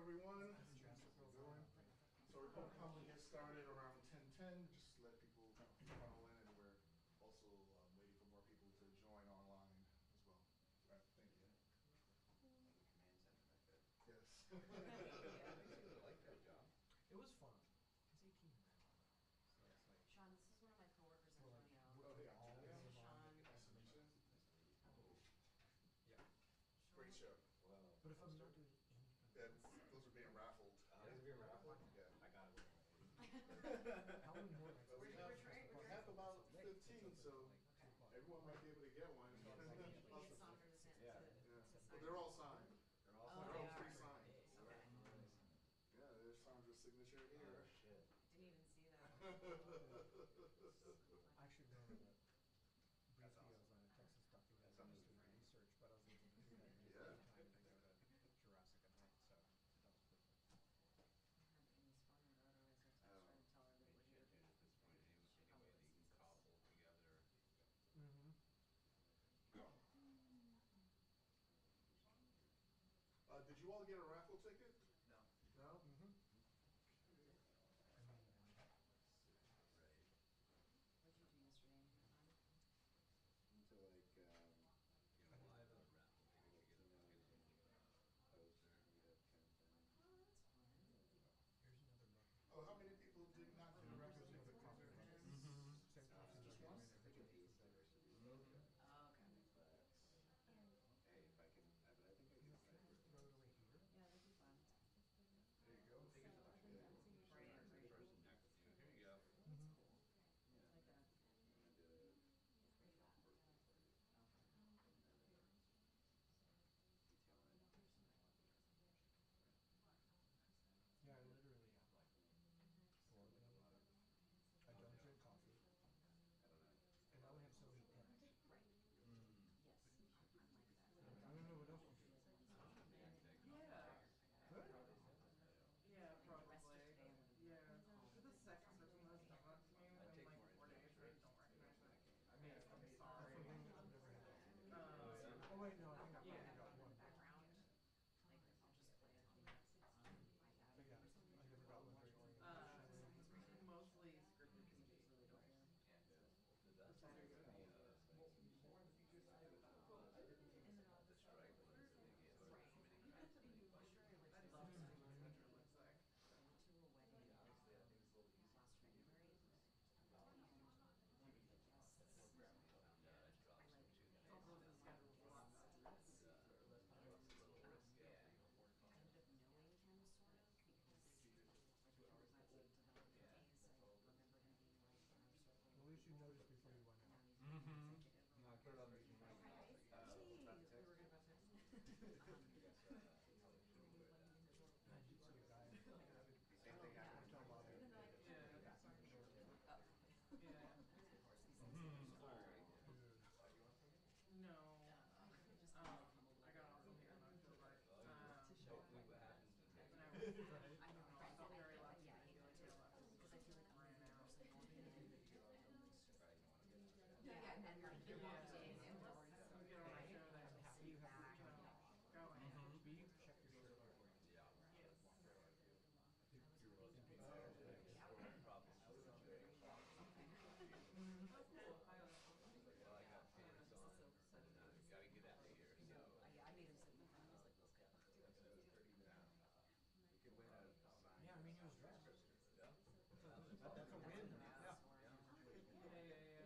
everyone. So we're going to probably get started around 10:10. Just let people funnel in, and we're also waiting for more people to join online as well. All right, thank you. Command center method. Yes. I really like that job. It was fun. It's 18 grand. So it's like, Sean, this is one of my coworkers, we're like, Antonio. Oh, hey, all yeah. in Sean. Nice to meet you. yeah. Great show. Well, But if I'm not doing anything, Those are being raffled. Those are being raffled? Yeah. I got it. how many more nights? We have about 15, so everyone might be able to get one. We get some for the Yeah. But they're all signed. They're all Oh, They're they all are. free signed. Okay. Yeah, there's Sandra's signature here. Oh, shit. Didn't even see that. I actually remember that That's briefly I was awesome. on a Texas documentary That's awesome. doing research, but I was able to do that in Yeah. the time to go to Jurassic at night, so that was pretty cool. I had Amy's phone number, otherwise I text her and tell her that we're here. At this point, anyway, that you can cobble together. Mm-hmm. Did you all get a raffle ticket? No. No? Mm-hmm. Right. What'd you do yesterday? So like, you know, live on a raffle, maybe get a fucking poster, you know, kind of thing. Oh, that's fun. Here's another book. Oh, how many people did not do the raffle Here's another ticket? coffee. Mm-hmm. Same coffee Just that I one? get every day. Oh, okay. But, hey, if I can, but I think I You can know, can I just throw it away here? Yeah, that'd be fun. There you go. Thank you so much. Right, right. First and next, you know, here you go. Mm-hmm. Yeah. Like that. I did it. Yeah, I literally have like 4 of them. I don't drink coffee, I don't know. and I only have so many pens. Right. Mm. Yes. I'm like that. I don't know what else to do. Yeah. Good? Yeah, The rest of probably. today I'm gonna be Yeah. home. You're the second person that's done that to me within take like more 4 days advantage. where I don't recognize it. I mean, I'm For sorry. me, I've never had that. Um, Oh wait, no, I think I've Yeah. only got one. Background. Like, I'll just play it on my iPad. But yeah, I never got one very long. mostly scripted PG. Really don't care. That's what they're gonna be, the strike was the biggest, Right. committing I'd Love to see what the picture looks like. I went to a wedding last February. And the guests, I like Also, the schedule for lots of seats. I ended up knowing him sort of because like we always like to develop days. I remember him being like in our circle. At least you noticed before you went Now out. he's Mm-hmm. an executive. No, I put it on the. Hey, we were gonna go text. I did see a guy. Same thing happened. Yeah. Yeah. Sorry. No. I got off of here and I feel like, Hopefully what happens is when that. I was, I I know, don't know, I felt very lucky. yeah, I feel too. Because I feel like I'm the person walking in. Yeah, and like you walked in and we're already You get on my show that, I'm happy you have you know, going. Be you check your shirt. Yeah. Well, I got pants on. Gotta get out of here, so. I made him sit in front. I was like, let's go. You can win a sign. Yeah, I mean, he was dressed. Yeah. That's a win. Yeah. Yeah, yeah, yeah.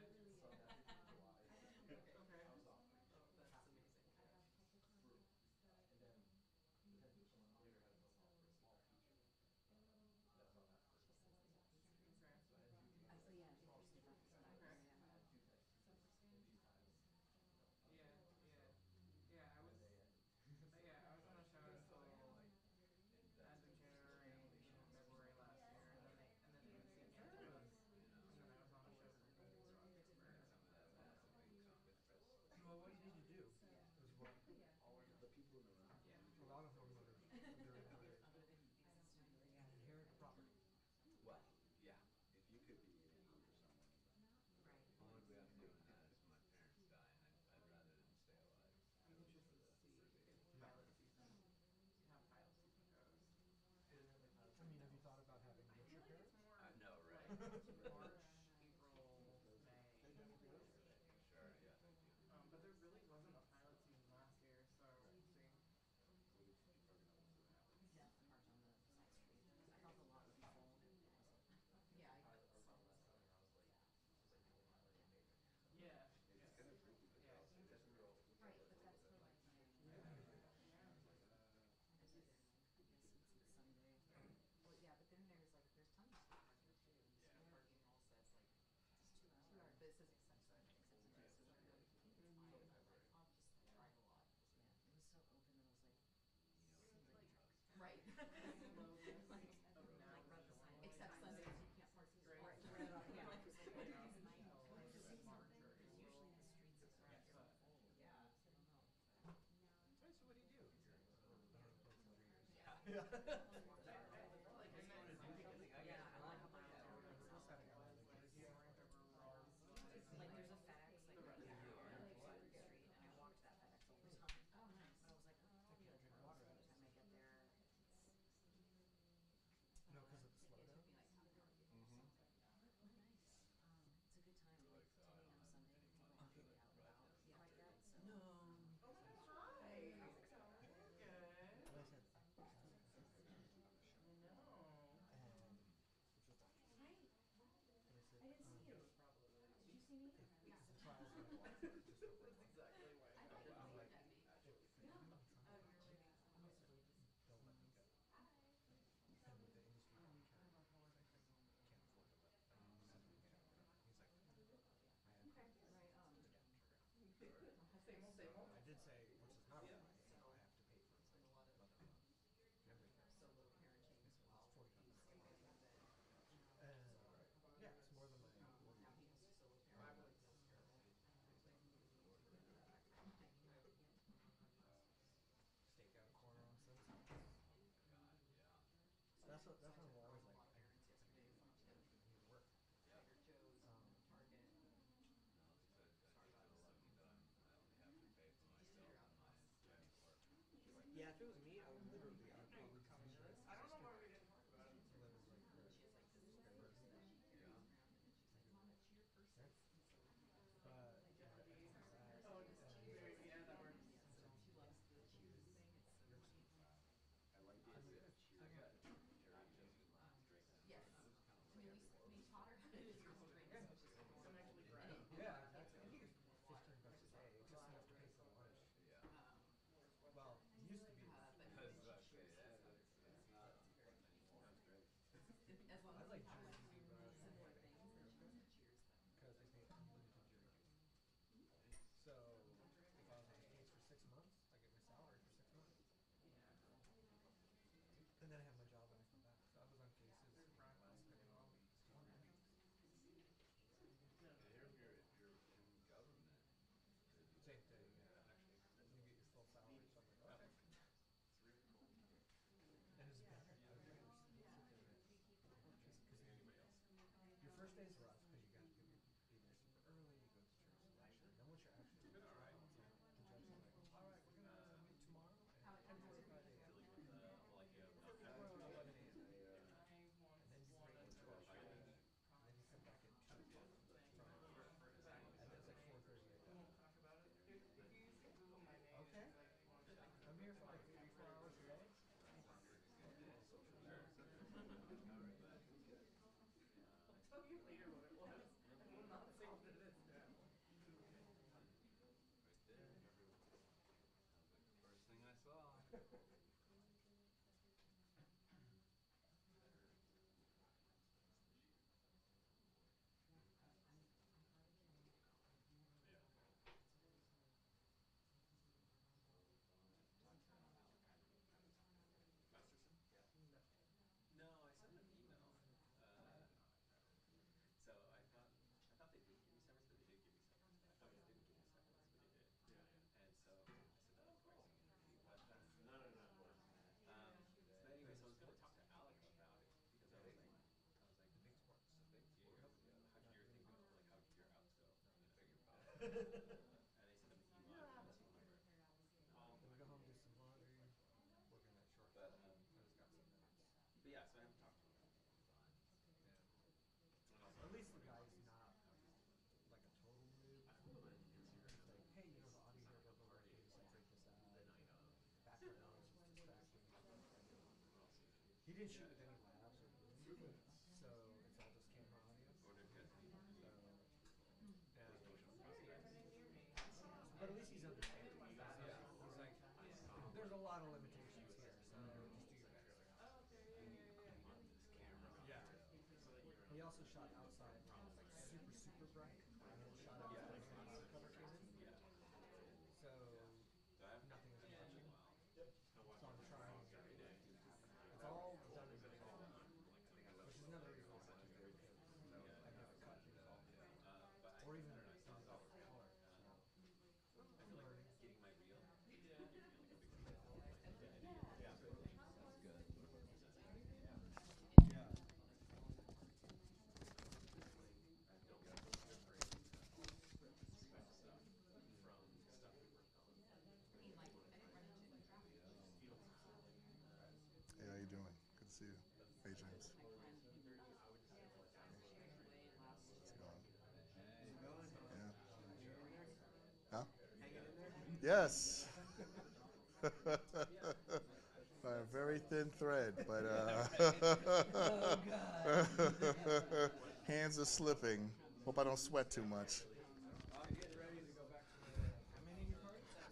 March, April, May. They definitely will. Sure, yeah, they do. But there really wasn't a pilot season last year, so we'll see. Well, you probably know most of what happens. No, the parked on the side street. I thought the lot would be full. It wasn't. Yeah, I Pilot, our saw pilot's that. coming, I was like, people are not letting me make it. Yeah. It's Yeah. kind of freaky because Yeah. also just we all we Right, got but let that's go for that like night. my. Yeah. I was like, I guess it's Sunday. Well, yeah, but then there's tons of street parking too. Yeah. Street parking all says like It's 2 hours. 2 hours, but it says except Sunday, except Sunday. So I think it's fine. I'll just drive a lot. Yeah, it was so open that I was like, you know, seems like like trucks. right. Slowly Like, of now like right showing beside, except signs. Sundays you can't park here. Right. Yeah. Like, Like, you know, it's night. like Like, it's see March something? or Because usually the streets around here are But- full. Yeah. I don't know. Hey, so what do you do? You're been unemployed for 3 years. Yeah. Yeah. Like, and then Yeah, I like how my What's that again? like there's a FedEx like right here on the side of the street, and I walk to that FedEx all the time. Oh, nice. But I was like, oh, I'll be Can't like, drink water by out the of time I get there, No, because of the it took slowdown? me like half an hour to get there. Mhm. So I was like, oh, nice. It's a good time. You're Like like, 10 a.m. Sunday. People aren't really out and about quite yet. So. No. Oh my God, hi. Good. And I said, I know. and which was that? Hi. And I said, I didn't see you. Probably. Did you see me? Yeah. the trial's gonna go on for just over a That's month. exactly why. I thought you I'm looked like, at me. if Yeah. I'm Oh, trying you're to waiting. don't let me go. And with the industry that we can't afford to let somebody get out there. He's like, I have Okay. Right. Sure. Same old, same old. I did say, which is not Yeah. right, I have to pay for it. Like a lot of Memory care. solo parenting as well. It's $40. He's getting that, And yeah, it's more than my now he has to solo I parent. really feel terrible. stakeout corner on Sunset. God, yeah. So that's what I'm always like, A lot of parents yesterday went to I need to work. Trader Joe's, Target. No, because I feel lucky that I only have to pay for myself and my transport. Yeah, if it was me, I would literally, I would probably come in. I don't know why we didn't talk about it. She has like this purse that she carries around, and then she's like, Mom, it's your purses. But Oh, Cheers. Yeah, that works. Yeah, so she loves the Cheers thing. It's so funny. I like the idea of cheers. Jerry just drinks. Yes. I was kind of I mean, we taught her how to do drink, which is Some actually and grab. yeah, that's, I think it's $15 a day, just enough to pay for lunch. yeah. Well, it used to be. But That's she okay, cheers. yeah, it's not anymore. That's great. As long I as like we have like Jersey, but- similar things, then she doesn't cheers them. Because they pay unlimited jury dues. So if I was on the case for 6 months, I get my salary for 6 months. And then I have my job when I come back. So I was on cases for the last couple of weeks, 2 weeks. And here, if you're in government, they do Same that thing, too. yeah. Actually, You get your full salary, so I'm like, okay. it's really cool. And it's better. I would rather sit there because your first day's rough because you got to be there super early, you go to church selection. Then once you're actually in the All right. the judge is like, all right, we're gonna meet tomorrow How at it comes 10:45 Like, a.m. like you have not Well, 11 a.m. I, And then you break at 12 p.m. And then you come back at 2 o'clock. And then it's like 4:30 a.m. Talk about it. If you use Google My Name, Okay. it's like, you want to check I'm here for like 3-4 hours a day. I'll tell you later what it was. I will not say what it is now. right there. That was like the first thing I saw. Yeah. Masterson? Yeah. No. No, I sent an email. So I thought they didn't give me severance, but they did give me severance. I thought they didn't give me severance, but they did. Yeah. And so I said that was my icing interview, but No, no, no, of course. so anyway, so I was gonna talk to Alec about it because I was like, The big sports. so big deal. How did your thing go? Like, how did your outs go? Figure it out. Then And they sent him an email. I didn't remember. we go home, do some laundry, work on that short But, film. I just got some notes. But yeah, so I haven't talked to him. Yeah. And can shoot with any labs or Zoom, so it's all just camera audio. But at least he's understanding. He's like, there's a lot of limitations here, so just do your best. Yeah. He also shot outside when it was like super bright, and then shot outside when the cloud cover came in. So nothing is matching. So I'm trying to get it to happen. It's all done in Resolve, which is another reason why I like it, because I've never cut in Resolve or even done color. So I'm learning. Yeah. Hey, how you doing? Good to see you. Hey, James. How's it going? Yeah. Huh? Yes. By a very thin thread, but hands are slipping. Hope I don't sweat too much.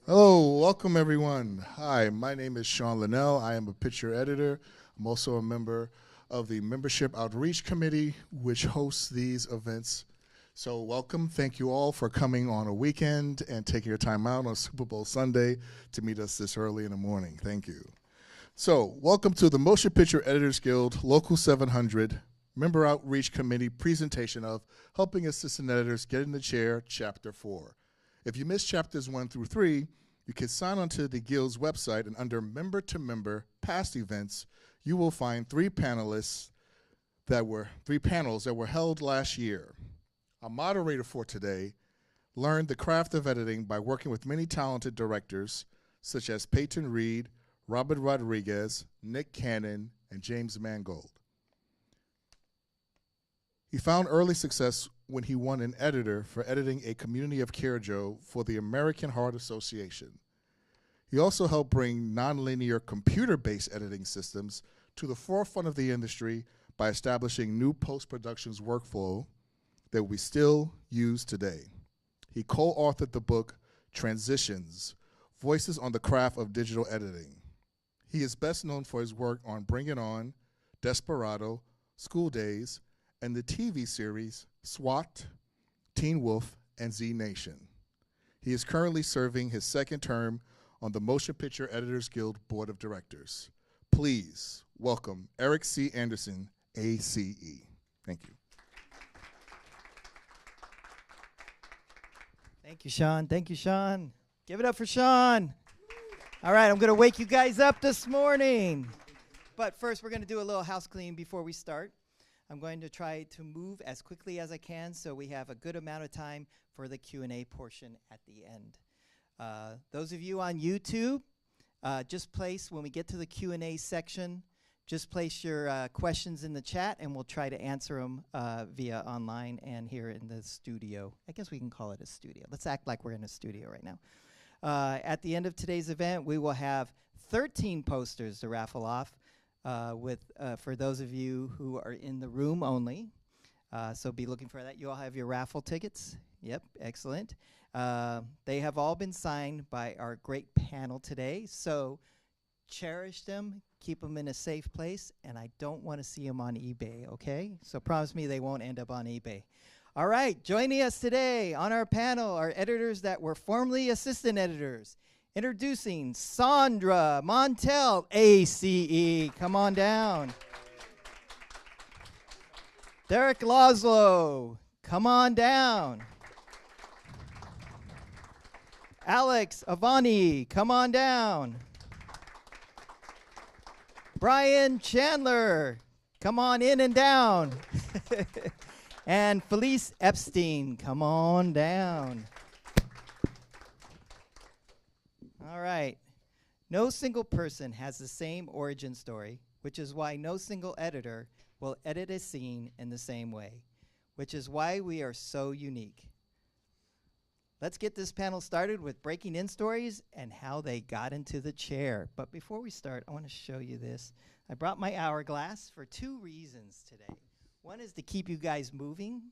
Hello, welcome everyone. Hi, my name is Sean Linnell. I am a picture editor. I'm also a member of the Membership Outreach Committee, which hosts these events. So welcome. Thank you all for coming on a weekend and taking your time out on Super Bowl Sunday to meet us this early in the morning. Thank you. So welcome to the Motion Picture Editors Guild Local 700 Member Outreach Committee presentation of Helping Assistant Editors Get in the Chair, Chapter 4. If you missed chapters 1 through 3, you can sign onto the Guild's website, and under Member to Member Past Events, you will find three panels that were held last year. Our moderator for today learned the craft of editing by working with many talented directors, such as Peyton Reed, Robert Rodriguez, Nick Cannon, and James Mangold. He found early success when he won an editor for editing A Community of Karajoe for the American Heart Association. He also helped bring nonlinear computer-based editing systems to the forefront of the industry by establishing new post-productions workflow that we still use today. He co-authored the book Transitions, Voices on the Craft of Digital Editing. He is best known for his work on Bring It On, Desperado, School Days, and the TV series SWAT, Teen Wolf, and Z Nation. He is currently serving his second term on the Motion Picture Editors Guild Board of Directors. Please welcome Eric C. Anderson, ACE. Thank you. Thank you, Sean. Thank you, Sean. Give it up for Sean. All right, I'm going to wake you guys up this morning. But first, we're going to do a little house clean before we start. I'm going to try to move as quickly as I can so we have a good amount of time for the Q&A portion at the end. Those of you on YouTube, just place, when we get to the Q&A section, just place your questions in the chat, and we'll try to answer them via online and here in the studio. I guess we can call it a studio. Let's act like we're in a studio right now. At the end of today's event, we will have 13 posters to raffle off for those of you who are in the room only. So be looking for that. You all have your raffle tickets. Yep, excellent. They have all been signed by our great panel today. So cherish them, keep them in a safe place, and I don't want to see them on eBay, okay? So promise me they won't end up on eBay. All right, joining us today on our panel are editors that were formerly assistant editors. Introducing Sandra Montel, ACE. Come on down. Derek Laszlo. Come on down. Alex Avani. Come on down. Brian Chandler. Come on in and down. And Felice Epstein. Come on down. All right. No single person has the same origin story, which is why no single editor will edit a scene in the same way, which is why we are so unique. let's get this panel started with breaking in stories and how they got into the chair. But before we start, I want to show you this. I brought my hourglass for 2 reasons today. One is to keep you guys moving.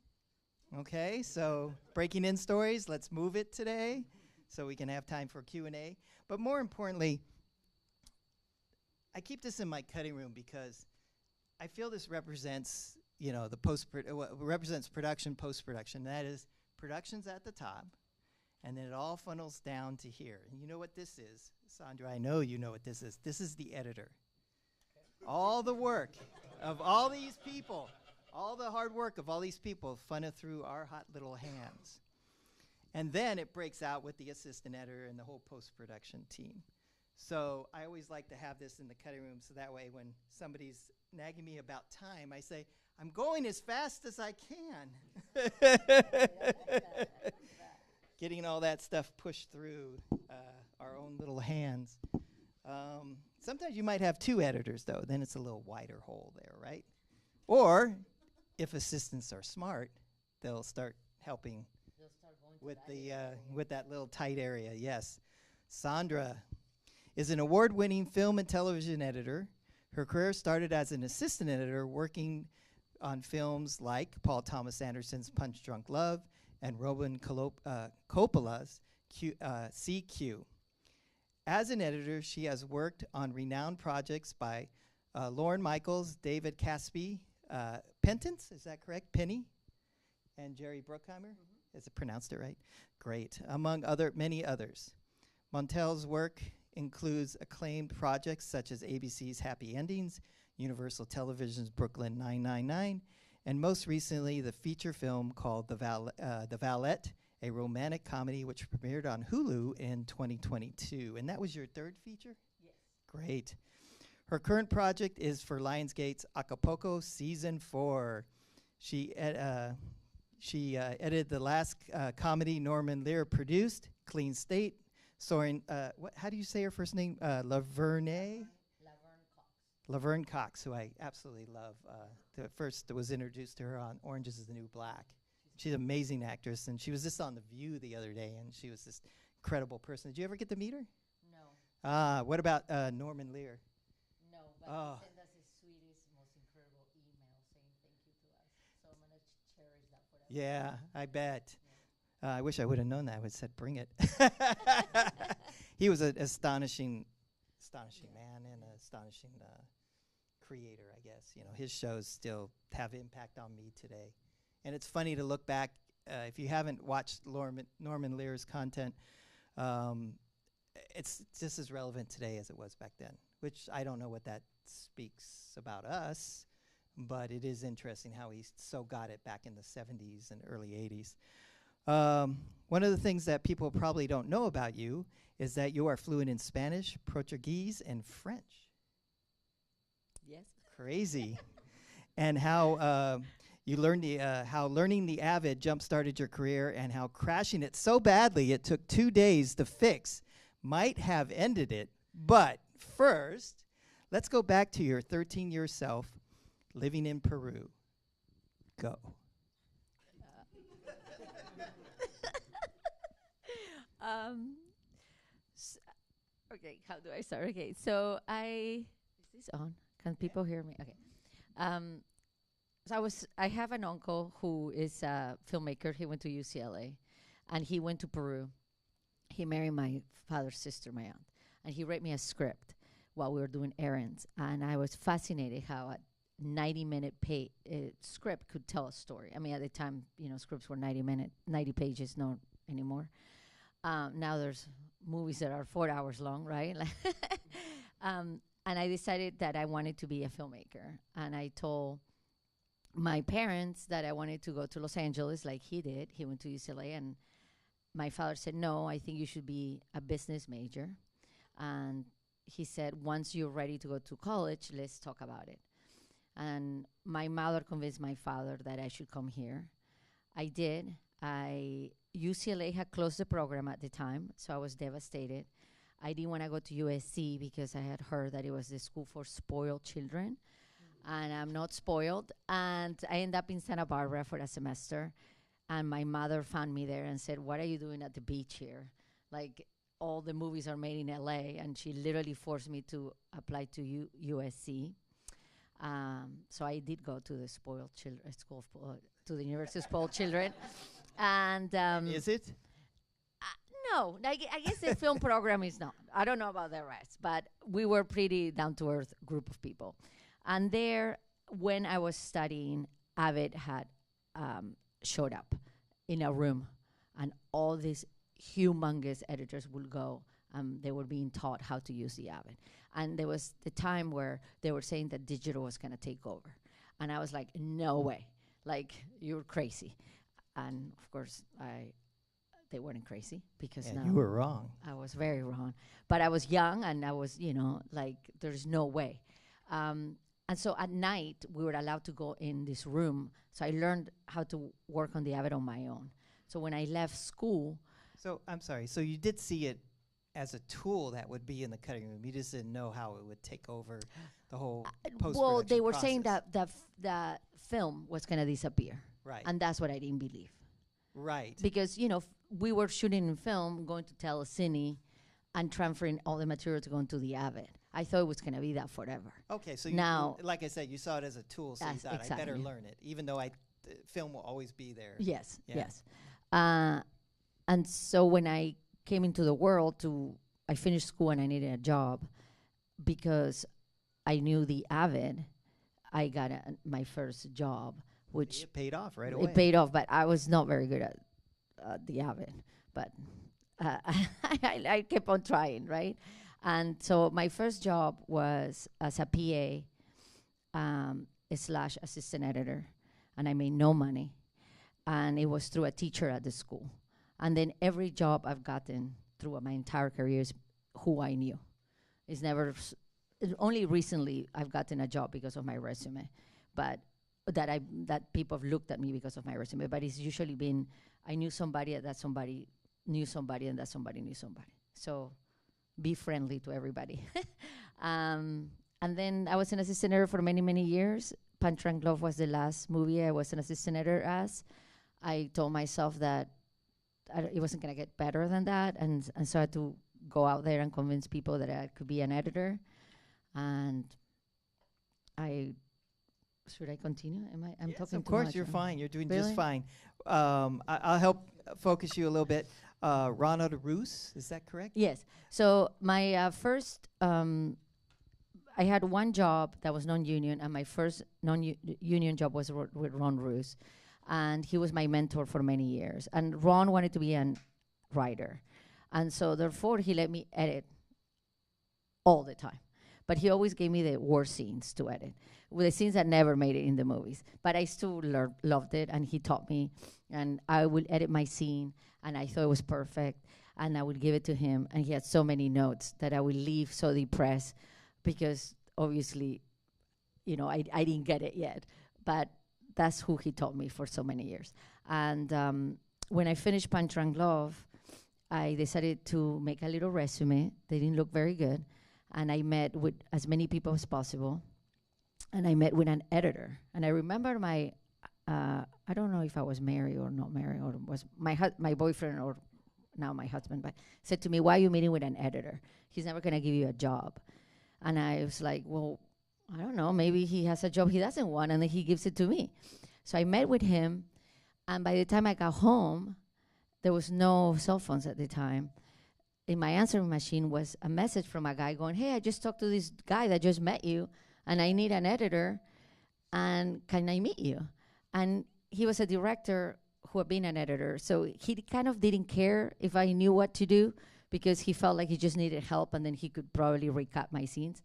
Okay, so breaking in stories, let's move it today so we can have time for Q&A. But more importantly, I keep this in my cutting room because I feel this represents, you know, represents production, post-production. That is, production's at the top, and then it all funnels down to here. And you know what this is? Sandra, I know you know what this is. This is the editor. All the work of all these people, all the hard work of all these people funnel through our hot little hands. And then it breaks out with the assistant editor and the whole post-production team. So I always like to have this in the cutting room so that way when somebody's nagging me about time, I say, I'm going as fast as I can. Getting all that stuff pushed through our own little hands. Sometimes you might have 2 editors, though. Then it's a little wider hole there, right? Or if assistants are smart, they'll start helping with that little tight area. Yes. Sandra is an award-winning film and television editor. Her career started as an assistant editor working on films like Paul Thomas Anderson's Punch Drunk Love and Roman Coppola's CQ. As an editor, she has worked on renowned projects by Lorne Michaels, David Caspi, Pentance, is that correct? Penny? And Jerry Bruckheimer? Is it pronounced it right? Great. Among many others. Montel's work includes acclaimed projects such as ABC's Happy Endings, Universal Television's Brooklyn 999, and most recently the feature film called The Valet, a romantic comedy which premiered on Hulu in 2022. And that was your 3rd feature? Yes. Great. Her current project is for Lionsgate's Acapulco Season 4. She edited the last comedy Norman Lear produced, Clean State, starring, how do you say her first name? Laverne Cox. Laverne Cox, who I absolutely love. First was introduced to her on Orange is the New Black. She's an amazing actress, and she was just on The View the other day, and she was this incredible person. Did you ever get to meet her? No. What about Norman Lear? No, but Oh. he sent us his sweetest, most incredible email saying thank you to us. So I'm going to cherish that forever. Yeah, I bet. I wish I would have known that. I would have said, bring it. He was an astonishing man and an astonishing creator, I guess. You know, his shows still have impact on me today. And it's funny to look back. If you haven't watched Norman Lear's content, it's just as relevant today as it was back then, which I don't know what that speaks about us, but it is interesting how he so got it back in the 70s and early 80s. One of the things that people probably don't know about you is that you are fluent in Spanish, Portuguese, and French. Yes. Crazy. And how you learned how learning the Avid jump-started your career, and how crashing it so badly it took 2 days to fix might have ended it. But first, let's go back to your 13-year self living in Peru. Go. Okay, how do I start? Okay, so is this on? Can people hear me? Okay. So I have an uncle who is a filmmaker. He went to UCLA, and he went to Peru. He married my father's sister, my aunt, and he read me a script while we were doing errands, and I was fascinated how a 90-minute script could tell a story. I mean, at the time, scripts were 90 pages, not anymore. Now there's movies that are 4 hours long, right? And I decided that I wanted to be a filmmaker. And I told my parents that I wanted to go to Los Angeles like he did. He went to UCLA, and my father said, no, I think you should be a business major. And he said, once you're ready to go to college, let's talk about it. And my mother convinced my father that I should come here. I did. UCLA had closed the program at the time, so I was devastated. I didn't want to go to USC because I had heard that it was the school for spoiled children, and I'm not spoiled. And I ended up in Santa Barbara for a semester. and my mother found me there and said, "What are you doing at the beach here? Like, all the movies are made in LA," and she literally forced me to apply to USC. So I did go to the spoiled children school, to the University of Spoiled Children, and Is it? no, I guess the film program is not. I don't know about the rest, but we were pretty down to earth group of people, and there, when I was studying, Avid had showed up in a room, and all these humongous editors would go. They were being taught how to use the Avid. And there was the time where they were saying that digital was going to take over. And I was like, no way. Like, you're crazy. And, of course, they weren't crazy because Yeah, now you were wrong. I was very wrong. But I was young, and I was, like, there's no way. And so at night, we were allowed to go in this room. So I learned how to work on the Avid on my own. So when I left school, So I'm sorry. So you did see it as a tool that would be in the cutting room. You just didn't know how it would take over the whole post-production well, they were saying process. that the film was going to disappear. Right. And that's what I didn't believe. Right. Because, we were shooting in film, going to telecine, and transferring all the material to go into the Avid. I thought it was going to be that forever. Okay, so Now- like I said, you saw it as a tool, so you That's thought I better exactly. learn it, even though film will always be there. Yes, Yeah. yes. And so when I came into the world I finished school and I needed a job because I knew the Avid, I got my first job, which It paid off right away. it paid off, but I was not very good at the Avid. But I kept on trying, right? And so my first job was as a PA / assistant editor, and I made no money. And it was through a teacher at the school. And then every job I've gotten through my entire career is who I knew. It's never, only recently I've gotten a job because of my resume, but that people have looked at me because of my resume. But it's usually been, I knew somebody, that somebody knew somebody, and that somebody knew somebody. So be friendly to everybody. And then I was an assistant editor for many, many years. Punch and Glove was the last movie I was an assistant editor as. I told myself that it wasn't going to get better than that, and so I had to go out there and convince people that I could be an editor. And should I continue? I'm Yes, talking of too course, much, you're huh? fine. You're doing Really? just fine. I'll help focus you a little bit. Ronald Roos, is that correct? Yes. So my first, I had one job that was non-union, and my first non-union job was with Ron Roos. And he was my mentor for many years. And Ron wanted to be a writer. And so therefore, he let me edit all the time. But he always gave me the worst scenes to edit, with the scenes that never made it in the movies. But I still loved it, and he taught me. And I would edit my scene, and I thought it was perfect. And I would give it to him, and he had so many notes that I would leave so depressed because obviously, I didn't get it yet. But that's who he taught me for so many years. And when I finished Punch and Glove, I decided to make a little resume. They didn't look very good. And I met with as many people as possible. And I met with an editor. And I remember I don't know if I was married or not married, or was my boyfriend or now my husband, but said to me, "Why are you meeting with an editor? He's never going to give you a job." And I was like, well, I don't know, maybe he has a job he doesn't want, and then he gives it to me. So I met with him, and by the time I got home, there was no cell phones at the time. In my answering machine was a message from a guy going, "Hey, I just talked to this guy that just met you, and I need an editor, and can I meet you?" And he was a director who had been an editor, so he kind of didn't care if I knew what to do, because he felt like he just needed help, and then he could probably recut my scenes.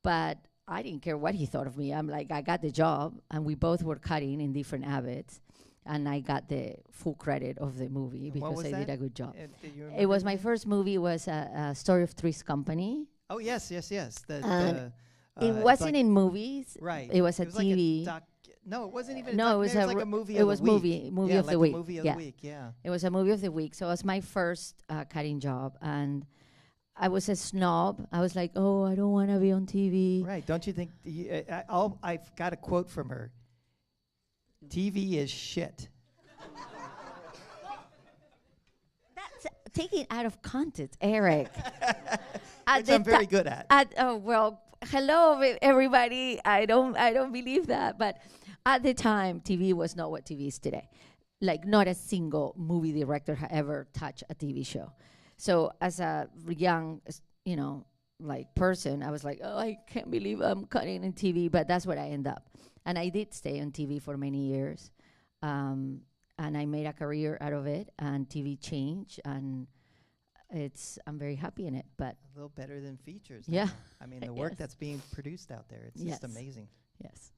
But I didn't care what he thought of me. I'm like, I got the job, and we both were cutting in different Avids, and I got the full credit of the movie And what because was I did that? a good job. Do you It was remember my that? first movie. Was a Story of Three's Company. Oh, yes. And It It wasn't in movies. Right. It was a like TV. no, it wasn't even. No, a it was doc- a like ro- a movie. it of was the week. movie yeah, of the like week. A movie of Yeah. the week. Yeah. It was a movie of the week. So it was my first cutting job, and I was a snob. I was like, "Oh, I don't want to be on TV." Right. Don't you think? I've got a quote from her. TV is shit. taking out of context, Eric. Which I'm very good at. Hello everybody. I don't believe that, but at the time, TV was not what TV is today. Like, not a single movie director had ever touched a TV show. So as a young, person, I was like, oh, I can't believe I'm cutting in TV, but that's what I end up. And I did stay on TV for many years. And I made a career out of it, and TV changed, and I'm very happy in it. But a little better than features. Yeah. I mean, the work that's being produced out there, it's just amazing. Yes.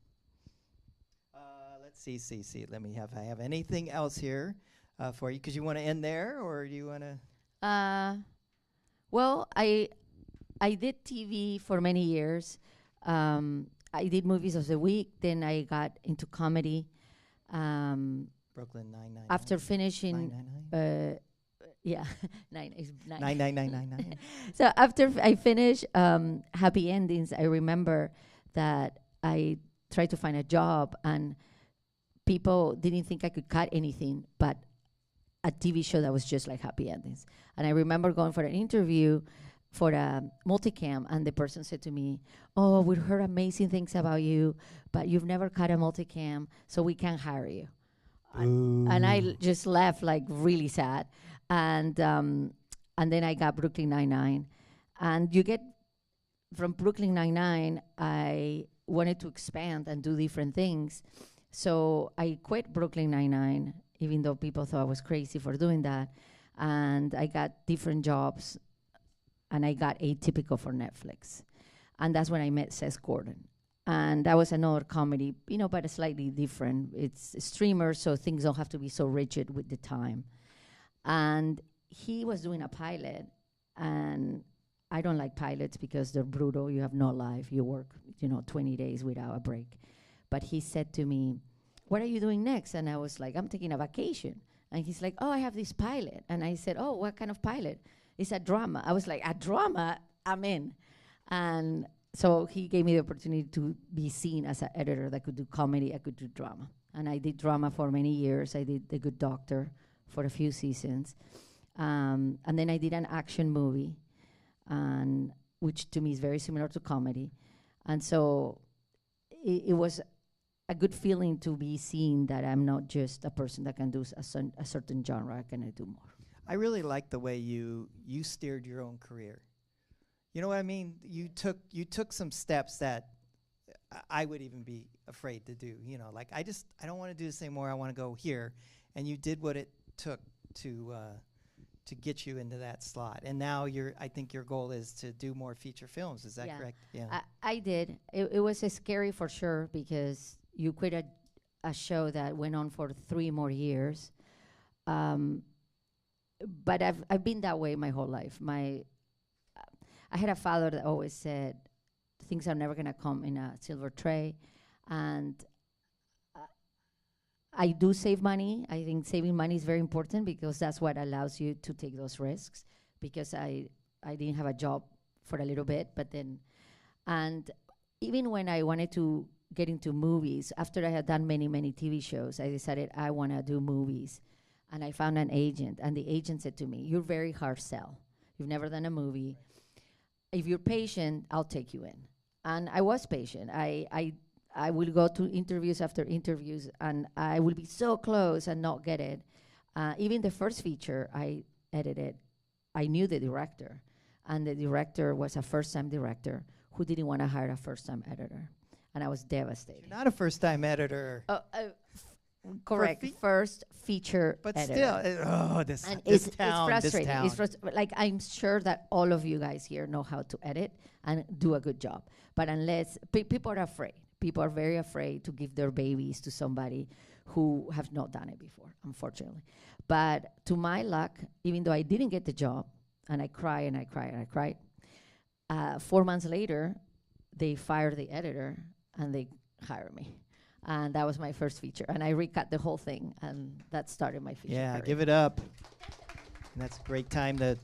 Let's see. I have anything else here for you? Because you want to end there, or do you want to? Well, I did TV for many years. I did movies of the week. Then I got into comedy. Brooklyn Nine-Nine. After finishing, 999? yeah, 999. 99999. So after I finished Happy Endings, I remember that I tried to find a job, and people didn't think I could cut anything but a TV show that was just like Happy Endings. And I remember going for an interview for a multicam, and the person said to me, oh, we heard amazing things about you, but you've never cut a multicam, so we can't hire you. And I just left, like, really sad. And then I got Brooklyn Nine-Nine. And you get, from Brooklyn Nine-Nine, I wanted to expand and do different things. So I quit Brooklyn Nine-Nine, even though people thought I was crazy for doing that. And I got different jobs, and I got Atypical for Netflix. And that's when I met Seth Gordon. And that was another comedy, but slightly different. It's a streamer, so things don't have to be so rigid with the time. And he was doing a pilot, and I don't like pilots because they're brutal. You have no life. You work, 20 days without a break. But he said to me, what are you doing next? And I was like, I'm taking a vacation. And he's like, oh, I have this pilot. And I said, oh, what kind of pilot? It's a drama. I was like, a drama? I'm in. And so he gave me the opportunity to be seen as an editor that could do comedy, I could do drama. And I did drama for many years. I did The Good Doctor for a few seasons. And then I did an action movie, which to me is very similar to comedy. And so it was a good feeling to be seen that I'm not just a person that can do a certain genre, can I do more? I really like the way you steered your own career. You know what I mean? You took some steps that I would even be afraid to do. Like, I don't want to do this anymore. I want to go here, and you did what it took to get you into that slot. And now I think your goal is to do more feature films. Is that correct? Yeah. I did. It was scary for sure, because you quit a show that went on for 3 more years. But I've been that way my whole life. I had a father that always said, things are never going to come in a silver tray. And I do save money. I think saving money is very important, because that's what allows you to take those risks. Because I didn't have a job for a little bit, and even when I wanted to get into movies, after I had done many, many TV shows, I decided I want to do movies. And I found an agent, and the agent said to me, you're very hard sell. You've never done a movie. If you're patient, I'll take you in. And I was patient. I will go to interviews after interviews, and I will be so close and not get it. Even the first feature I edited, I knew the director. And the director was a first-time director who didn't want to hire a first-time editor. And I was devastated. You're not a first-time editor. Correct. First feature but editor. Still, this and town. It's frustrating. It's like, I'm sure that all of you guys here know how to edit and do a good job. But unless people are afraid. People are very afraid to give their babies to somebody who have not done it before, unfortunately. But to my luck, even though I didn't get the job, and I cried and I cried and I cried, 4 months later, they fired the editor and they hired me. And that was my first feature. And I recut the whole thing, and that started my feature career. Give it up. And that's a great time to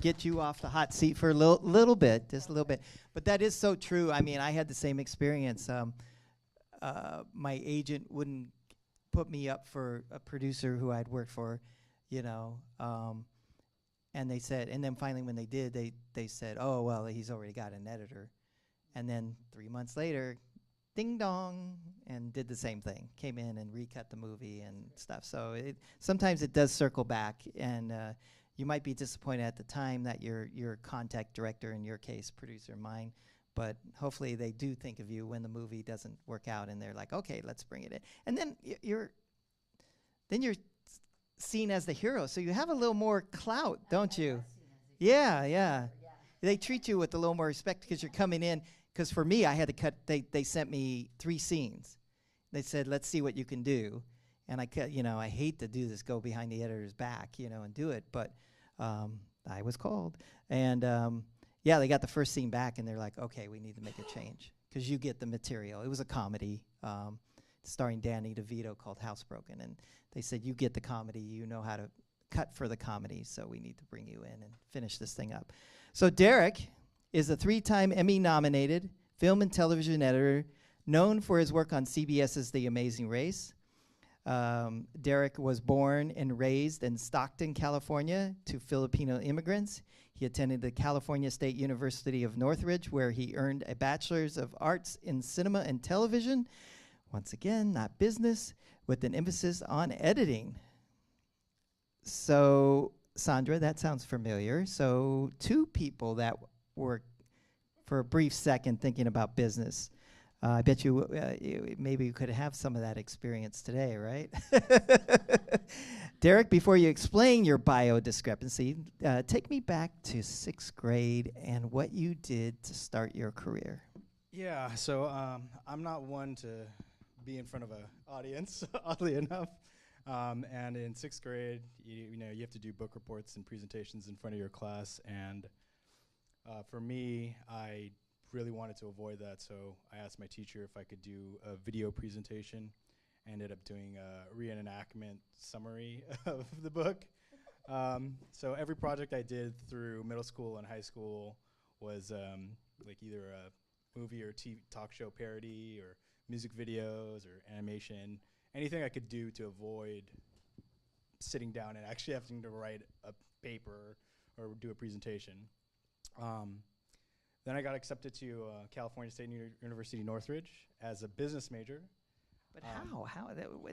get you off the hot seat for a little bit, just a little bit. But that is so true. I mean, I had the same experience. My agent wouldn't put me up for a producer who I'd worked for, And they said, and then finally when they did, they said, oh, well, he's already got an editor. And then 3 months later, ding dong, and did the same thing. Came in and recut the movie and stuff. So sometimes it does circle back, and you might be disappointed at the time that your contact director, in your case, producer mine, but hopefully they do think of you when the movie doesn't work out, and they're like, okay, let's bring it in. And then you're seen as the hero, so you have a little more clout, don't you? Yeah. They treat you with a little more respect because you're coming in. Because for me, I had to cut. They sent me 3 scenes. They said, "Let's see what you can do," and I cut. I hate to do this, go behind the editor's back, and do it, but I was called, and they got the first scene back, and they're like, "Okay, we need to make a change because you get the material." It was a comedy starring Danny DeVito called Housebroken, and they said, "You get the comedy. You know how to cut for the comedy, so we need to bring you in and finish this thing up." So Derek is a 3-time Emmy-nominated film and television editor known for his work on CBS's The Amazing Race. Derek was born and raised in Stockton, California, to Filipino immigrants. He attended the California State University of Northridge, where he earned a Bachelor's of Arts in Cinema and Television. Once again, not business, with an emphasis on editing. So, Sandra, that sounds familiar. So, 2 people that were, for a brief second, thinking about business. I bet you maybe you could have some of that experience today, right? Derek, before you explain your bio discrepancy, take me back to 6th grade and what you did to start your career. Yeah, so I'm not one to be in front of an audience, oddly enough. And in 6th grade, you have to do book reports and presentations in front of your class, and for me, I really wanted to avoid that, so I asked my teacher if I could do a video presentation. I ended up doing a reenactment summary of the book. So every project I did through middle school and high school was like either a movie or talk show parody or music videos or animation, anything I could do to avoid sitting down and actually having to write a paper or do a presentation. Then I got accepted to California State University Northridge as a business major. But how?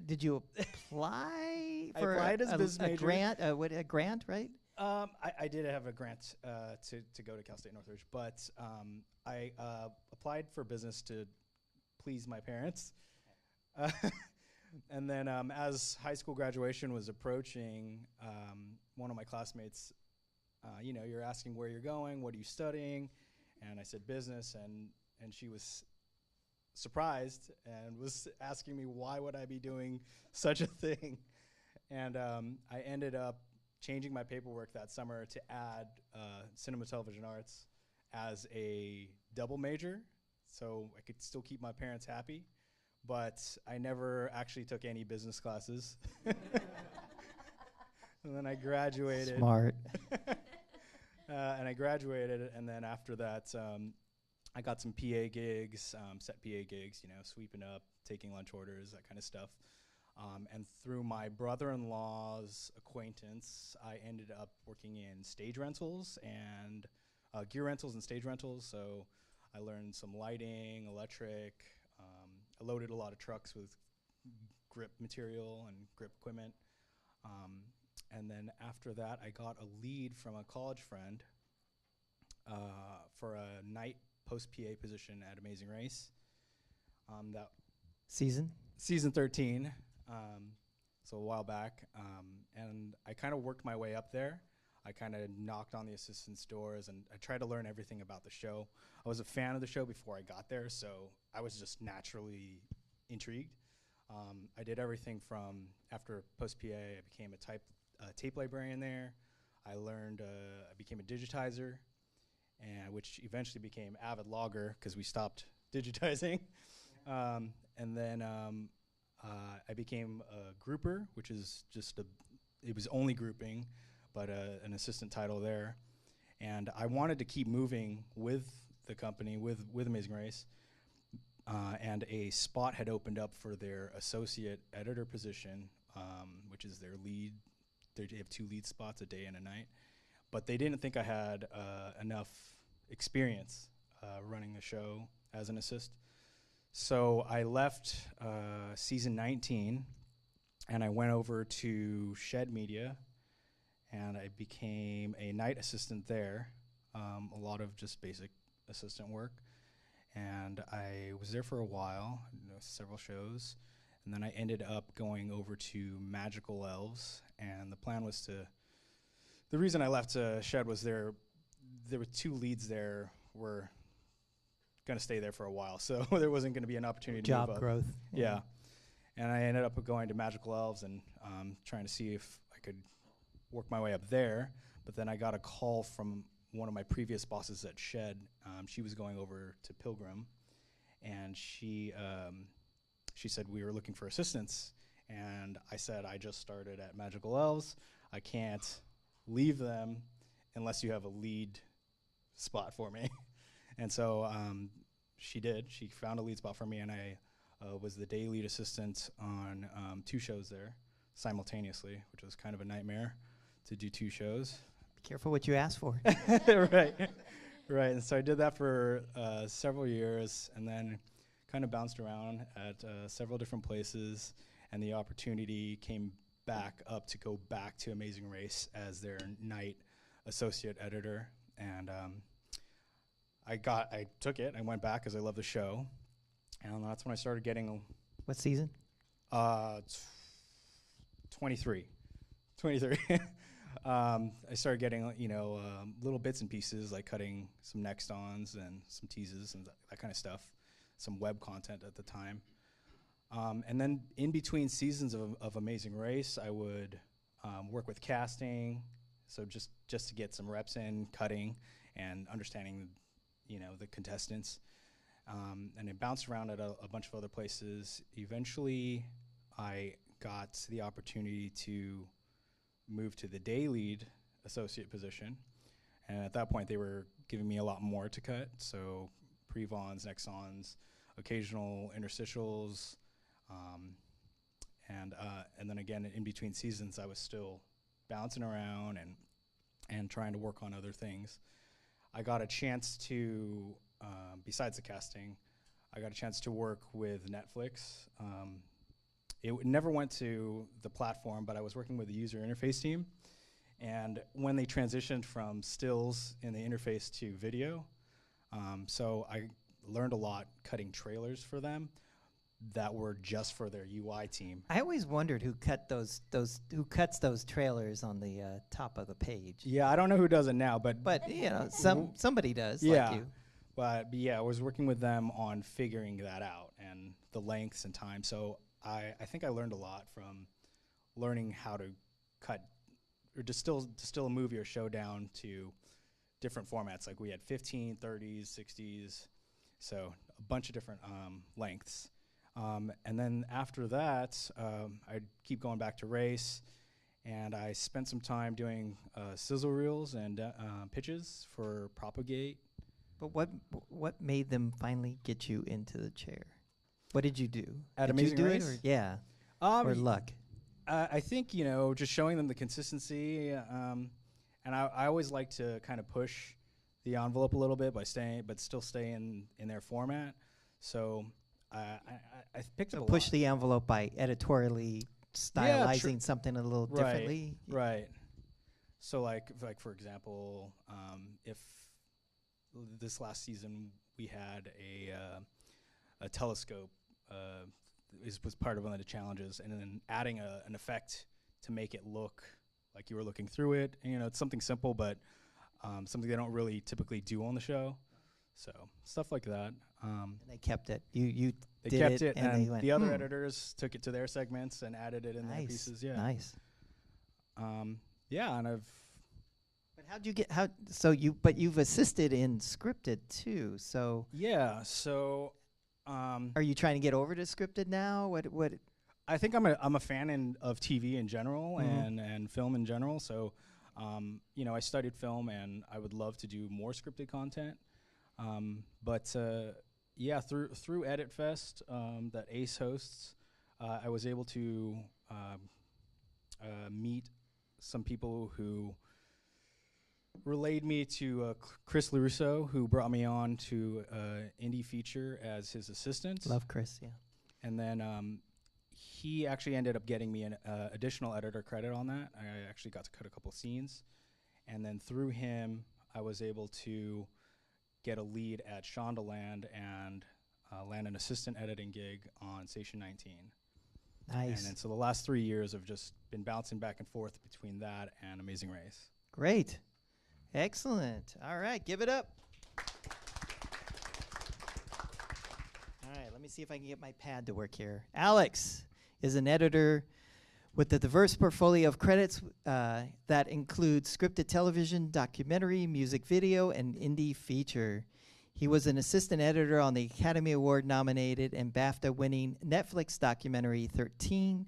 Did you apply I for applied as a business major. A grant, right? I did have a grant to go to Cal State Northridge, but I applied for business to please my parents. And then as high school graduation was approaching, one of my classmates, you're asking where you're going, what are you studying? And I said business, and she was surprised and was asking me why would I be doing such a thing. And I ended up changing my paperwork that summer to add cinema television arts as a double major, so I could still keep my parents happy. But I never actually took any business classes. And then I graduated. Smart. And I graduated, and then after that, I got some PA gigs, set PA gigs, sweeping up, taking lunch orders, that kind of stuff. And through my brother-in-law's acquaintance, I ended up working in stage rentals and gear rentals and stage rentals. So I learned some lighting, electric. I loaded a lot of trucks with grip material and grip equipment. And then after that, I got a lead from a college friend for a night post-PA position at Amazing Race. That Season 13, so a while back. And I kind of worked my way up there. I kind of knocked on the assistant's doors, and I tried to learn everything about the show. I was a fan of the show before I got there, so I was just naturally intrigued. I did everything from after post-PA, I became a tape librarian there. I became a digitizer, which eventually became avid logger because we stopped digitizing. And then I became a grouper, which is it was only grouping, but an assistant title there. And I wanted to keep moving with the company, with Amazing Race. And a spot had opened up for their associate editor position, which is their lead. They have 2 lead spots, a day and a night. but they didn't think I had enough experience running the show as an assist. So I left season 19, and I went over to Shed Media, and I became a night assistant there. A lot of just basic assistant work. And I was there for a while, several shows. And then I ended up going over to Magical Elves. And the plan was the reason I left Shed was there were 2 leads there were going to stay there for a while. So there wasn't going to be an opportunity to move Job up. growth. Yeah. And I ended up going to Magical Elves and trying to see if I could work my way up there. But then I got a call from one of my previous bosses at Shed. She was going over to Pilgrim, and she said we were looking for assistants. And I said, I just started at Magical Elves. I can't leave them unless you have a lead spot for me. And so she did. She found a lead spot for me, and I was the day lead assistant on 2 shows there simultaneously, which was kind of a nightmare to do 2 shows. Be careful what you ask for. Right. Right. And so I did that for several years, and then kind of bounced around at several different places, and the opportunity came back up to go back to Amazing Race as their night associate editor. And I took it. I went back because I love the show, and that's when I started getting. What season? 23. I started getting little bits and pieces, like cutting some next-ons and some teases and that kind of stuff, some web content at the time. And then in between seasons of Amazing Race, I would work with casting, so just to get some reps in, cutting, and understanding, the contestants. And it bounced around at a bunch of other places. Eventually, I got the opportunity to move to the day lead associate position. And at that point, they were giving me a lot more to cut. So pre-vons, next-ons, occasional interstitials, and then again, in between seasons, I was still bouncing around and trying to work on other things. I got a chance to, besides the casting, I got a chance to work with Netflix. It never went to the platform, but I was working with the user interface team. And when they transitioned from stills in the interface to video, so I learned a lot cutting trailers for them that were just for their UI team. I always wondered who cuts those trailers on the top of the page. Yeah, I don't know who does it now, but somebody does. Yeah, like you. but yeah, I was working with them on figuring that out and the lengths and time. So I think I learned a lot from learning how to cut or distill a movie or show down to different formats. Like we had 15, 30s, 60s, so a bunch of different lengths. And then after that, I'd keep going back to race, and I spent some time doing sizzle reels and pitches for Propagate. But what made them finally get you into the chair? What did you do? At did Amazing you do Race? It or yeah. Or luck? I think, just showing them the consistency, and I always like to kind of push the envelope a little bit but still stay in their format. So I picked up a push lot. the envelope by editorially stylizing something a little differently. Right. So like for example, if this last season we had a telescope was part of one of the challenges, and then adding an effect to make it look like you were looking through it. And, it's something simple, but something they don't really typically do on the show. So stuff like that. And they kept it. You they did kept it, and they went, the other editors took it to their segments and added it in their pieces. Yeah, nice. Yeah, and I've. But but you've assisted in scripted too. So yeah. So. Are you trying to get over to scripted now? What? I think I'm a fan of TV in general and film in general. So, I studied film, and I would love to do more scripted content. But through Edit Fest that Ace hosts, I was able to meet some people who relayed me to Chris LaRusso, who brought me on to Indie Feature as his assistant. Love Chris, yeah. And then he actually ended up getting me an additional editor credit on that. I actually got to cut a couple scenes. And then through him, I was able to get a lead at Shondaland and land an assistant editing gig on Station 19. Nice. And then so the last 3 years have just been bouncing back and forth between that and Amazing Race. Great. Excellent. All right, give it up. All right, let me see if I can get my pad to work here. Alex is an editor with a diverse portfolio of credits that includes scripted television, documentary, music video, and indie feature. He was an assistant editor on the Academy Award nominated and BAFTA winning Netflix documentary 13th,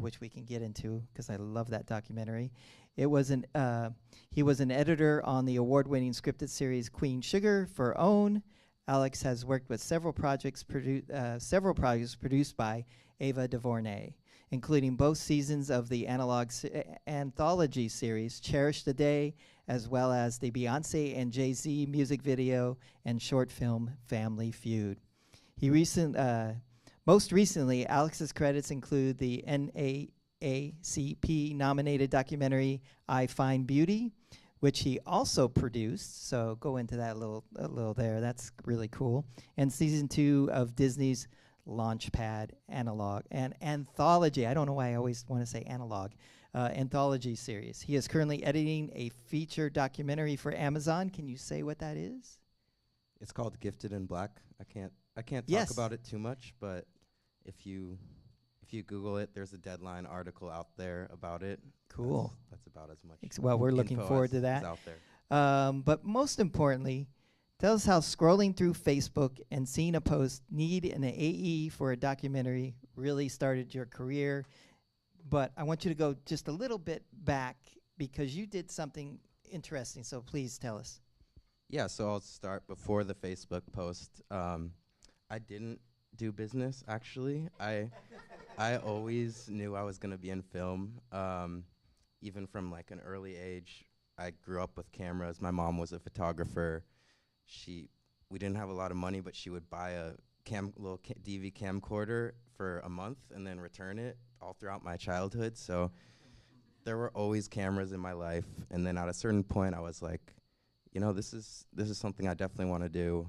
which we can get into because I love that documentary. He was an editor on the award-winning scripted series Queen Sugar for OWN. Alex has worked with several projects produced by Ava DuVernay, including both seasons of the anthology series Cherish the Day, as well as the Beyonce and Jay-Z music video and short film Family Feud. Most recently, Alex's credits include the NAACP nominated documentary I Find Beauty, which he also produced. So go into that a little there. That's really cool. And season 2 of Disney's Launchpad analog and anthology. I don't know why I always want to say analog. Anthology series. He is currently editing a feature documentary for Amazon. Can you say what that is? It's called Gifted in Black. I can't Yes. talk about it too much, but if you Google it, there's a Deadline article out there about it. Cool. That's about as much. Well, we're looking info forward as to is that. out there. But most importantly, tell us how scrolling through Facebook and seeing a post need an AE for a documentary really started your career. But I want you to go just a little bit back because you did something interesting. So please tell us. Yeah, so I'll start before the Facebook post. I didn't do business, actually. I always knew I was going to be in film. Even from like an early age, I grew up with cameras. My mom was a photographer. We didn't have a lot of money, but she would buy a little DV camcorder for a month and then return it all throughout my childhood. So there were always cameras in my life. And then at a certain point, I was like, this is something I definitely want to do.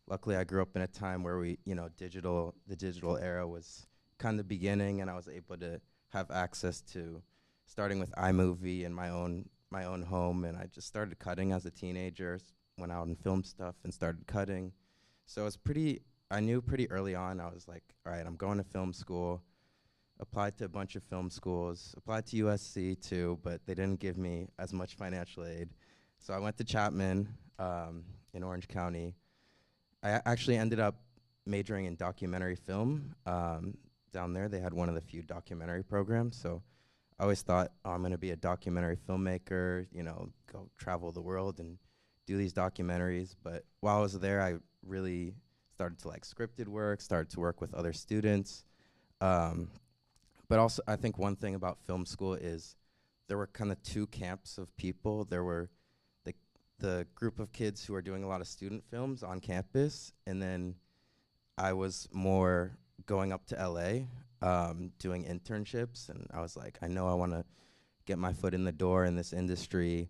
Luckily, I grew up in a time where the digital era was kind of beginning, and I was able to have access to starting with iMovie in my own home, and I just started cutting as a teenager. Went out and filmed stuff and started cutting. So I knew pretty early on. I was like, all right, I'm going to film school. Applied to a bunch of film schools. Applied to USC too, but they didn't give me as much financial aid. So I went to Chapman in Orange County. I actually ended up majoring in documentary film. Down there, they had one of the few documentary programs. So I always thought, I'm going to be a documentary filmmaker, go travel the world and do these documentaries. But while I was there, I really started to like scripted work, started to work with other students. But also, I think one thing about film school is there were kind of two camps of people. There were the group of kids who are doing a lot of student films on campus, and then I was more going up to LA, doing internships, and I was like, I know I want to get my foot in the door in this industry,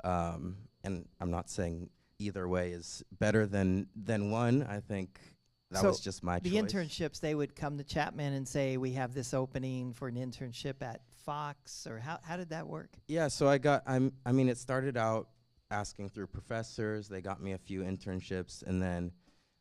and I'm not saying either way is better than one. I think that was just my choice. The internships, they would come to Chapman and say, we have this opening for an internship at Fox, or how did that work? Yeah, so it started out asking through professors. They got me a few internships, and then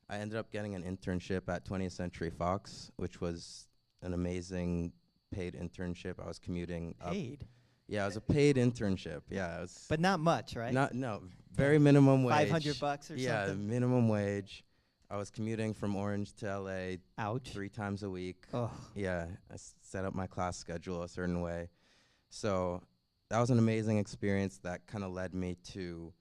I ended up getting an internship at 20th Century Fox, which was an amazing paid internship. I was commuting up. Paid? Yeah, it was a paid internship. Yeah, it was. But not much, right? No, very minimum wage. $500 or something? Yeah, minimum wage. I was commuting from Orange to LA. Ouch. 3 times a week. Oh. Yeah, I set up my class schedule a certain way. So that was an amazing experience that kind of led me to,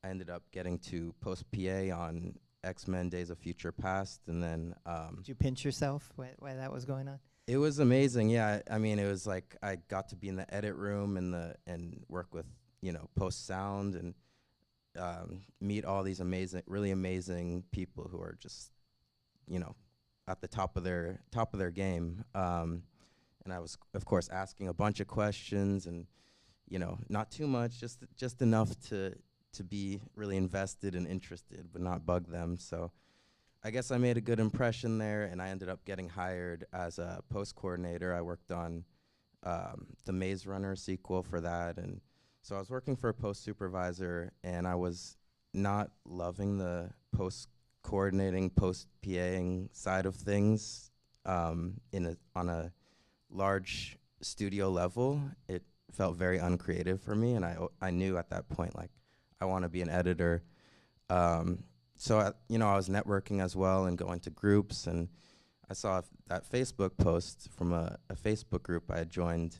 I ended up getting to post PA on X-Men Days of Future Past, and then Did you pinch yourself while that was going on? It was amazing. Yeah, I mean, it was like I got to be in the edit room and work with post sound and meet all these really amazing people who are just at the top of their game. And I was, of course, asking a bunch of questions and not too much, just enough to be really invested and interested, but not bug them. So I guess I made a good impression there, and I ended up getting hired as a post coordinator. I worked on the Maze Runner sequel for that, and so I was working for a post supervisor, and I was not loving the post coordinating, post PAing side of things on a large studio level. It felt very uncreative for me, and I knew at that point, like, I want to be an editor. So I was networking as well and going to groups, and I saw that Facebook post from a Facebook group I had joined,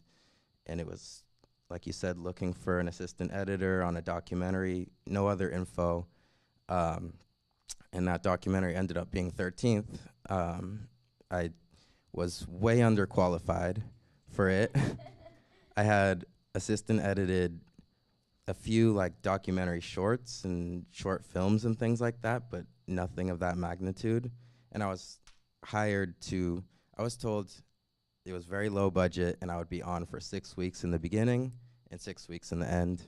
and it was, like you said, looking for an assistant editor on a documentary, no other info, and that documentary ended up being 13th. I was way underqualified for it. I had assistant edited a few like documentary shorts and short films and things like that, but nothing of that magnitude. And I was told it was very low budget and I would be on for 6 weeks in the beginning and 6 weeks in the end.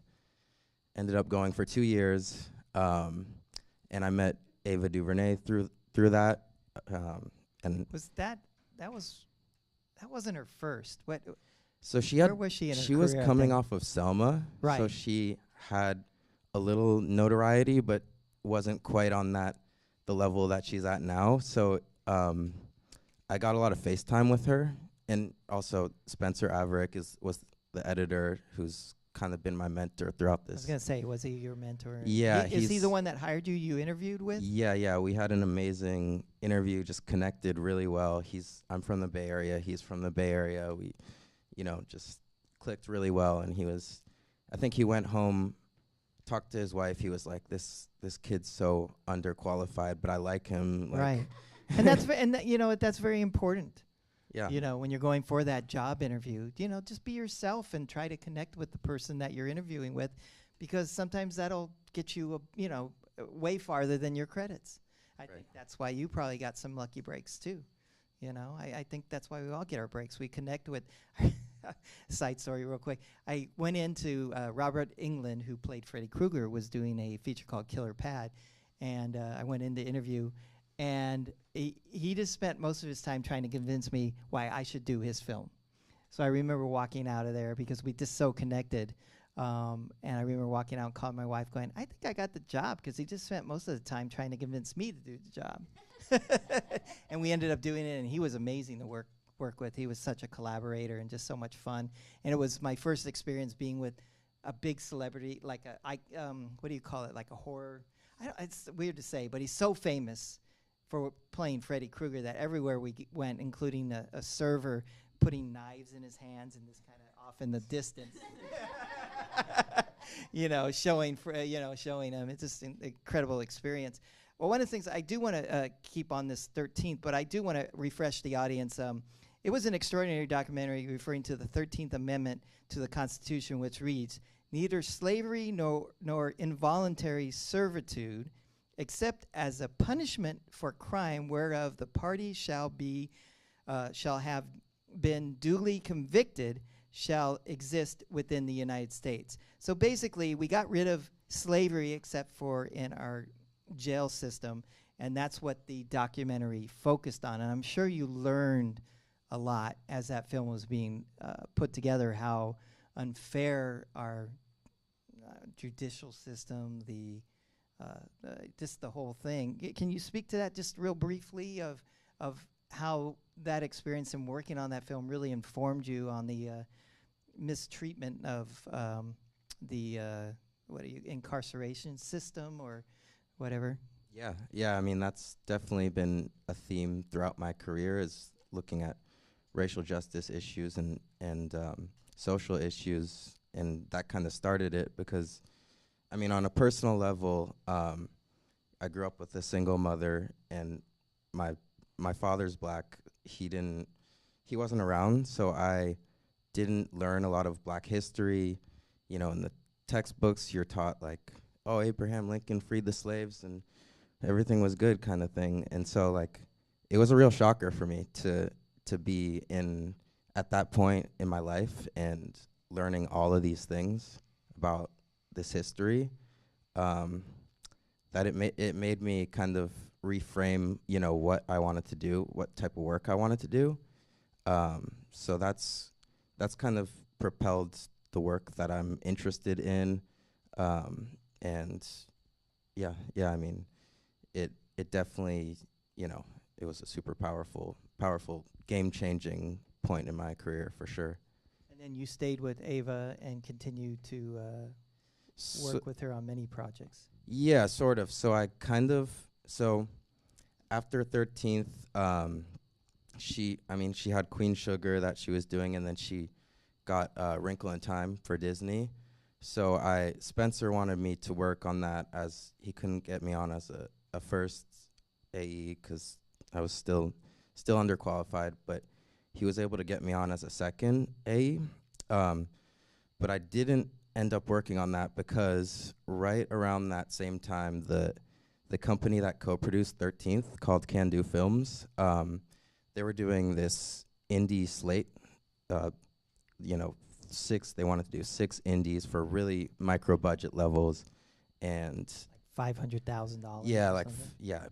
Ended up going for 2 years, and I met Ava DuVernay through that. And Was that wasn't her first? What? So Where was she in her she was career, I coming think? off of Selma, so Right. she had a little notoriety, but wasn't quite on the level that she's at now. So I got a lot of FaceTime with her, and also Spencer Averick was the editor who's kind of been my mentor throughout I was this. gonna say, was he your mentor? Yeah, Is he he's- the one that hired you? You interviewed with? Yeah, we had an amazing interview, just connected really well. I'm from the Bay Area, he's from the Bay Area. We, just clicked really well, and I think he went home, talked to his wife, he was like, this kid's so underqualified, but I like him. Like, Right. And that's very important. Yeah. When you're going for that job interview, just be yourself and try to connect with the person that you're interviewing with, because sometimes that'll get you, way farther than your credits. I think that's why you probably got some lucky breaks too. I think that's why we all get our breaks. We connect with. Side story, real quick. I went into Robert Englund, who played Freddy Krueger, was doing a feature called Killer Pad, and I went in to interview. And he just spent most of his time trying to convince me why I should do his film. So I remember walking out of there because we just so connected. And I remember walking out and calling my wife going, I think I got the job, because he just spent most of the time trying to convince me to do the job. And we ended up doing it, and he was amazing to work with. He was such a collaborator and just so much fun. And it was my first experience being with a big celebrity, like what do you call it, like a horror? It's weird to say, but he's so famous for playing Freddy Krueger that everywhere we went, including a server putting knives in his hands and this kind of off in the distance, showing him. It's just an incredible experience. Well, one of the things I do want to keep on this 13th, but I do want to refresh the audience. It was an extraordinary documentary referring to the 13th Amendment to the Constitution, which reads, "Neither slavery nor involuntary servitude, except as a punishment for crime whereof the party shall have been duly convicted, shall exist within the United States." So basically, we got rid of slavery except for in our jail system, and that's what the documentary focused on. And I'm sure you learned a lot as that film was being put together, how unfair our judicial system, just the whole thing. Can you speak to that just real briefly of how that experience in working on that film really informed you on the mistreatment of the incarceration system or whatever? Yeah. I mean, that's definitely been a theme throughout my career, is looking at racial justice issues and social issues, and that kind of started it because, I mean, on a personal level, I grew up with a single mother, and my father's black. He didn't he wasn't around, so I didn't learn a lot of Black history. You know, in the textbooks, you're taught like, oh, Abraham Lincoln freed the slaves and everything was good kind of thing. And so like, it was a real shocker for me to be in at that point in my life and learning all of these things about this history. That it made me kind of reframe, you know, what I wanted to do, what type of work I wanted to do. So that's kind of propelled the work that I'm interested in. And yeah, I mean, it definitely, you know, it was a super powerful game-changing point in my career for sure. And then you stayed with Ava and continued to work with her on many projects. Yeah, sort of. So so after 13th, she had Queen Sugar that she was doing, and then she got Wrinkle in Time for Disney. So Spencer wanted me to work on that, as he couldn't get me on as a first AE because I was still underqualified, but he was able to get me on as a second AE. But I didn't end up working on that because right around that same time, the company that co-produced 13th, called Can Do Films, they were doing this indie slate. You know, they wanted to do 6 indies for really micro budget levels, and $500,000. yeah, like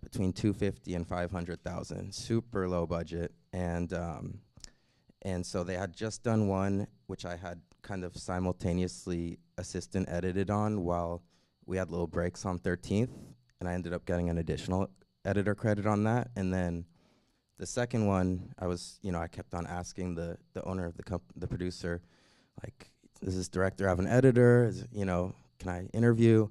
between $250,000 and $500,000, super low budget, and so they had just done one, which I had kind of simultaneously assistant edited on while we had little breaks on 13th, and I ended up getting an additional editor credit on that. And then the second one, I kept on asking the owner of the producer, like, does this director have an editor? Can I interview?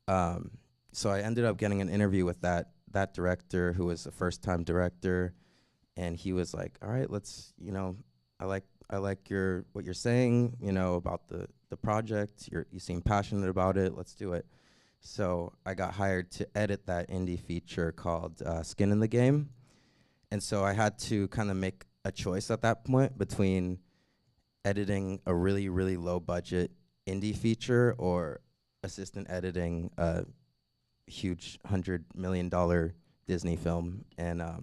So I ended up getting an interview with that director, who was a first-time director, and he was like, all right, let's, I like what you're saying, about the project. You seem passionate about it. Let's do it. So I got hired to edit that indie feature called Skin in the Game. And so I had to kind of make a choice at that point between editing a really, really low budget indie feature or assistant editing a huge $100 million Disney film. And I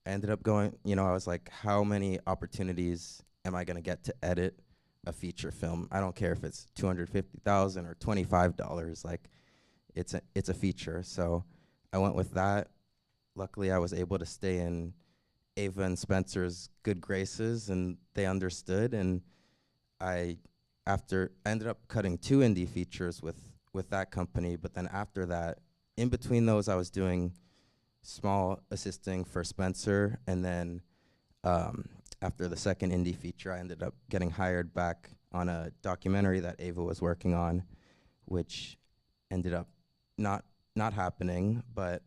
ended up going, I was like, how many opportunities am I going to get to edit a feature film? I don't care if it's $250,000 or $25. Like, it's a feature. So I went with that. Luckily, I was able to stay in Ava and Spencer's good graces, and they understood. And I ended up cutting 2 indie features with that company. But then after that, in between those, I was doing small assisting for Spencer. And then after the second indie feature, I ended up getting hired back on a documentary that Ava was working on, which ended up not happening, but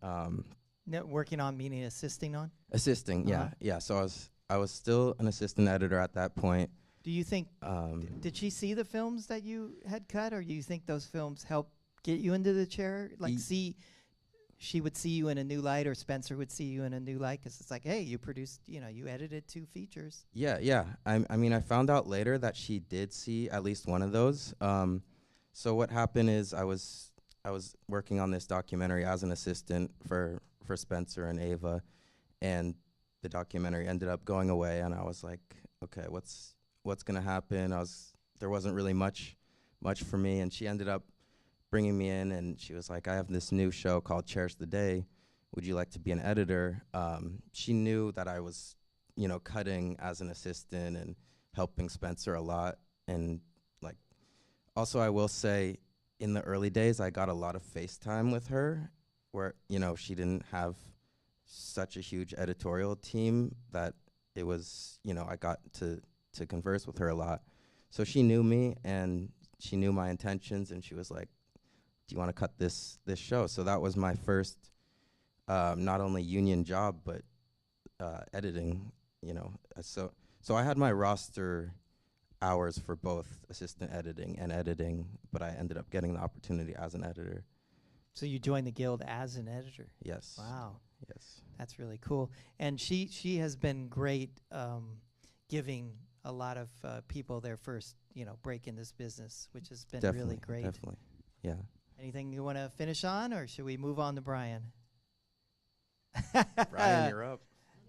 working on, meaning assisting on? Assisting, yeah. So I was still an assistant editor at that point. Do you think, did she see the films that you had cut, or do you think those films helped get you into the chair? Like, she would see you in a new light, or Spencer would see you in a new light, because it's like, hey, you produced, you edited 2 features. Yeah. I found out later that she did see at least one of those. So what happened is I was working on this documentary as an assistant for Spencer and Ava, and the documentary ended up going away, and I was like, okay, what's gonna happen? There wasn't really much for me, and she ended up bringing me in, and she was like, I have this new show called Cherish the Day. Would you like to be an editor? She knew that I was, cutting as an assistant and helping Spencer a lot, and like, also I will say, in the early days, I got a lot of FaceTime with her, where, she didn't have such a huge editorial team that it was, I got to converse with her a lot. So she knew me, and she knew my intentions, and she was like, do you want to cut this show? So that was my first, not only union job, but editing, So I had my roster hours for both assistant editing and editing, but I ended up getting the opportunity as an editor. So you joined the guild as an editor? Yes. Wow. Yes. That's really cool. And she has been great. giving a lot of people their first, break in this business, which has been Definitely, really great. definitely. Yeah. Anything you want to finish on, or should we move on to Brian? Brian, you're up.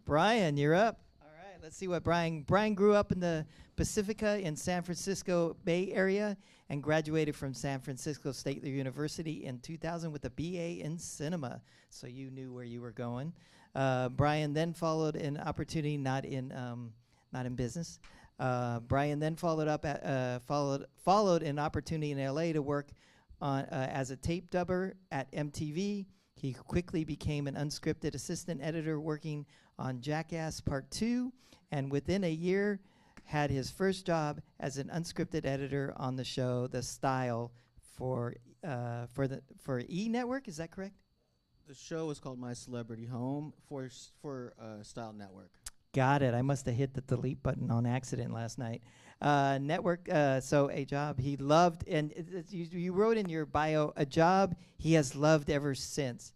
Brian, you're up. All right, let's see what Brian grew up in the Pacifica in San Francisco Bay Area and graduated from San Francisco State University in 2000 with a BA in cinema. So you knew where you were going. Brian then followed an opportunity not in business. Brian then followed an opportunity in LA to work on as a tape dubber at MTV. He quickly became an unscripted assistant editor working on Jackass Part 2, and within a year had his first job as an unscripted editor on the show The Style for E! Network. Is that correct? The show is called My Celebrity Home for Style Network. Got it. I must have hit the delete button on accident last night. Network, so a job he loved, and you wrote in your bio, a job he has loved ever since,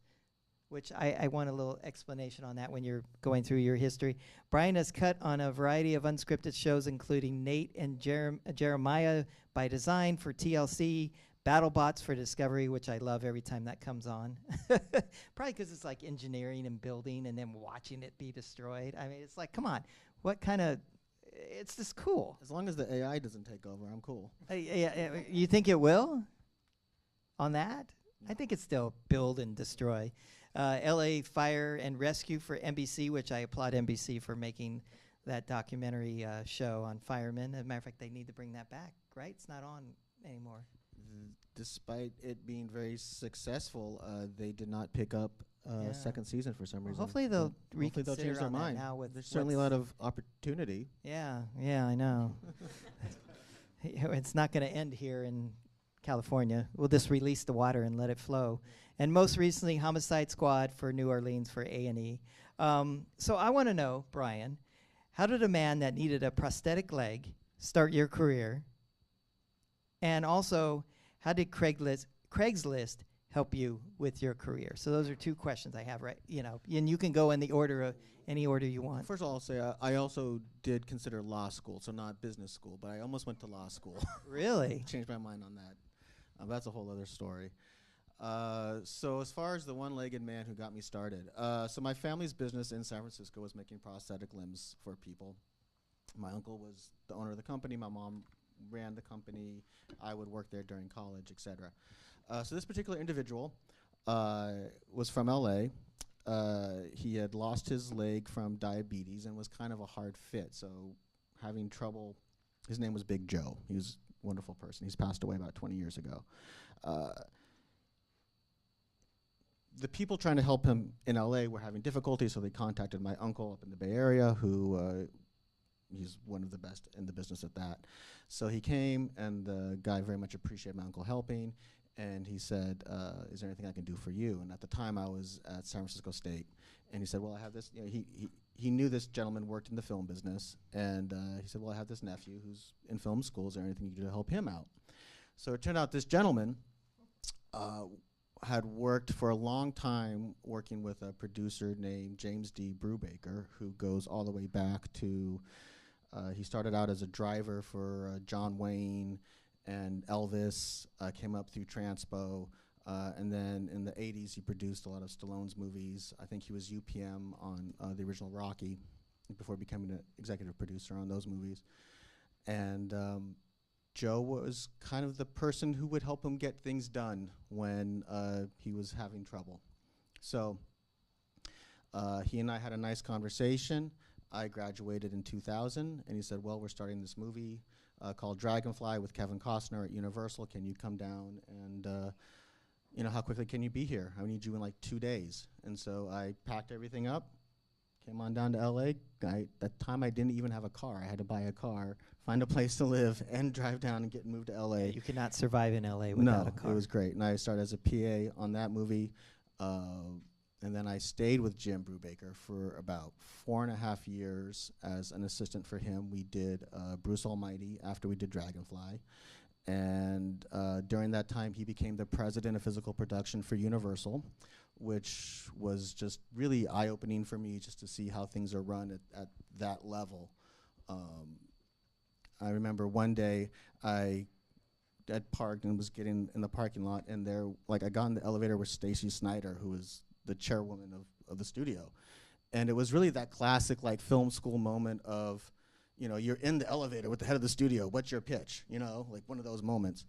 which I want a little explanation on that when you're going through your history. Brian has cut on a variety of unscripted shows, including Nate and Jeremiah by Design for TLC, BattleBots for Discovery, which I love every time that comes on. Probably because it's like engineering and building and then watching it be destroyed. I mean, it's like, come on, what kind of, it's just cool. As long as the AI doesn't take over, I'm cool. You think it will on that? I think it's still build and destroy. LA Fire and Rescue for NBC, which I applaud NBC for making that documentary show on firemen. As a matter of fact, they need to bring that back, right? It's not on anymore. Despite it being very successful, they did not pick up second season for some reason. Hopefully they'll So hopefully they'll reconsider change their on that mind. now with There's certainly a lot of opportunity. Yeah, I know. It's not going to end here in California. We'll just release the water and let it flow. And most recently, Homicide Squad for New Orleans for A&E. So I want to know, Brian, how did a man that needed a prosthetic leg start your career? And also, how did Craigslist help you with your career? So those are two questions I have, right? And you can go in the order of any order you want. First of all, I'll say I also did consider law school, so not business school, but I almost went to law school. Really? Changed my mind on that. That's a whole other story. So as far as the one-legged man who got me started, so my family's business in San Francisco was making prosthetic limbs for people. My uncle was the owner of the company. My mom ran the company. I would work there during college, etc. So this particular individual was from LA. He had lost his leg from diabetes and was kind of a hard fit, so having trouble. His name was Big Joe. He was a wonderful person. He's passed away about 20 years ago. The people trying to help him in LA were having difficulty, so they contacted my uncle up in the Bay Area, who he's one of the best in the business at that. So he came, and the guy very much appreciated my uncle helping, and he said, is there anything I can do for you? And at the time, I was at San Francisco State, and he said, well, I have this, he knew this gentleman worked in the film business, and he said, well, I have this nephew who's in film school. Is there anything you can do to help him out? So it turned out this gentleman had worked for a long time working with a producer named James D. Brubaker, who goes all the way back to, he started out as a driver for John Wayne and Elvis, came up through Transpo, and then in the 80s he produced a lot of Stallone's movies. I think he was UPM on the original Rocky before becoming an executive producer on those movies. And Joe was kind of the person who would help him get things done when he was having trouble. So he and I had a nice conversation. I graduated in 2000, and he said, well, we're starting this movie called Dragonfly with Kevin Costner at Universal. Can you come down and, how quickly can you be here? I need you in like 2 days. And so I packed everything up, came on down to LA. That time I didn't even have a car. I had to buy a car, find a place to live, and drive down and get moved to LA. You cannot survive in LA without a car. No, it was great. And I started as a PA on that movie. And then I stayed with Jim Brubaker for about 4.5 years as an assistant for him. We did Bruce Almighty after we did Dragonfly. And during that time, he became the president of physical production for Universal, which was just really eye-opening for me just to see how things are run at that level. I remember one day I had parked and was getting in the parking lot, and there, like, I got in the elevator with Stacy Snyder, who was the chairwoman of the studio. And it was really that classic, like, film school moment of, you know, you're in the elevator with the head of the studio, what's your pitch? You know, like one of those moments.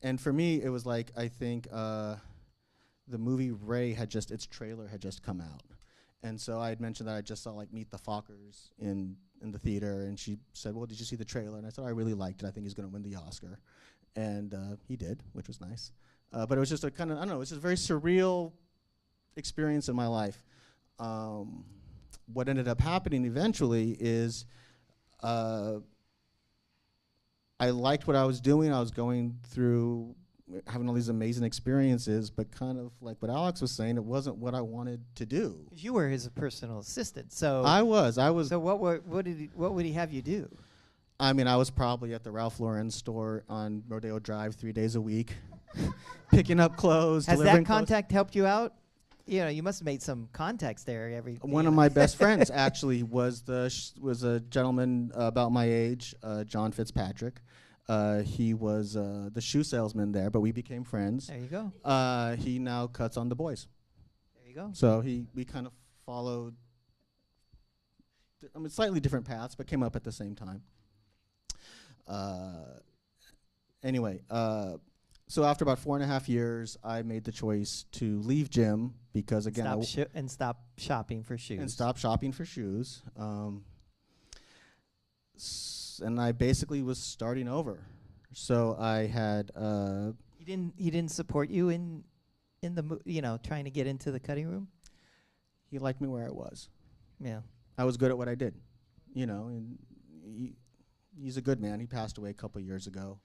And for me, it was like, I think the movie Ray its trailer had just come out. And so I had mentioned that I just saw, like, Meet the Fockers in the theater, and she said, well, did you see the trailer? And I said, I really liked it. I think he's going to win the Oscar. And he did, which was nice. But it was just a kind of, I don't know, it's just a very surreal experience in my life. What ended up happening eventually is I liked what I was doing. I was going through having all these amazing experiences, but kind of like what Alex was saying, it wasn't what I wanted to do. You were his personal assistant, so I was. So what would he have you do? I mean, I was probably at the Ralph Lauren store on Rodeo Drive 3 days a week, picking up clothes. Has delivering that contact helped you out? You know, you must have made some contacts there. One of my best friends actually was a gentleman about my age, John Fitzpatrick. He was the shoe salesman there, but we became friends. There you go. He now cuts on The Boys. There you go. So we kind of followed, slightly different paths, but came up at the same time. Anyway, so after about 4.5 years, I made the choice to leave gym because, again, stop shopping for shoes. And stop shopping for shoes. And I basically was starting over. So I had. He didn't support you in the trying to get into the cutting room. He liked me where I was. Yeah. I was good at what I did, and he's a good man. He passed away a couple of years ago.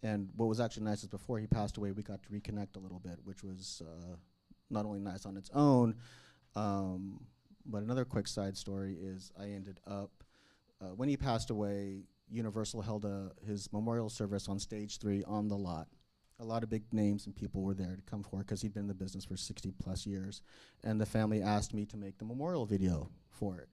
And what was actually nice is before he passed away, we got to reconnect a little bit, which was not only nice on its own, but another quick side story is I ended up, when he passed away, Universal held his memorial service on Stage 3 on the lot. A lot of big names and people were there to come forward because he'd been in the business for 60 plus years. And the family asked me to make the memorial video for it.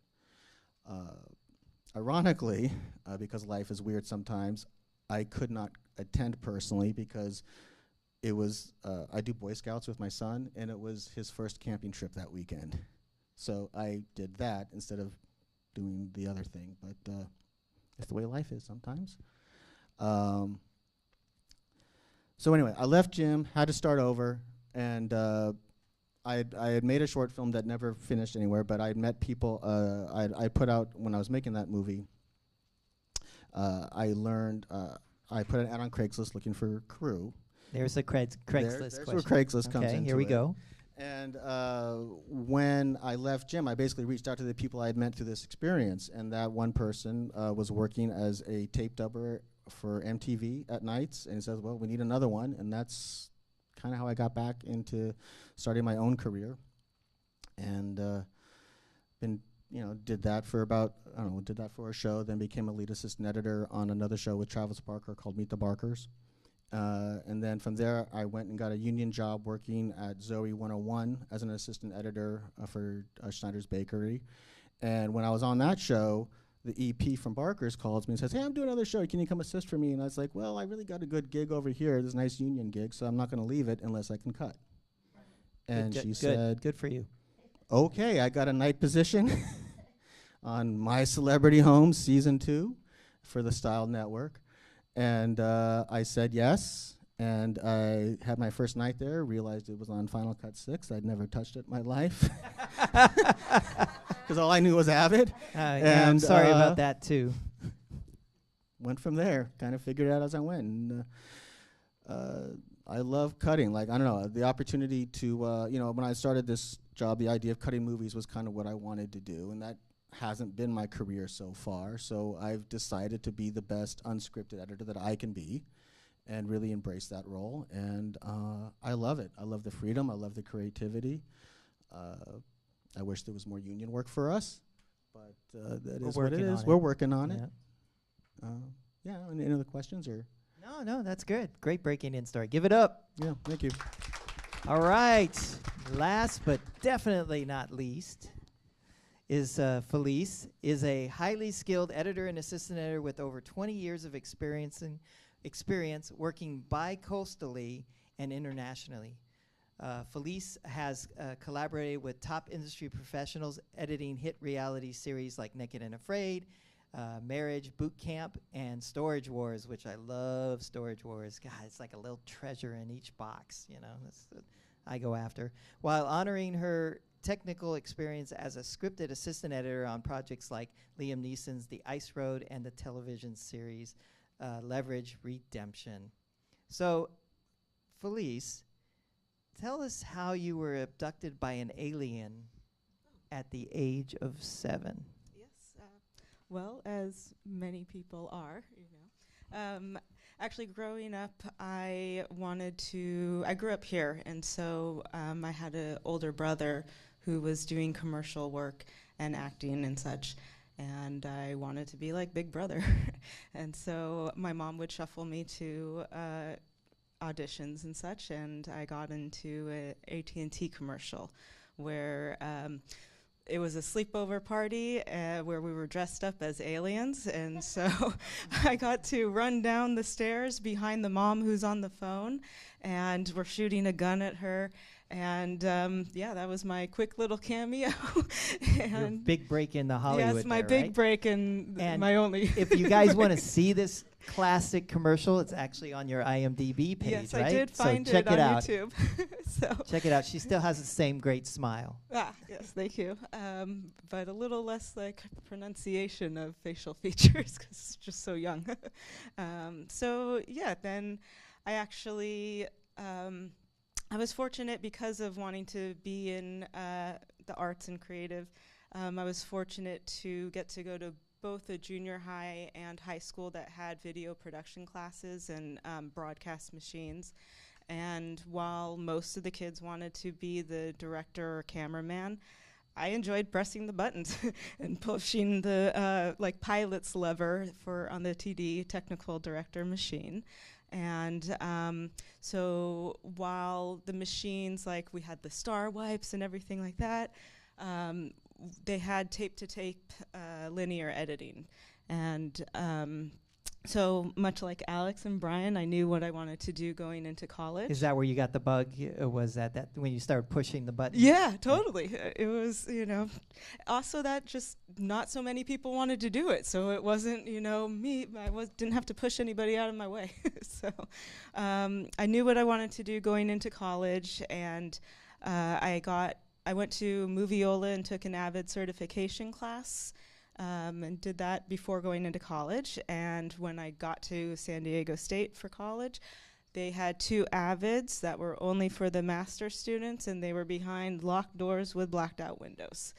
Ironically, because life is weird sometimes, I could not attend personally because it was, I do Boy Scouts with my son, and it was his first camping trip that weekend. So I did that instead of doing the other thing, but it's the way life is sometimes. So anyway, I left gym, had to start over, and I had made a short film that never finished anywhere, but I had met people, I put out, when I was making that movie, I learned, I put an ad on Craigslist looking for crew. There's a Craigslist There's question. where Craigslist comes into Okay, here we it. go. And when I left gym, I basically reached out to the people I had met through this experience, and that one person was working as a tape dubber for MTV at nights, and he says, well, we need another one, and that's kind of how I got back into starting my own career. And did that for about, did that for a show, then became a lead assistant editor on another show with Travis Barker called Meet the Barkers. And then from there, I went and got a union job working at Zoe 101 as an assistant editor for Schneider's Bakery. And when I was on that show, the EP from Barker's calls me and says, hey, I'm doing another show. Can you come assist for me? And I was like, well, I really got a good gig over here, this nice union gig, so I'm not going to leave it unless I can cut. And she said, good for you. Okay, I got a night position on My Celebrity Homes Season 2 for the Style Network. And I said yes, and I had my first night there, realized it was on Final Cut 6. I'd never touched it in my life. Because all I knew was Avid. Yeah, I'm sorry about that, too. Went from there, kind of figured it out as I went. And I love cutting. Like, I don't know, the opportunity to, when I started this job, the idea of cutting movies was kind of what I wanted to do, and that hasn't been my career so far. So I've decided to be the best unscripted editor that I can be and really embrace that role. And I love it. I love the freedom. I love the creativity. I wish there was more union work for us, but that is what it is. We're working on it. Yeah, any other questions? Or No, that's good. Great breaking in story. Give it up. Yeah, thank you. All right. Last but definitely not least is Felice is a highly skilled editor and assistant editor with over 20 years of experience working bi-coastally and internationally. Felice has collaborated with top industry professionals editing hit reality series like Naked and Afraid, Marriage Boot Camp, and Storage Wars, which I love. Storage Wars, God, it's like a little treasure in each box, you know. That's what I go after. While honoring her technical experience as a scripted assistant editor on projects like Liam Neeson's The Ice Road and the television series Leverage Redemption. So, Felice, tell us how you were abducted by an alien at the age of 7. Yes. Well, as many people are, you know. Actually, growing up, I grew up here, and so I had an older brother who was doing commercial work and acting and such, and I wanted to be like Big Brother. And so my mom would shuffle me to auditions and such, and I got into a AT&T commercial where it was a sleepover party where we were dressed up as aliens, and so I got to run down the stairs behind the mom who's on the phone, and we're shooting a gun at her, and yeah, that was my quick little cameo. Your big break in the Hollywood. Yes, my there, big right? break and my only. If you guys want to see this classic commercial, it's actually on your IMDb page, yes, right? I did find so check it on out. YouTube. So check it out. She still has the same great smile. Yes, thank you. But a little less like pronunciation of facial features because it's just so young. So yeah, then I actually I was fortunate because of wanting to be in the arts and creative. I was fortunate to get to go to both a junior high and high school that had video production classes and broadcast machines. And while most of the kids wanted to be the director or cameraman, I enjoyed pressing the buttons and pushing the like pilot's lever on the TD technical director machine. And so while the machines, like we had the star wipes and everything like that, they had tape-to-tape linear editing. And so much like Alex and Brian, I knew what I wanted to do going into college. Is that where you got the bug? Was that when you started pushing the button? Yeah, totally. It was, you know, also that just not so many people wanted to do it. So it wasn't, you know, me. Didn't have to push anybody out of my way. So I knew what I wanted to do going into college, and I went to Moviola and took an Avid certification class. And did that before going into college. And when I got to San Diego State for college, they had 2 Avids that were only for the master students, and they were behind locked doors with blacked out windows.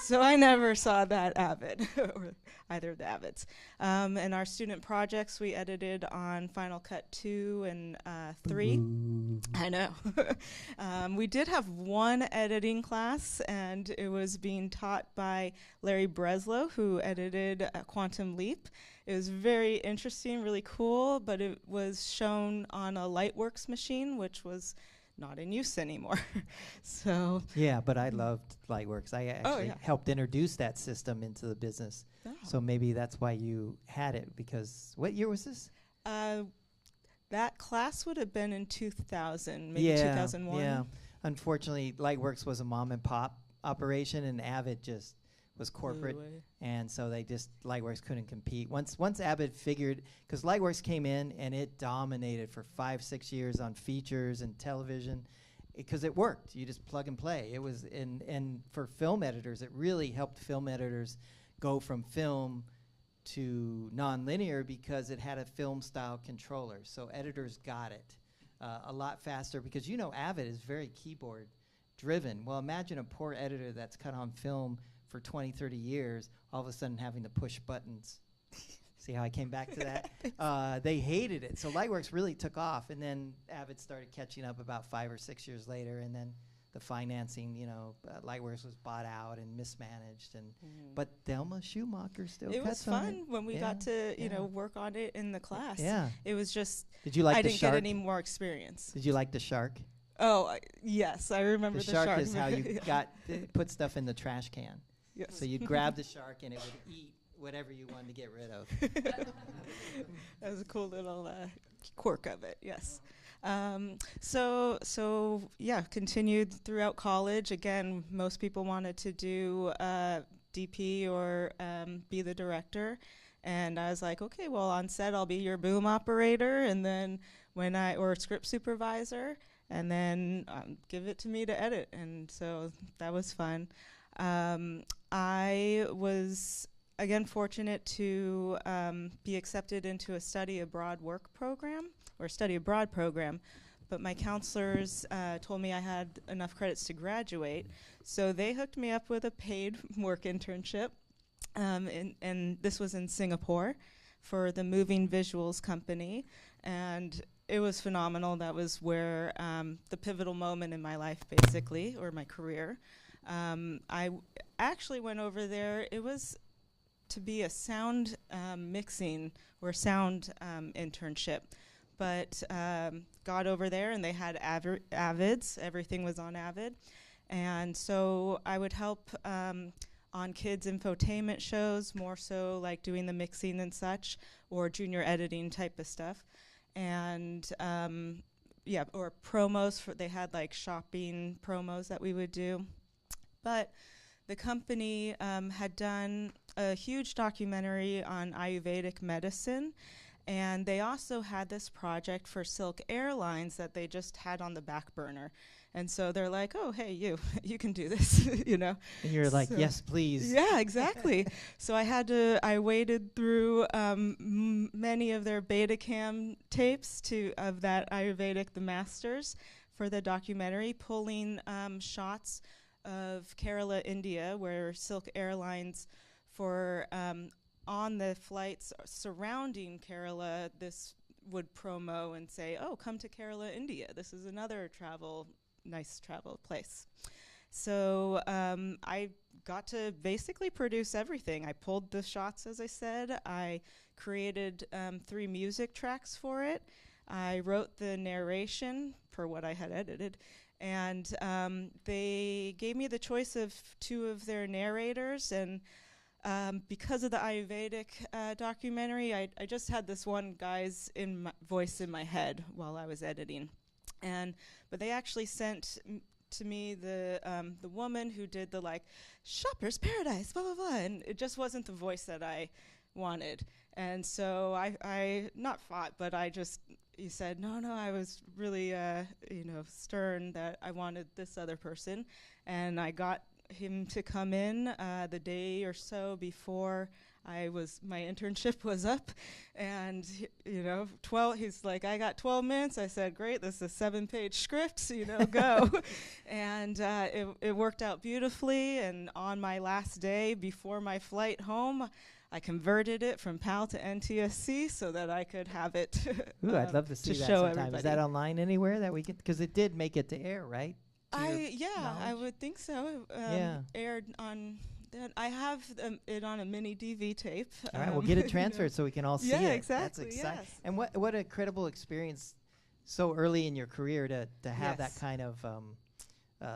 So I never saw that Avid, or either of the Avids. And our student projects, we edited on Final Cut 2 and 3. Ooh. I know. We did have one editing class, and it was being taught by Larry Breslow, who edited Quantum Leap. It was very interesting, really cool, but it was shown on a Lightworks machine, which was not in use anymore. So yeah, but I loved Lightworks. I actually helped introduce that system into the business. Oh. So maybe that's why you had it, because what year was this? That class would have been in 2000, maybe 2001. Yeah. Unfortunately, Lightworks was a mom and pop operation, and Avid just was corporate, and so Lightworks couldn't compete. Once Avid figured, because Lightworks came in and it dominated for 5-6 years on features and television, because it worked. You just plug and play. It was and for film editors, it really helped film editors go from film to nonlinear because it had a film style controller. So editors got it a lot faster, because you know Avid is very keyboard driven. Well, imagine a poor editor that's cut on film for 20-30 years, all of a sudden having to push buttons. See how I came back to that? They hated it. So Lightworks really took off, and then Avid started catching up about 5 or 6 years later, and then the financing, you know, Lightworks was bought out and mismanaged, and but Thelma Schumacher still it was cuts on fun it. when we got to you know work on it in the class. Yeah, it was just. Did you like I the didn't shark? get any more experience. Did you like the shark? Oh yes, I remember the shark. The shark is how you put stuff in the trash can. Yes. So you'd grab the shark and it would eat whatever you wanted to get rid of. That was a cool little quirk of it, yes. So yeah, continued throughout college. Again, most people wanted to do DP or be the director. And I was like, okay, well, on set, I'll be your boom operator, and then or script supervisor, and then give it to me to edit. And so that was fun. I was, again, fortunate to be accepted into a study abroad work program, or study abroad program, but my counselors told me I had enough credits to graduate, so they hooked me up with a paid work internship, and this was in Singapore for the Moving Visuals Company, and it was phenomenal. That was where the pivotal moment in my life, basically, or my career. I actually went over there. It was to be a sound mixing or sound internship, but got over there and they had Avids. Everything was on Avid, and so I would help on kids' infotainment shows, more so like doing the mixing and such, or junior editing type of stuff, and yeah, or promos. They had like shopping promos that we would do. But the company had done a huge documentary on Ayurvedic medicine, and they also had this project for Silk Airlines that they just had on the back burner. And so they're like, oh, hey, you can do this, you know. And you're like, yes, please. Yeah, exactly. So I waded through many of their Betacam tapes of that Ayurvedic The Masters for the documentary, pulling shots of Kerala, India, where Silk Airlines for on the flights surrounding Kerala, this would promo and say, oh, come to Kerala, India. This is another nice travel place. So I got to basically produce everything. I pulled the shots, as I said. I created 3 music tracks for it. I wrote the narration for what I had edited. And they gave me the choice of 2 of their narrators, and because of the Ayurvedic documentary, I just had this one guy's voice in my head while I was editing, but they actually sent to me the woman who did the like Shopper's Paradise, blah blah blah, and it just wasn't the voice that I wanted, and so I not fought, but he said, no, I was really, stern that I wanted this other person. And I got him to come in the day or so before my internship was up. And, he's like, I got 12 minutes. I said, great, this is a 7-page script, go. And it worked out beautifully. And on my last day before my flight home, I converted it from PAL to NTSC so that I could have it. Ooh, I'd love to see that show sometime. everybody. Is that online anywhere that we can? Because it did make it to air, right? I would think so. Aired on. I have it on a mini DV tape. All right, we'll get it transferred so we can all see it. Yeah, exactly. That's exciting. Yes. And what an incredible experience so early in your career to have that kind of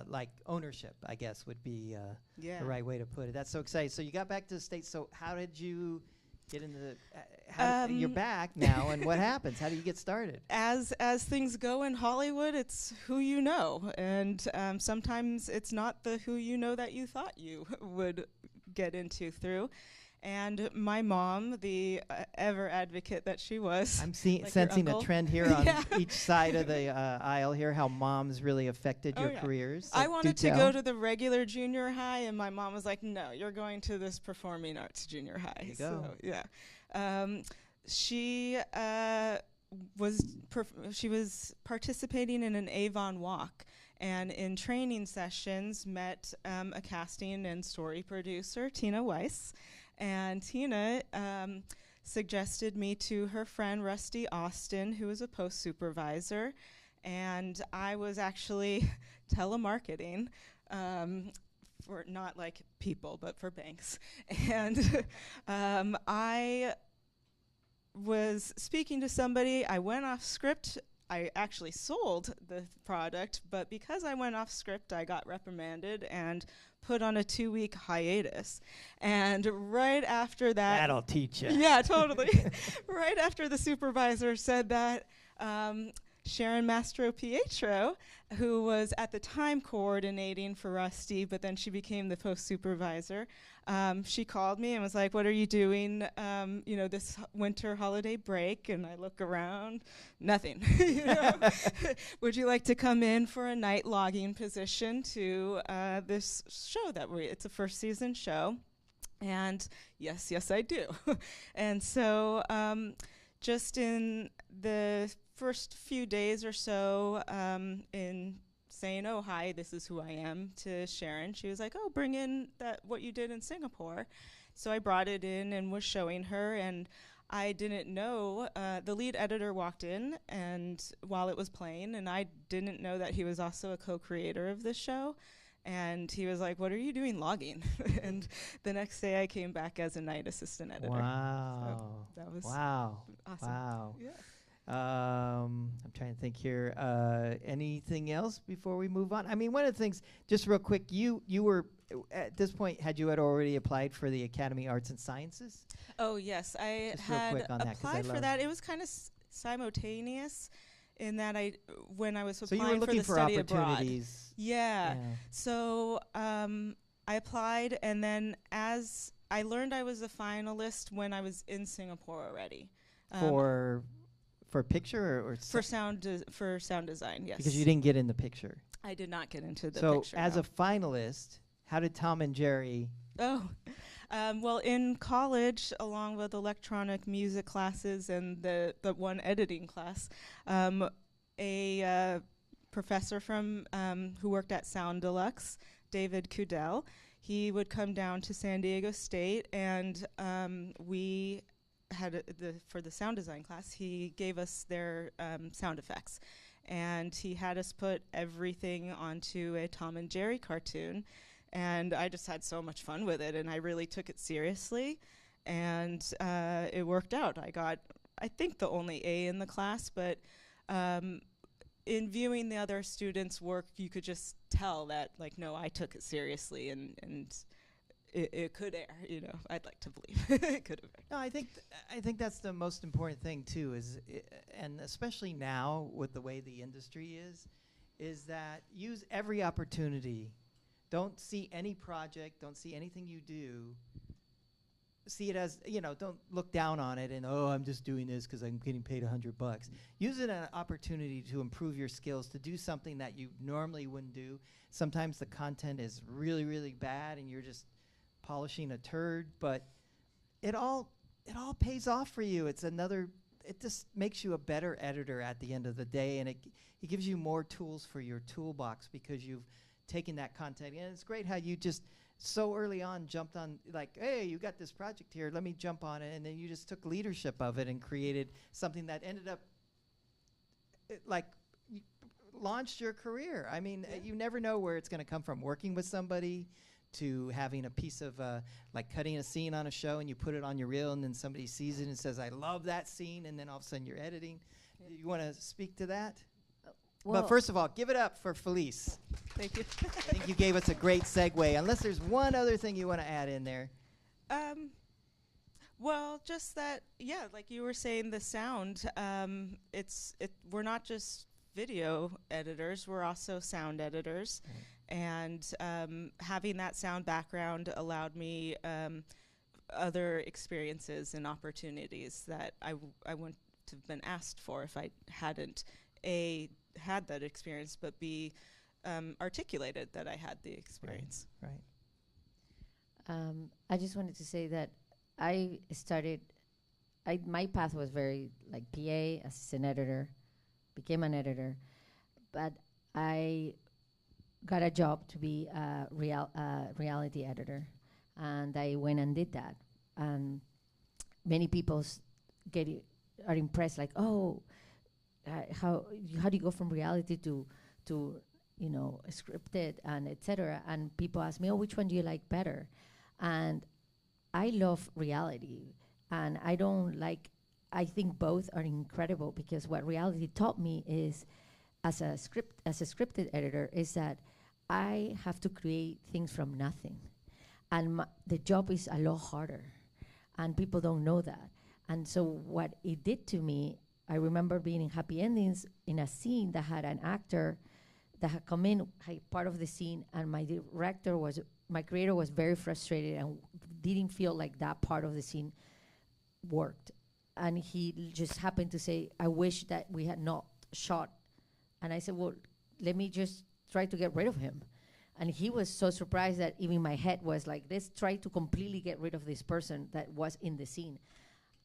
like ownership, I guess would be the right way to put it. That's so exciting. So you got back to the States. So how did you get into you're back now, and what happens? How do you get started? As things go in Hollywood, it's who you know, and sometimes it's not the who you know that you thought you would get into through. And my mom, the ever advocate that she was. I'm sensing a trend here on each side of the aisle here, how moms really affected your careers. I wanted to go to the regular junior high, and my mom was like, no, you're going to this performing arts junior high. There you go. Yeah. She was participating in an Avon walk, and in training sessions met a casting and story producer, Tina Weiss. And Tina suggested me to her friend Rusty Austin, who was a post supervisor, and I was actually telemarketing for not like people, but for banks. And I was speaking to somebody. I went off script. I actually sold the product, but because I went off script, I got reprimanded and put on a 2-week hiatus. And right after that, That'll teach you. yeah, totally. Right after the supervisor said that, Sharon Mastro Pietro, who was at the time coordinating for Rusty, but then she became the post supervisor, she called me and was like, "What are you doing, this winter holiday break?" And I look around, nothing. Would you like to come in for a night logging position to this show it's a first season show? And yes, I do. And so just in the first few days or so, in saying, "Oh, hi, this is who I am," to Sharon, she was like, "Oh, bring in what you did in Singapore." So I brought it in and was showing her, and I didn't know, the lead editor walked in and while it was playing, and I didn't know that he was also a co-creator of this show. And he was like, "What are you doing logging?" And the next day I came back as a night assistant editor. Wow. So that was wow. awesome. Wow. Yeah. I'm trying to think here. Anything else before we move on? I mean, one of the things, just real quick, you were, at this point, had already applied for the Academy Arts and Sciences? Oh, yes. I Just real had quick on that, 'cause I applied for love- that. It was kind of simultaneous in that when I was So you applying were looking for the for study abroad. opportunities. Yeah. So I applied, and then as I learned I was a finalist when I was in Singapore already. For picture or for sound design, yes. because you didn't get in the picture. I did not get into the so picture. as no. a finalist, how did Tom and Jerry? Oh, well, in college, along with electronic music classes and the one editing class, a professor from who worked at Sound Deluxe, David Kudell, he would come down to San Diego State, and we had for the sound design class, he gave us their sound effects. And he had us put everything onto a Tom and Jerry cartoon. And I just had so much fun with it, and I really took it seriously. And it worked out. I got, I think, the only A in the class, but in viewing the other students' work, you could just tell that, like, no, I took it seriously, and it could air, I'd like to believe it could have aired. No, I think that's the most important thing too, and especially now with the way the industry is that use every opportunity. Don't see any project, don't see anything you do. See it as, don't look down on it and, oh, I'm just doing this because I'm getting paid $100. Use it as an opportunity to improve your skills, to do something that you normally wouldn't do. Sometimes the content is really, really bad and you're just polishing a turd, but it all pays off for you. It just makes you a better editor at the end of the day, and it gives you more tools for your toolbox because you've taken that content. And it's great how you just so early on jumped on, like, hey, you got this project here, let me jump on it, and then you just took leadership of it and created something that ended up launched your career. I mean, you never know where it's going to come from. Working with somebody, to having a piece of, like cutting a scene on a show and you put it on your reel and then somebody sees it and says, I love that scene, and then all of a sudden you're editing. You want to speak to that? But first of all, give it up for Felice. Thank you. I think you gave us a great segue, unless there's one other thing you want to add in there. Well, just that, like you were saying, the sound, we're not just video editors, we're also sound editors. Right. And having that sound background allowed me other experiences and opportunities that I wouldn't have been asked for if I hadn't had that experience, but B, articulated that I had the experience. Right. I just wanted to say that my path was very like PA, assistant editor, became an editor, but I got a job to be a reality editor, and I went and did that. And many people are impressed, like, oh, how do you go from reality to scripted and etc. And people ask me, oh, which one do you like better? And I love reality, and I think both are incredible, because what reality taught me is, as a scripted editor, is that I have to create things from nothing. And the job is a lot harder. And people don't know that. And so what it did to me, I remember being in Happy Endings in a scene that had an actor that had come in, part of the scene, and my creator was very frustrated and didn't feel like that part of the scene worked. And he just happened to say, I wish that we had not shot. And I said, well, let me just try to get rid of him. And he was so surprised that even my head was like, let's try to completely get rid of this person that was in the scene.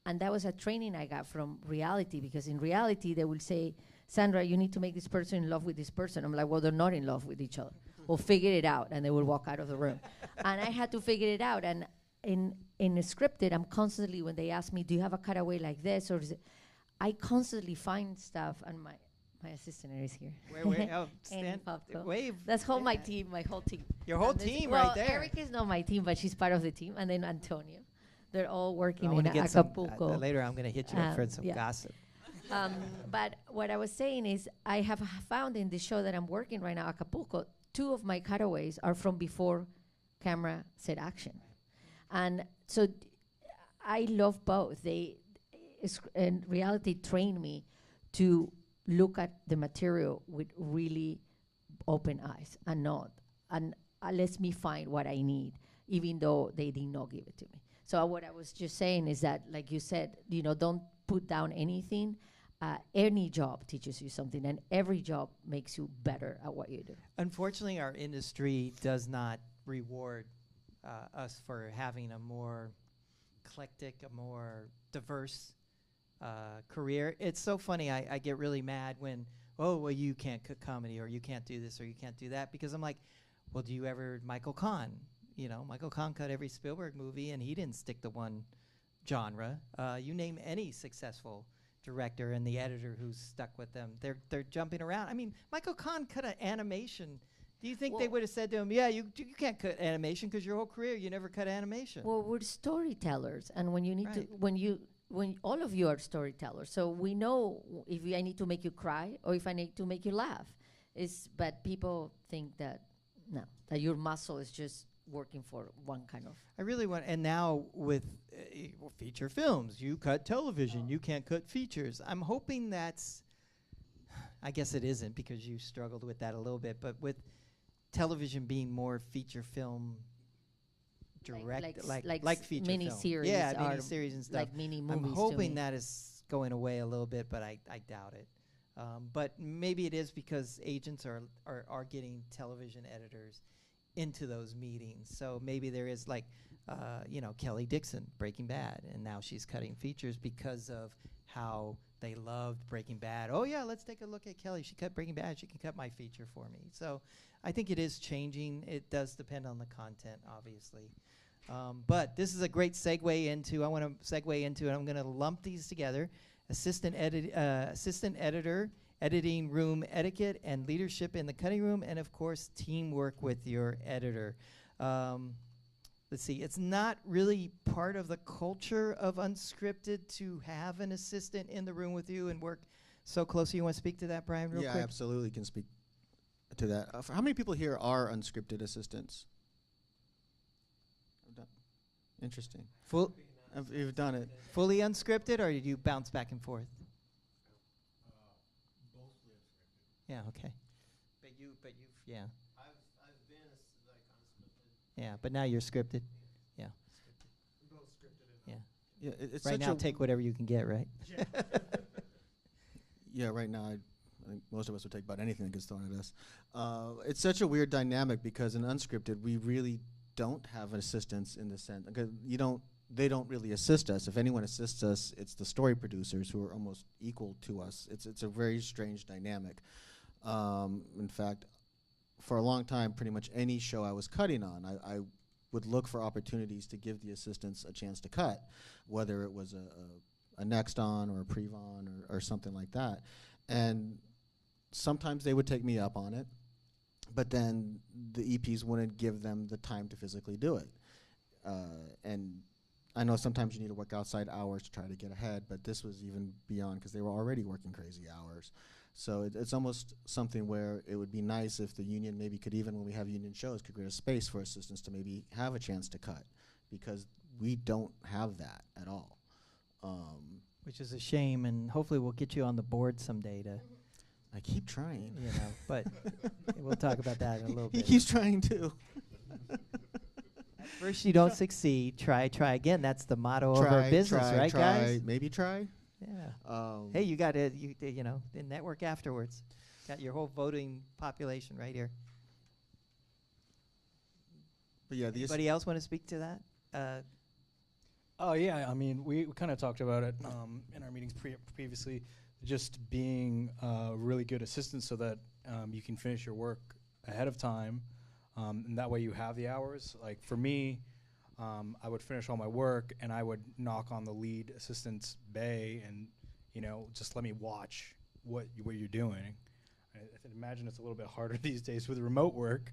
And that was a training I got from reality, because in reality, they will say, Sandra, you need to make this person in love with this person. I'm like, well, they're not in love with each other. We'll figure it out. And they will walk out of the room. And I had to figure it out. And in scripted, I'm constantly, when they ask me, do you have a cutaway like this? Or is it, I constantly find stuff. And my assistant is here. Wait, oh, And stand, Fabio. wave. That's my team, my whole team. Your whole And this- team well, right there. Erica is not my team, but she's part of the team. And then Antonio. They're all working I in want to get some, Acapulco. later I'm going to hit you up for some yeah. gossip. But what I was saying is, I have found in the show that I'm working right now, Acapulco, 2 of my cutaways are from before camera set action. And so I love both. And reality trained me to look at the material with really open eyes and lets me find what I need, even though they did not give it to me. So what I was just saying is that, like you said, don't put down anything. Any job teaches you something, and every job makes you better at what you do. Unfortunately, our industry does not reward us for having a more eclectic, a more diverse career. It's so funny. I get really mad when, oh, well, you can't cook comedy, or you can't do this, or you can't do that, because I'm like, well, do you ever Michael Kahn? Michael Kahn cut every Spielberg movie, and he didn't stick to one genre. You name any successful director and the editor who's stuck with them, they're jumping around. I mean, Michael Kahn cut an animation. Do you think they would have said to him, yeah, you can't cut animation because your whole career you never cut animation? Well, we're storytellers, and when you need to, when all of you are storytellers, so we know if I need to make you cry or if I need to make you laugh. But people think that your muscle is just working for one kind of. I really want, and now with feature films, you cut television, you can't cut features. I'm hoping I guess it isn't, because you struggled with that a little bit, but with television being more feature film direct, like feature mini film. series, Yeah, mini series and stuff. like mini movies. I'm hoping that is going away a little bit, but I doubt it. But maybe it is because agents are getting television editors into those meetings. So maybe there is Kelly Dixon, Breaking Bad, and now she's cutting features because of how they loved Breaking Bad. Oh yeah, let's take a look at Kelly. She cut Breaking Bad. She can cut my feature for me. So I think it is changing. It does depend on the content, obviously. But this is a great segue into, I'm going to lump these together. Assistant editor, editing room etiquette and leadership in the cutting room, and of course, teamwork with your editor. Let's see, it's not really part of the culture of Unscripted to have an assistant in the room with you and work so closely. You want to speak to that, Brian, real quick? Yeah, I absolutely can speak to that. How many people here are unscripted assistants? Interesting. You've done it. Fully unscripted, or did you bounce back and forth? Mostly unscripted. Yeah, okay. But you've, yeah. I've been like unscripted. Yeah, but now you're scripted. Yeah. We're both scripted. Yeah. Yeah, it's right such now, a take whatever you can get, right? Yeah, right now, I think most of us would take about anything that gets thrown at us. It's such a weird dynamic because in unscripted, we really don't have assistants in the sense, because they don't really assist us. If anyone assists us, it's the story producers who are almost equal to us. It's a very strange dynamic. In fact, for a long time, pretty much any show I was cutting on, I would look for opportunities to give the assistants a chance to cut, whether it was a next on or a pre-on or something like that. And sometimes they would take me up on it, but then the EPs wouldn't give them the time to physically do it. And I know sometimes you need to work outside hours to try to get ahead, but this was even beyond because they were already working crazy hours. So it's almost something where it would be nice if the union maybe could, even when we have union shows, could create a space for assistants to maybe have a chance to cut, because we don't have that at all. Which is a shame, and hopefully we'll get you on the board someday to, I keep trying. you know, but we'll talk about that in a little He bit. keeps trying too. First you don't succeed, try again. That's the motto of our business, right, guys? Maybe try. Yeah. Hey, you got to, you know, the network afterwards. Got your whole voting population right here. But yeah, Anybody else want to speak to that? Oh yeah, I mean, we kind of talked about it in our meetings previously, just being a really good assistant so that you can finish your work ahead of time, and that way you have the hours. Like for me, I would finish all my work and I would knock on the lead assistant's bay and, you know, just let me watch what you're doing. I imagine it's a little bit harder these days with remote work,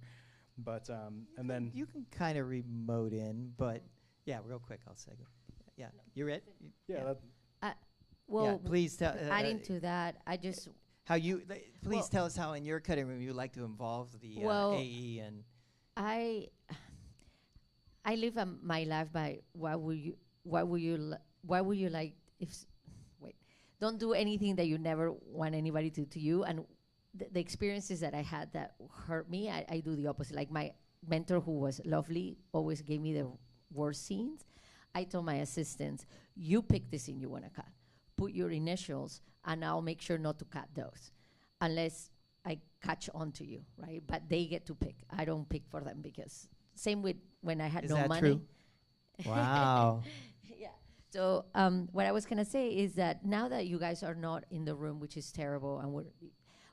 but and then You can kind of remote in, but yeah, real quick, I'll say. Yeah, you're it. yeah, that, Well, please tell. adding to that, I just How you? Please Well- tell us how in your cutting room you like to involve the Well, AE and. I live my life by why would you like if wait, don't do anything that you never want anybody to you. And the experiences that I had that hurt me, I do the opposite. Like my mentor, who was lovely, always gave me the worst scenes. I told my assistants, you pick the scene you want to cut, put your initials, and I'll make sure not to cut those unless I catch on to you, right? But they get to pick. I don't pick for them, because same with when I had Is no that money. true? Wow. Yeah. So what I was gonna say is that now that you guys are not in the room, which is terrible, and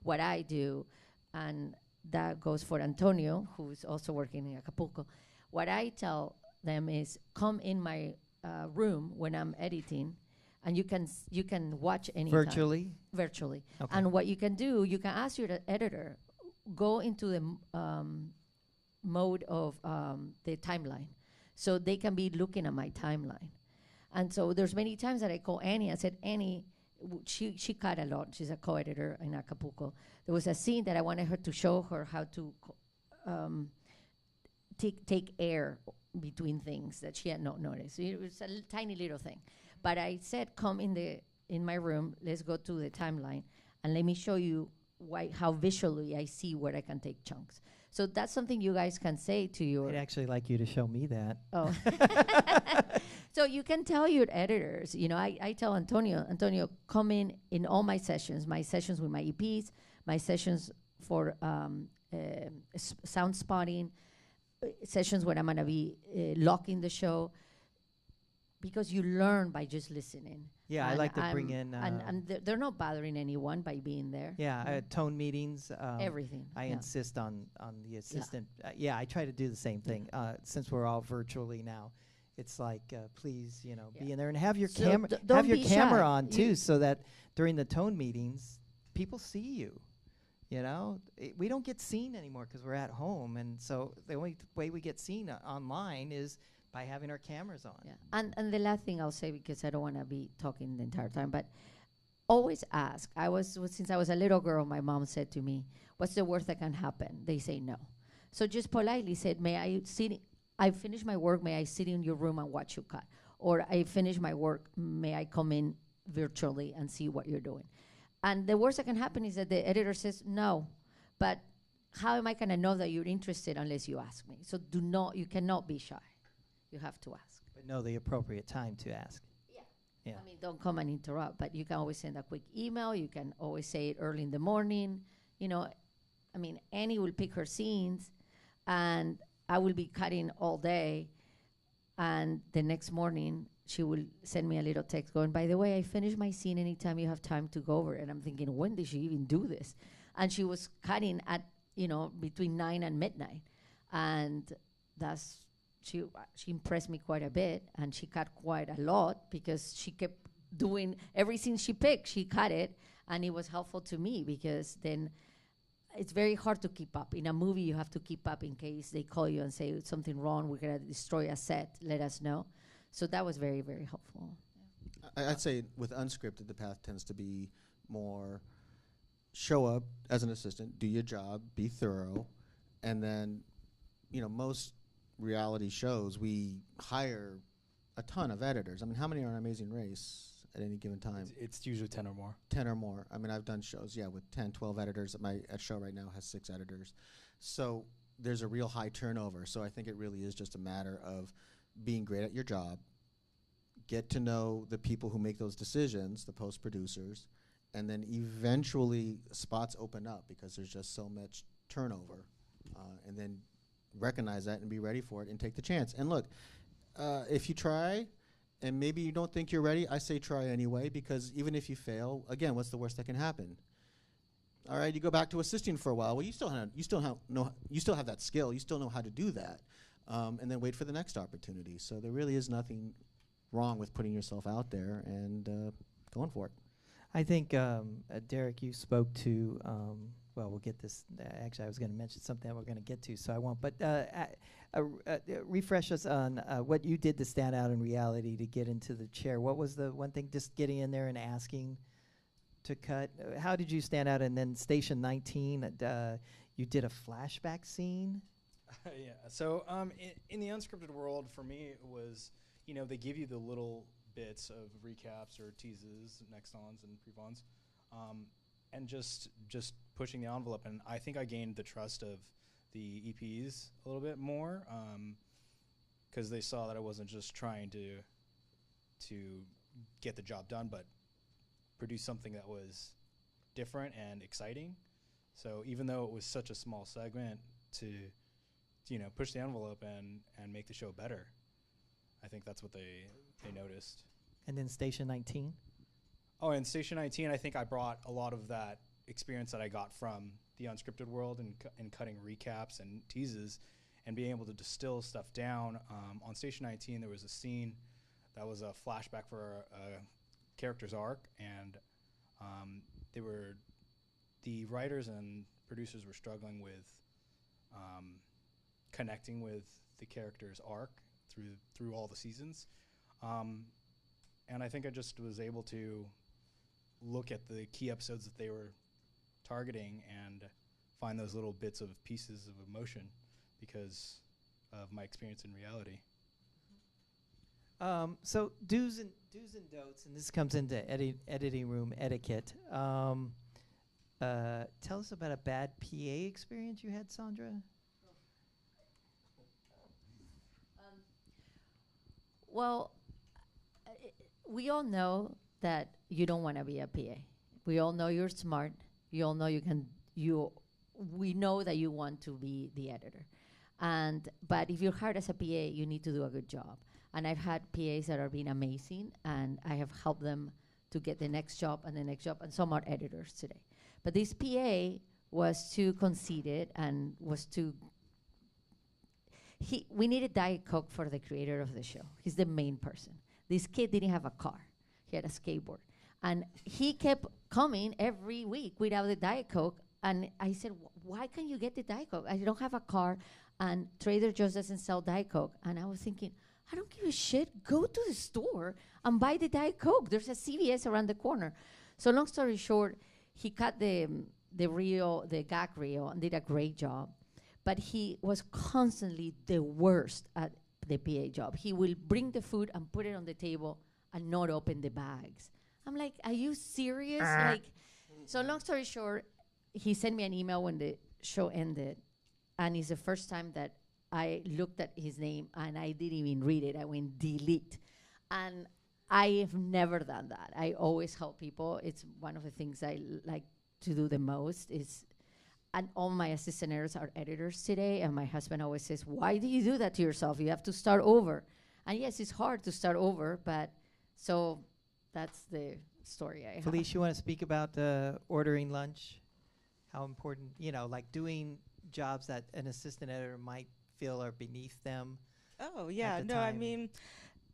what I do, and that goes for Antonio, who's also working in Acapulco, what I tell them is, come in my room when I'm editing, and you can watch anytime. Virtually. Okay. And what you can do, you can ask your editor, go into the mode of the timeline, so they can be looking at my timeline. And so there's many times that I call Annie. I said, Annie, she cut a lot. She's a co-editor in Acapulco. There was a scene that I wanted her to show her how to take air between things that she had not noticed. It was a tiny little thing. But I said, come in my room, let's go to the timeline, and let me show you how visually I see where I can take chunks. So that's something you guys can say to your... I'd actually like you to show me that. Oh. So you can tell your editors, you know, I tell Antonio, come in all my sessions with my EPs, my sessions for sound spotting, sessions when I'm going to be locking the show, because you learn by just listening. Yeah, I And like to bring in. and they're not bothering anyone by being there. Yeah, tone meetings. Everything, I yeah. insist on the assistant. Yeah, I try to do the same thing. Since we're all virtually now, it's like please, you know, be in there and have your So camera, don't have your be camera shy. on too, You- so that during the tone meetings, people see you. You know, we don't get seen anymore because we're at home, and so the only way we get seen online is by having our cameras on. Yeah. And the last thing I'll say, because I don't want to be talking the entire time, but always ask. Since I was a little girl, my mom said to me, what's the worst that can happen? They say no. So just politely said, I finished my work, may I sit in your room and watch you cut? Or I finished my work, may I come in virtually and see what you're doing? And the worst that can happen is that the editor says no, but how am I gonna know that you're interested unless you ask me? So you cannot be shy. You have to ask. But know the appropriate time to ask. Yeah. I mean, don't come and interrupt, but you can always send a quick email. You can always say it early in the morning. You know, I mean, Annie will pick her scenes, and I will be cutting all day, and the next morning she will send me a little text going, by the way, I finished my scene anytime you have time to go over it. And I'm thinking, when did she even do this? And she was cutting at, between 9 and midnight. And she impressed me quite a bit, and she cut quite a lot because she kept doing every scene she picked, she cut it, and it was helpful to me because then it's very hard to keep up. In a movie, you have to keep up in case they call you and say something wrong, we're gonna destroy a set, let us know. So that was very, very helpful. I'd say with unscripted, the path tends to be more show up as an assistant, do your job, be thorough, and then, most reality shows, we hire a ton of editors. I mean, how many are on Amazing Race at any given time? It's usually 10 or more. 10 or more. I mean, I've done shows, with 10, 12 editors. My show right now has 6 editors. So there's a real high turnover. So I think it really is just a matter of being great at your job, get to know the people who make those decisions, the post-producers, and then eventually spots open up because there's just so much turnover. And then recognize that and be ready for it and take the chance. And look, if you try and maybe you don't think you're ready, I say try anyway, because even if you fail, again, what's the worst that can happen? All right, you go back to assisting for a while. Well, you still have that skill. You still know how to do that, and then wait for the next opportunity. So there really is nothing wrong with putting yourself out there and going for it. I think, Derek, you spoke to, well, we'll get this. Actually, I was going to mention something that we're going to get to, so I won't. But refresh us on what you did to stand out in reality to get into the chair. What was the one thing, just getting in there and asking to cut? How did you stand out? And then Station 19, you did a flashback scene? Yeah, so in the unscripted world, for me, it was, they give you the little bits of recaps or teases, next-ons and pre-ons, and just pushing the envelope. And I think I gained the trust of the EPs a little bit more, because they saw that I wasn't just trying to get the job done, but produce something that was different and exciting. So even though it was such a small segment, to push the envelope and make the show better, I think that's what they noticed. And then Station 19? Oh, and Station 19, I think I brought a lot of that experience that I got from the unscripted world and cutting recaps and teases and being able to distill stuff down. On Station 19, there was a scene that was a flashback for a character's arc, and the writers and producers were struggling with connecting with the character's arc through all the seasons. And I think I just was able to look at the key episodes that they were targeting and find those little bits of pieces of emotion because of my experience in reality. So do's and don'ts, and this comes into editing room etiquette. Tell us about a bad PA experience you had, Sandra. Well, we all know that you don't want to be a PA. We all know you're smart. We all know we know that you want to be the editor. But if you're hired as a PA, you need to do a good job. And I've had PAs that are being amazing, and I have helped them to get the next job and the next job, and some are editors today. But this PA was too conceited and was too... We needed Diet Coke for the creator of the show. He's the main person. This kid didn't have a car. He had a skateboard. And he kept coming every week without the Diet Coke. And I said, why can't you get the Diet Coke? I don't have a car, and Trader Joe's doesn't sell Diet Coke. And I was thinking, I don't give a shit. Go to the store and buy the Diet Coke. There's a CVS around the corner. So long story short, he cut the gag reel, and did a great job. But he was constantly the worst at the PA job. He will bring the food and put it on the table and not open the bags. I'm like, are you serious? So long story short, he sent me an email when the show ended, and it's the first time that I looked at his name and I didn't even read it. I went delete. And I have never done that. I always help people. It's one of the things I like to do the most is... And all my assistant editors are editors today, and my husband always says, why do you do that to yourself? You have to start over. And yes, it's hard to start over, but so that's the story I have. Felice, you want to speak about ordering lunch? How important, like doing jobs that an assistant editor might feel are beneath them? Oh, yeah. No, I mean,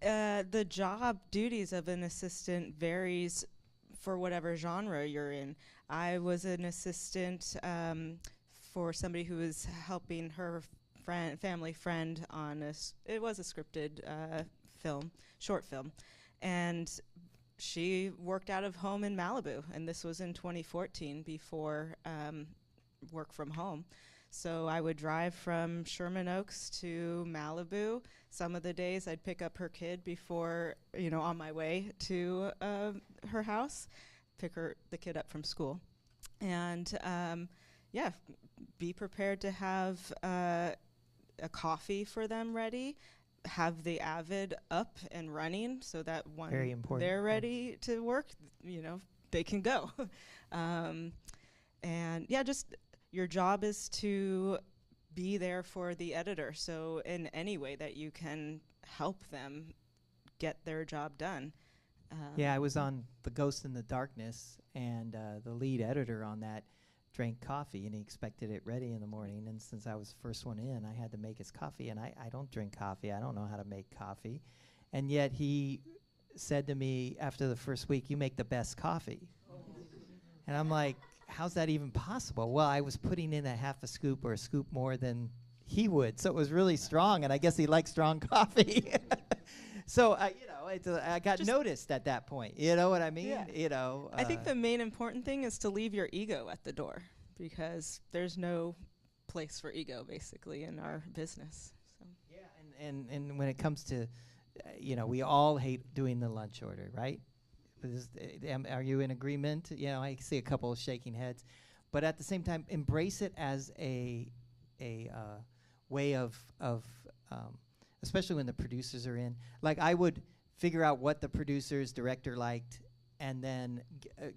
the job duties of an assistant varies for whatever genre you're in. I was an assistant for somebody who was helping her family friend on it was a scripted short film. And she worked out of home in Malibu, and this was in 2014 before work from home. So I would drive from Sherman Oaks to Malibu. Some of the days I'd pick up her kid before, on my way to her house, pick the kid up from school. And be prepared to have a coffee for them ready, have the Avid up and running so that when Very important. they're ready to work, they can go. And just your job is to be there for the editor. So in any way that you can help them get their job done. Yeah, I was on The Ghost in the Darkness, and the lead editor on that drank coffee, and he expected it ready in the morning. And since I was the first one in, I had to make his coffee, and I don't drink coffee. I don't know how to make coffee. And yet he said to me after the first week, "You make the best coffee." And I'm like, how's that even possible? Well, I was putting in a half a scoop or a scoop more than he would, so it was really strong, and I guess he likes strong coffee. So, I got noticed at that point. You know what I mean? Yeah. I think the main important thing is to leave your ego at the door, because there's no place for ego, basically, in our business. So. Yeah, and when it comes to, we all hate doing the lunch order, right? Are you in agreement? I see a couple of shaking heads. But at the same time, embrace it as a way of especially when the producers are in. Like, I would figure out what the producer's director liked, and then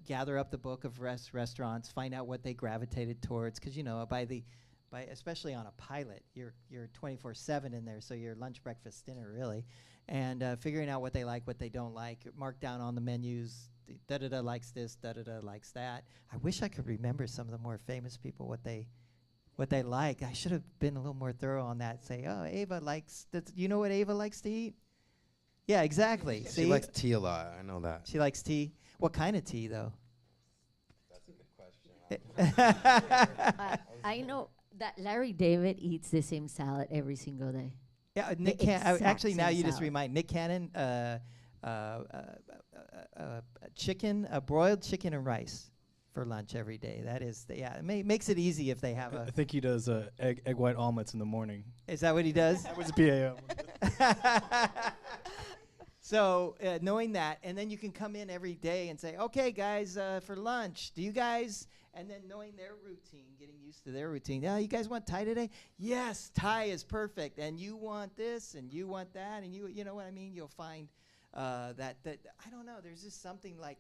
gather up the book of restaurants, find out what they gravitated towards, because by especially on a pilot, you're 24/7 in there, so you're lunch, breakfast, dinner, really, and figuring out what they like, what they don't like, mark down on the menus. Da-da-da likes this, da-da-da likes that. I wish I could remember some of the more famous people, what they like. I should have been a little more thorough on that. Say, oh, Ava likes, you know what Ava likes to eat? Yeah, exactly. She likes tea a lot. I know that. She likes tea. What kind of tea, though? That's a good question. I know that Larry David eats the same salad every single day. Yeah, Nick Cannon. Actually, now you just remind Nick Cannon. Chicken, broiled chicken and rice for lunch every day. That is, it makes it easy if they have I think he does egg white omelets in the morning. Is that what he does? That was PAO. So knowing that, and then you can come in every day and say, okay, guys, for lunch, do you guys, and then knowing their routine, getting used to their routine. You guys want Thai today? Yes, Thai is perfect. And you want this, and you want that, and you know what I mean? You'll find that I don't know, there's just something like,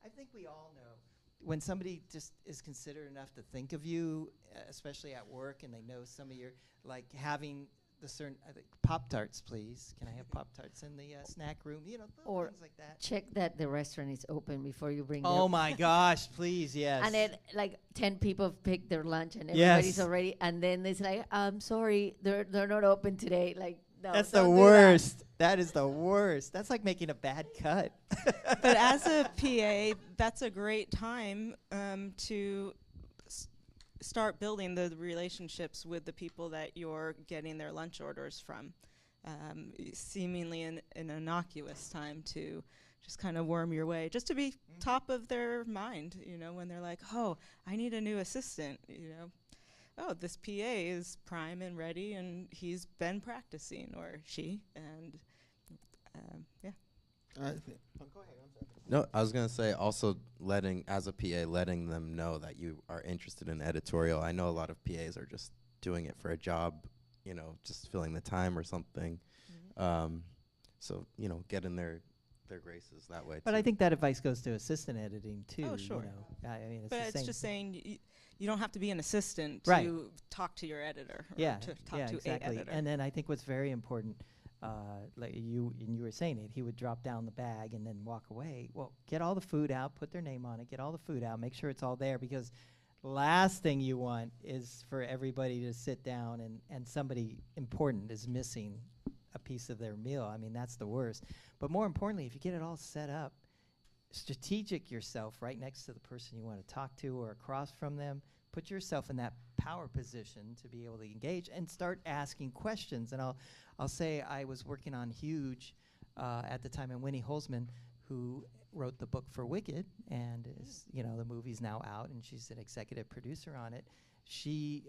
I think we all know when somebody just is considerate enough to think of you, especially at work, and they know some of your, like having the certain, Pop-Tarts, please. Can I have Pop-Tarts in the snack room? Little or things like that. Check that the restaurant is open before you bring Oh my gosh, please, yes. And then like 10 people pick their lunch and everybody's already, and then it's like, I'm sorry, they're not open today. Like, no, that's the worst. That is the worst. That's like making a bad cut. But as a PA, that's a great time to start building the relationships with the people that you're getting their lunch orders from. Seemingly an innocuous time to just kind of worm your way, just to be top of their mind, when they're like, oh, I need a new assistant, oh, this PA is prime and ready, and he's been practicing, or she, and yeah. Go ahead. I'm sorry. No, I was going to say also as a PA, letting them know that you are interested in editorial. I know a lot of PAs are just doing it for a job, just filling the time or something. Mm-hmm. So, get in their graces that way, But too. I think that advice goes to assistant editing, too. Oh, sure. I mean, it's But the it's same just thing. saying you don't have to be an assistant Right. to talk to your editor, or Yeah, to talk to exactly. a editor. And then I think what's very important, like you were saying it, he would drop down the bag and then walk away. Well, get all the food out, put their name on it, get all the food out, make sure it's all there, because last thing you want is for everybody to sit down and somebody important is missing a piece of their meal. I mean, that's the worst. But more importantly, if you get it all set up, strategic yourself right next to the person you want to talk to or across from them. Put yourself in that power position to be able to engage and start asking questions. And I'll say I was working on Huge at the time, and Winnie Holzman, who wrote the book for Wicked, and is, the movie's now out, and she's an executive producer on it. She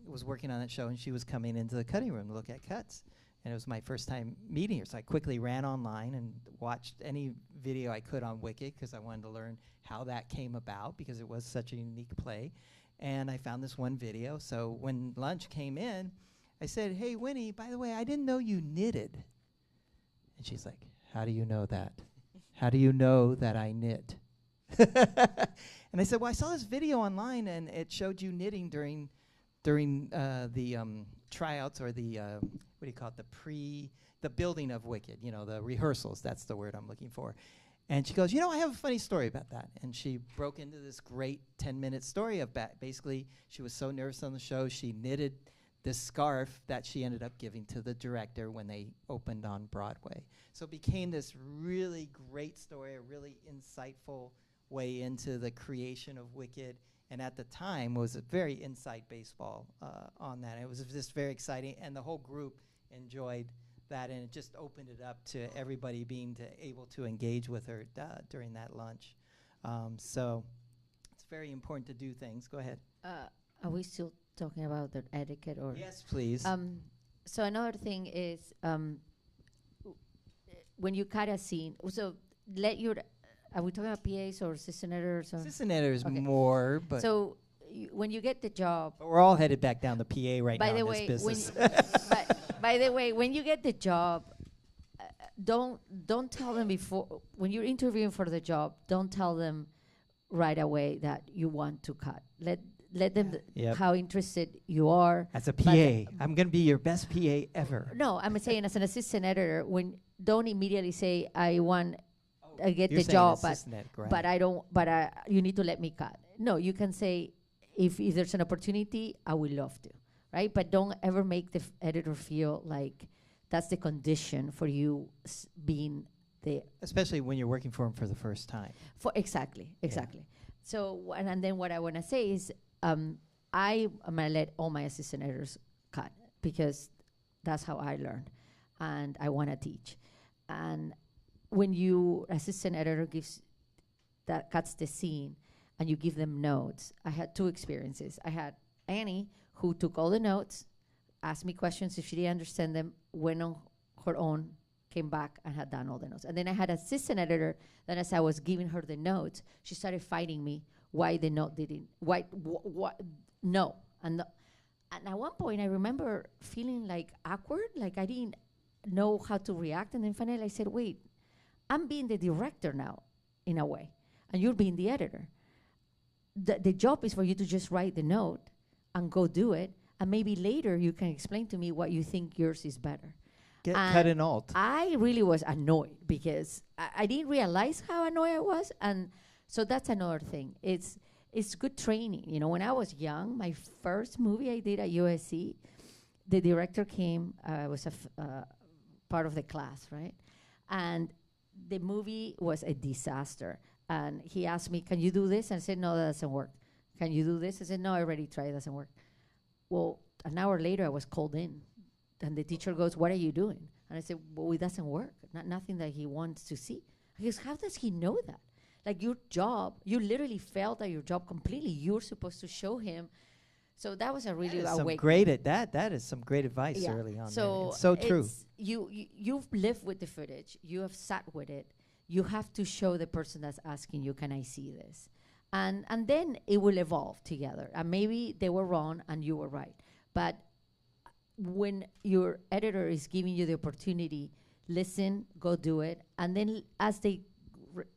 was working on that show, and she was coming into the cutting room to look at cuts. And it was my first time meeting her, so I quickly ran online and watched any video I could on Wicked because I wanted to learn how that came about because it was such a unique play. And I found this one video. So when lunch came in, I said, "Hey, Winnie, by the way, I didn't know you knitted." And she's like, "How do you know that? How do you know that I knit?" And I said, "Well, I saw this video online, and it showed you knitting during the tryouts or the what do you call it? The building of Wicked. The rehearsals. That's the word I'm looking for." And she goes, "I have a funny story about that." And she broke into this great 10-minute story of basically she was so nervous on the show, she knitted this scarf that she ended up giving to the director when they opened on Broadway. So it became this really great story, a really insightful way into the creation of Wicked. And at the time was a very inside baseball on that. It was just very exciting, and the whole group enjoyed that, and it just opened it up to everybody being able to engage with her during that lunch. So it's very important to do things. Go ahead. Are we still talking about the etiquette? Or yes, please. So another thing is when you cut a scene, so are we talking about PAs or assistant editors? Assistant editors more, but so when you get the job, but we're all headed back down the PA right by now the in way, this business. by the way, when you get the job, don't tell them before when you're interviewing for the job. Don't tell them right away that you want to cut. Let them how interested you are. As a PA, I'm going to be your best PA ever. No, I'm saying as an assistant editor, don't immediately say I want. I get You're the job, right. but I don't. But you need to let me cut. No, you can say if there's an opportunity, I would love to, right? But don't ever make the editor feel like that's the condition for you being there. Especially when you're working for him for the first time. Exactly. So and then what I want to say is I'm gonna let all my assistant editors cut because that's how I learned, and I want to teach, and. When you assistant editor cuts the scene and you give them notes, I had two experiences. I had Annie who took all the notes, asked me questions if she didn't understand them, went on her own, came back and had done all the notes. And then I had assistant editor that as I was giving her the notes, she started fighting me why the note didn't, no. And at one point I remember feeling like awkward, like I didn't know how to react. And then finally I said, wait, I'm being the director now, in a way, and you're being the editor. The job is for you to just write the note and go do it, and maybe later you can explain to me what you think yours is better. Cut and alt. I really was annoyed because I didn't realize how annoyed I was, and so that's another thing. It's good training. When I was young, my first movie I did at USC, the director came, was part of the class, right? And the movie was a disaster. And he asked me, can you do this? And I said, no, that doesn't work. Can you do this? I said, no, I already tried, it doesn't work. Well, an hour later, I was called in. And the teacher goes, what are you doing? And I said, well, it doesn't work. Nothing that he wants to see. He goes, how does he know that? Like your job, you literally failed at your job completely. You're supposed to show him. So that was a really awakening. That is some great advice early on. So it's so true. You've lived with the footage. You have sat with it. You have to show the person that's asking you, can I see this? And then it will evolve together. And maybe they were wrong and you were right. But when your editor is giving you the opportunity, listen, go do it. And then as they,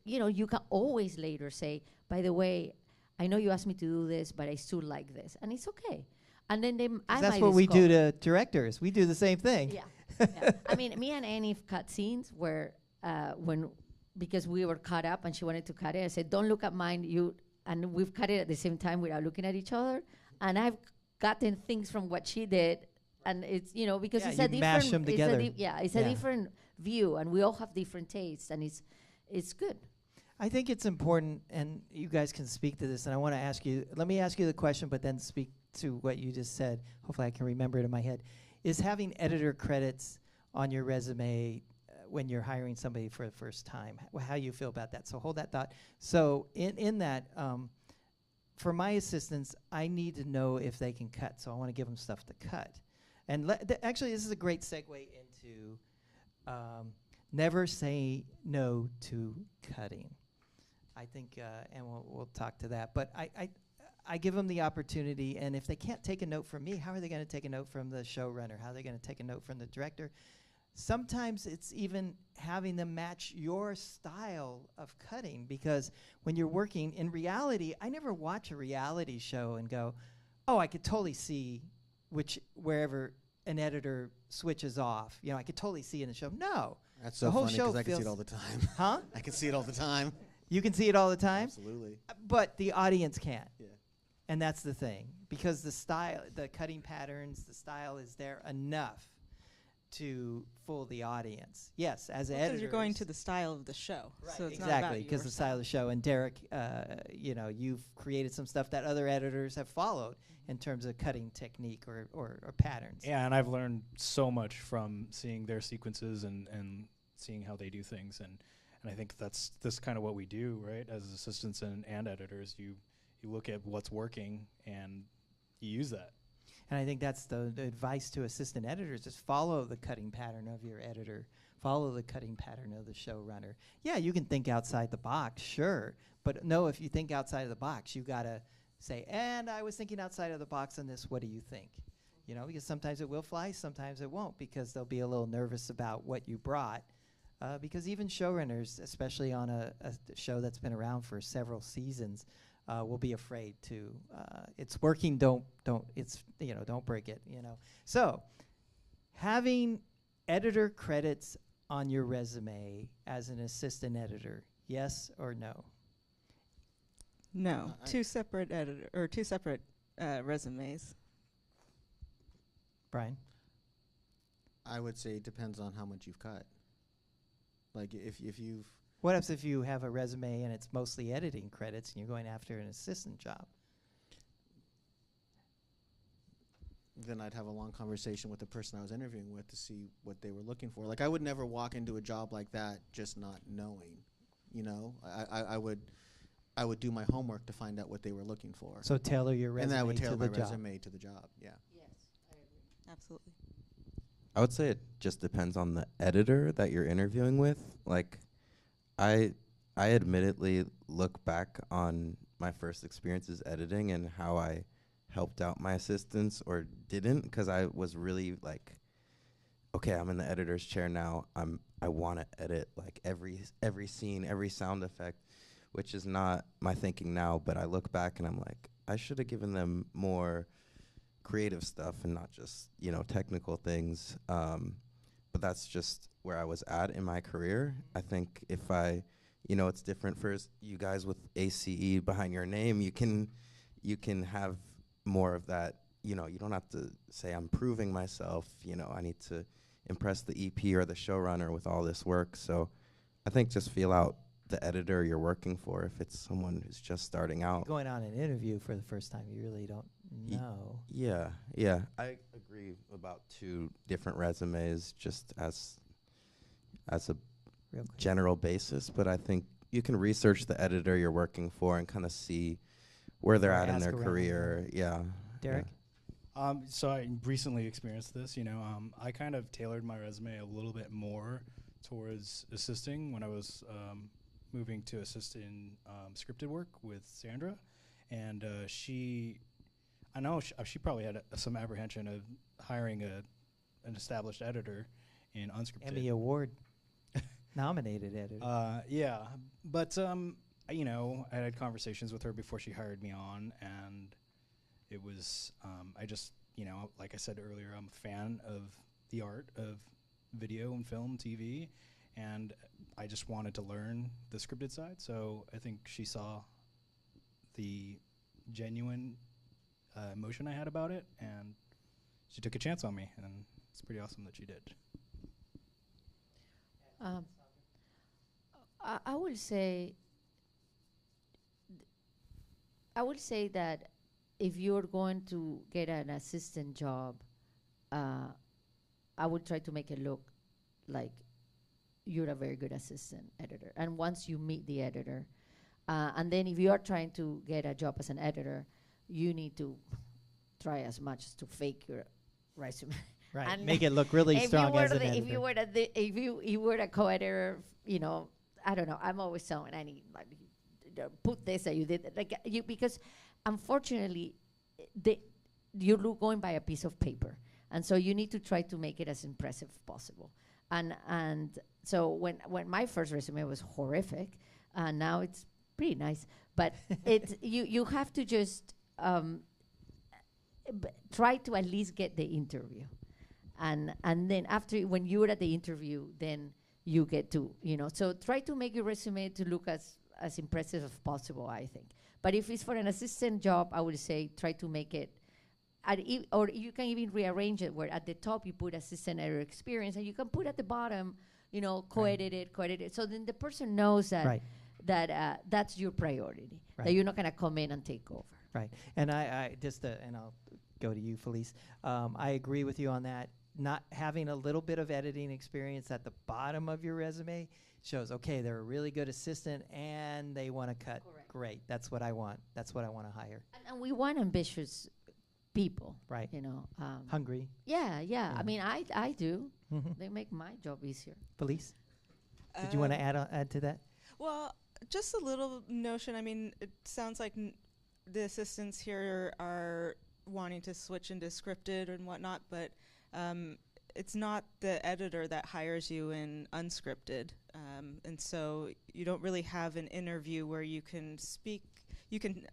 you can always later say, by the way, I know you asked me to do this, but I still like this. And it's okay. And then that's what we do to directors. We do the same thing. Yeah. I mean, me and Annie cut scenes where because we were caught up and she wanted to cut it, I said, don't look at mine. And we've cut it at the same time without looking at each other. And I've gotten things from what she did. And it's, because it's a different, mash them together. It's a different view, and we all have different tastes, and it's good. I think it's important, and you guys can speak to this, and I want to ask you, let me ask you the question, but then speak to what you just said. Hopefully I can remember it in my head. Is having editor credits on your resume, when you're hiring somebody for the first time, how you feel about that. So hold that thought. So in that, for my assistants, I need to know if they can cut. So I want to give them stuff to cut. And actually, this is a great segue into never say no to cutting. I think, and we'll talk to that. But I give them the opportunity, and if they can't take a note from me, how are they going to take a note from the showrunner? How are they going to take a note from the director? Sometimes it's even having them match your style of cutting, because when you're working in reality, I never watch a reality show and go, oh, I could totally see wherever an editor switches off. You know, I could totally see in the show. No. That's so the whole funny show because I can see it feels all the time. Huh? I can see it all the time. You can see it all the time? Absolutely. But the audience can't. Yeah. And that's the thing. Because the style, the cutting patterns, the style is there enough to fool the audience. Yes, as an editor. Because you're going to the style of the show. Right, So it's exactly, because the style of the show. And Derek, you know, you've created some stuff that other editors have followed in terms of cutting technique or patterns. Yeah, and I've learned so much from seeing their sequences and seeing how they do things. And I think that's kind of what we do, right? As assistants and editors, you look at what's working and you use that. And I think that's the advice to assistant editors is follow the cutting pattern of your editor. Follow the cutting pattern of the showrunner. Yeah, you can think outside the box, sure. But no, if you think outside of the box, you got to say, and I was thinking outside of the box on this, what do you think? You know, because sometimes it will fly, sometimes it won't, because they'll be a little nervous about what you brought. Because even showrunners, especially on a show that's been around for several seasons, will be afraid to. It's working. Don't break it. You know. So, having editor credits on your resume as an assistant editor, yes or no? No, two separate resumes. Brian? I would say it depends on how much you've cut. Like if you've. What happens if you have a resume and it's mostly editing credits and you're going after an assistant job? Then I'd have a long conversation with the person I was interviewing with to see what they were looking for. Like I would never walk into a job like that just not knowing. You know, I would do my homework to find out what they were looking for. So tailor your resume and then I would tailor to my the job. resume to the job. Yeah. Yes, I agree. Absolutely. I would say it just depends on the editor that you're interviewing with. Like, I admittedly look back on my first experiences editing and how I helped out my assistants or didn't, because I was really like, okay, I'm in the editor's chair now. I want to edit like every scene, every sound effect, which is not my thinking now. But I look back and I'm like, I should have given them more creative stuff and not just, technical things. But that's just where I was at in my career. I think if it's different for you guys with ACE behind your name. You can have more of that. You don't have to say I'm proving myself. I need to impress the EP or the showrunner with all this work. So I think just feel out the editor you're working for. If it's someone who's just starting out, Going on an interview for the first time, you really don't know. Yeah. I agree about two different resumes just as a Real quick. general basis, but I think you can research the editor you're working for and kind of see where they're Or at in ask their around, career. Yeah. Derek? So I recently experienced this, I kind of tailored my resume a little bit more towards assisting when I was moving to assist in scripted work with Sandra. And she probably had some apprehension of hiring an established editor in unscripted. Emmy Award nominated editor. Yeah, but I had conversations with her before she hired me on, and it was I just like I said earlier, I'm a fan of the art of video and film, TV, and I just wanted to learn the scripted side. So I think she saw the genuine emotion I had about it, and she took a chance on me, and it's pretty awesome that she did. I will say that if you're going to get an assistant job, I would try to make it look like you're a very good assistant editor. And once you meet the editor, and then if you are trying to get a job as an editor, you need to try as much to fake your resume. Right. And Make it look really if strong you were as an the- editor. If you were you were a co-editor, I don't know. I'm always telling Annie, like, put this that you did, like you, because unfortunately, you're going by a piece of paper, and so you need to try to make it as impressive as possible. And so when my first resume was horrific, now it's pretty nice, but it's you have to just try to at least get the interview, and then after, when you're at the interview, then you get to, so try to make your resume to look as impressive as possible, I think. But if it's for an assistant job, I would say try to make it, or you can even rearrange it where at the top you put assistant editor experience, and you can put at the bottom, co-edited. So then the person knows that that's your priority, that you're not going to come in and take over. Right. And I just, and I'll go to you, Felice. I agree with you on that. Not having a little bit of editing experience at the bottom of your resume shows, okay, they're a really good assistant and they want to cut. Correct. Great. That's what I want. That's what I want to hire. And we want ambitious people. Right. Hungry. Hungry. Yeah. I mean, I do. Mhm. They make my job easier. Felice, did you want to add to that? Well, just a little notion. I mean, it sounds like the assistants here are wanting to switch into scripted and whatnot, but it's not the editor that hires you in unscripted. And so you don't really have an interview where you can speak. You can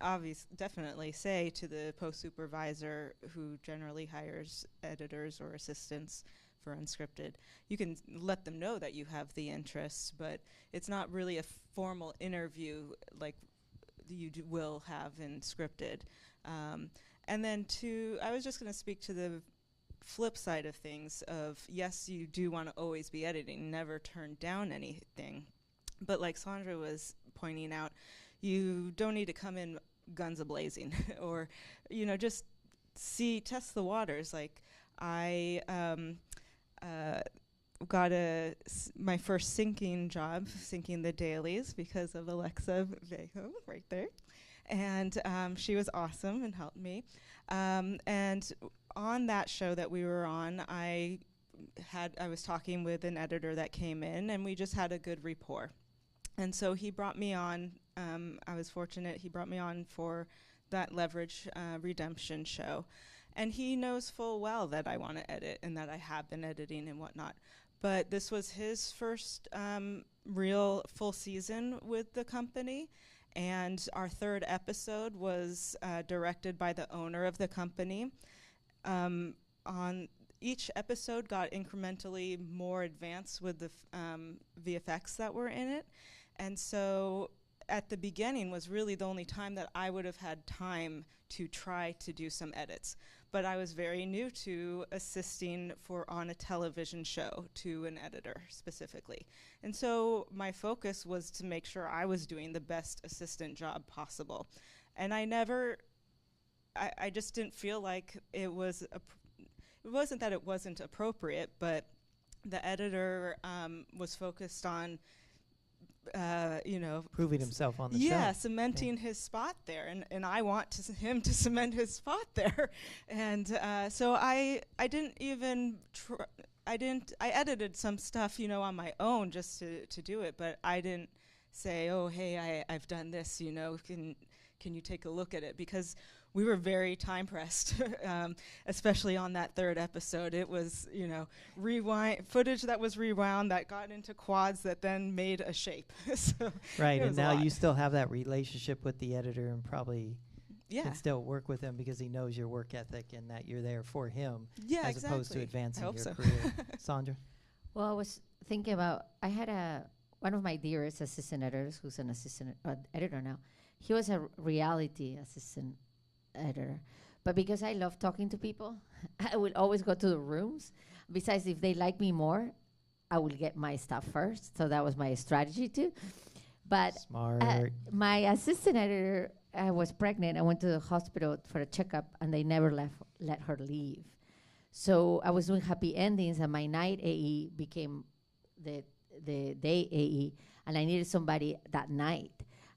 definitely say to the post supervisor, who generally hires editors or assistants for unscripted, you can let them know that you have the interests, but it's not really a formal interview like you will have in scripted. And then I was just going to speak to the flip side of things of, yes, you do want to always be editing, never turn down anything. But like Sandra was pointing out, you don't need to come in guns a-blazing or, just test the waters. Like I got my first syncing job, syncing the dailies because of Alexa Vejo right there. And she was awesome and helped me. And on that show that we were on, I was talking with an editor that came in, and we just had a good rapport. And so he brought me on. I was fortunate. He brought me on for that Leverage Redemption show. And he knows full well that I want to edit and that I have been editing and whatnot. But this was his first real full season with the company. And our third episode was directed by the owner of the company. On each episode got incrementally more advanced with the VFX that were in it. And so at the beginning was really the only time that I would have had time to try to do some edits. But I was very new to assisting on a television show to an editor specifically. And so my focus was to make sure I was doing the best assistant job possible. And I just didn't feel like it was, it wasn't that it wasn't appropriate, but the editor was focused on proving himself on the show. Yeah, cementing his spot there, and I want him to cement his spot there, and so I didn't even I edited some stuff on my own just to do it, but I didn't say, oh hey, I've done this, can you take a look at it, because we were very time pressed, especially on that third episode. It was, rewind footage that was rewound that got into quads that then made a shape. So right, and now you still have that relationship with the editor and probably can still work with him because he knows your work ethic and that you're there for him as opposed to advancing your career. Sandra? Well, I was thinking about, I had one of my dearest assistant editors who's an assistant editor now. He was a reality assistant editor, but because I love talking to people, I will always go to the rooms. Besides, if they like me more, I will get my stuff first. So that was my strategy too. But smart. My assistant editor, I was pregnant. I went to the hospital for a checkup, and they never let her leave. So I was doing happy endings, and my night AE became the day AE, and I needed somebody that night.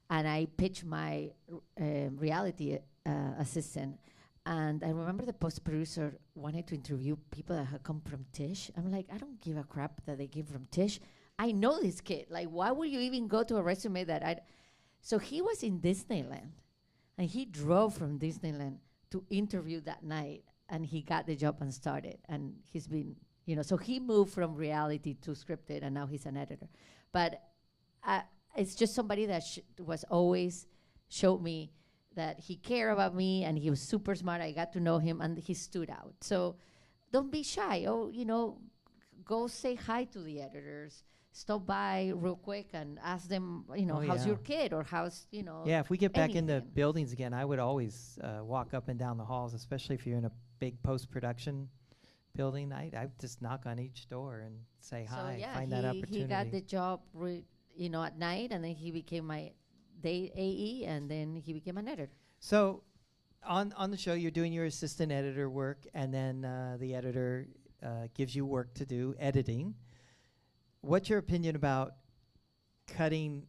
And I pitched my reality assistant. And I remember the post producer wanted to interview people that had come from Tish. I'm like, I don't give a crap that they came from Tish. I know this kid. Like, why would you even go to a resume that I? So he was in Disneyland, and he drove from Disneyland to interview that night, and he got the job and started. And he's been, so he moved from reality to scripted, and now he's an editor. But it's just somebody that was always showed me that he cared about me, and he was super smart. I got to know him, and he stood out. So don't be shy. Go say hi to the editors. Stop by real quick and ask them, how's your kid, or how's, Yeah, if we get back into anything. buildings again, I would always walk up and down the halls, especially if you're in a big post-production building. I'd just knock on each door and say So hi, yeah, find that opportunity. he got the job, at night, and then he became my day AE, and then he became an editor. So on the show, you're doing your assistant editor work, and then the editor gives you work to do, editing. What's your opinion about cutting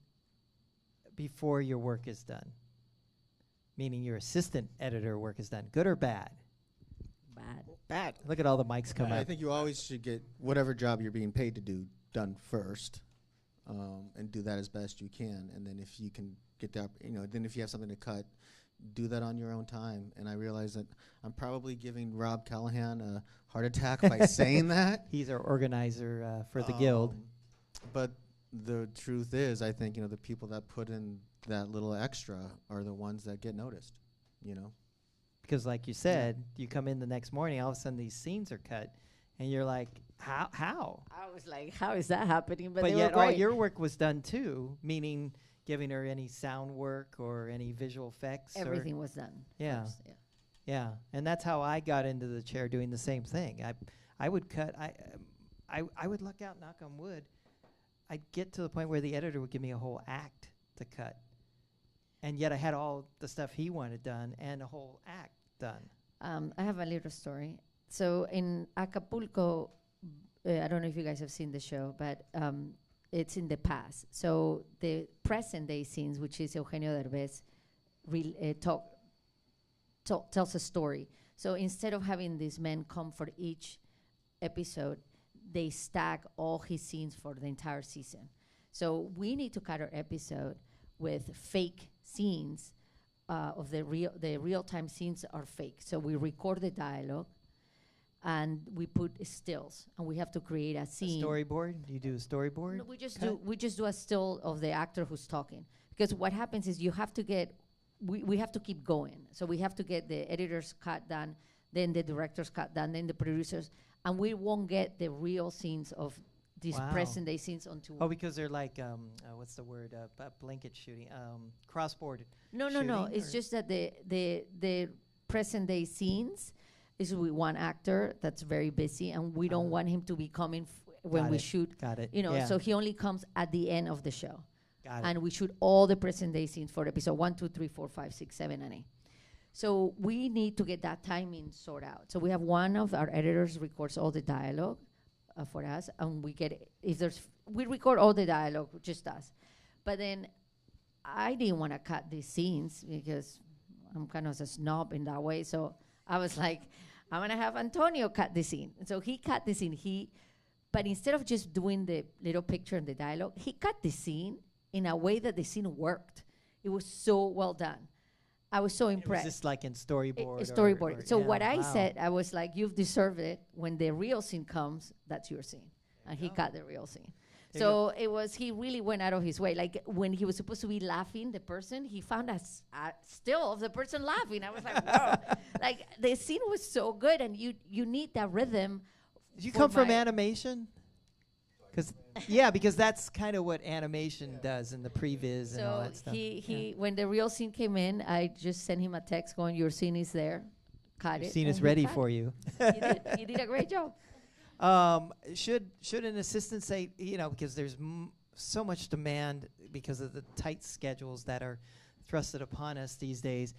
before your work is done? Meaning your assistant editor work is done. Good or bad? Bad. Look at all the mics coming I up. think you always should get whatever job you're being paid to do done first, and do that as best you can. And then if you can get that, then if you have something to cut, do that on your own time. And I realize that I'm probably giving Rob Callahan a heart attack by saying that. He's our organizer for the guild. But the truth is, I think, the people that put in that little extra are the ones that get noticed, Because like you said, you come in the next morning, all of a sudden these scenes are cut, and you're like, how? I was like, how is that happening? But they yet were all great. your work was done too, meaning giving her any sound work or any visual effects. Everything was done. Yeah. first, yeah. Yeah, and that's how I got into the chair doing the same thing. I would cut. I would luck out, knock on wood. I'd get to the point where the editor would give me a whole act to cut, and yet I had all the stuff he wanted done and a whole act done. I have a little story. So in Acapulco, I don't know if you guys have seen the show, but it's in the past. So the present day scenes, which is Eugenio Derbez, tells a story. So instead of having these men come for each episode, they stack all his scenes for the entire season. So we need to cut our episode with fake scenes of the real-time scenes are fake. So we record the dialogue, and we put stills, and we have to create a scene. A storyboard? Do you do a storyboard? No, we just do a still of the actor who's talking. Because what happens is you have to get, we have to keep going. So we have to get the editor's cut done, then the director's cut done, then the producers, and we won't get the real scenes of these Wow. present day scenes onto. Oh, because they're like what's the word? Blanket shooting, cross-board. No. It's just that the present day scenes is with one actor that's very busy, and we don't want him to be coming when Got we it. shoot. Got it. So he only comes at the end of the show. Got it. And we shoot all the present day scenes for episode 1, 2, 3, 4, 5, 6, 7, and 8. So we need to get that timing sorted out. So we have one of our editors records all the dialogue for us, and we get we record all the dialogue, just us. But then I didn't want to cut these scenes because I'm kind of a snob in that way. So I was like, I'm gonna have Antonio cut the scene. And so he cut the scene. But instead of just doing the little picture and the dialogue, he cut the scene in a way that the scene worked. It was so well done. I was so impressed. Was this like in storyboard? Storyboard. or So yeah, what I wow. said, I was like, you've deserved it. When the real scene comes, that's your scene. And he cut the real scene. There you So it was, he really went out of his way. Like when he was supposed to be laughing, the person, he found a still of the person laughing. I was like, whoa. Like the scene was so good, and you need that rhythm. Did you for come from my- animation? Because that's kind of what animation does in the previs and all So that stuff. he when the real scene came in, I just sent him a text going, your scene is there. Cut Your it. scene and is he ready cut for it. you. He did a great job. Should an assistant say, because there's so much demand because of the tight schedules that are thrusted upon us these days,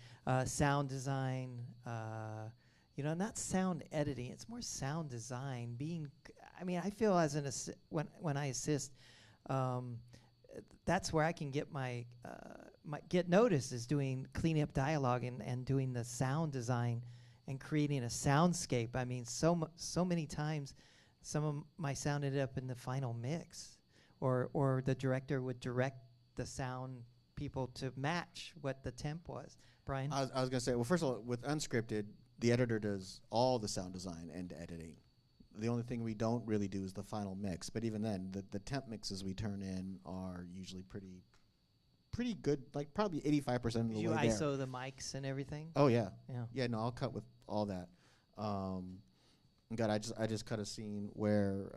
sound design, not sound editing, it's more sound design. I feel as when I assist, um, that's where I can get my get noticed, is doing cleaning up dialogue and doing the sound design and creating a soundscape. I mean, so many times, some of my sound ended up in the final mix, or the director would direct the sound people to match what the temp was. Brian? I was going to say, well, first of all, with unscripted, the editor does all the sound design and editing. The only thing we don't really do is the final mix. But even then, the temp mixes we turn in are usually pretty good, like probably 85% of the way You there. ISO the mics and everything? Oh yeah, Yeah. No, I'll cut with all that. God, I just cut a scene where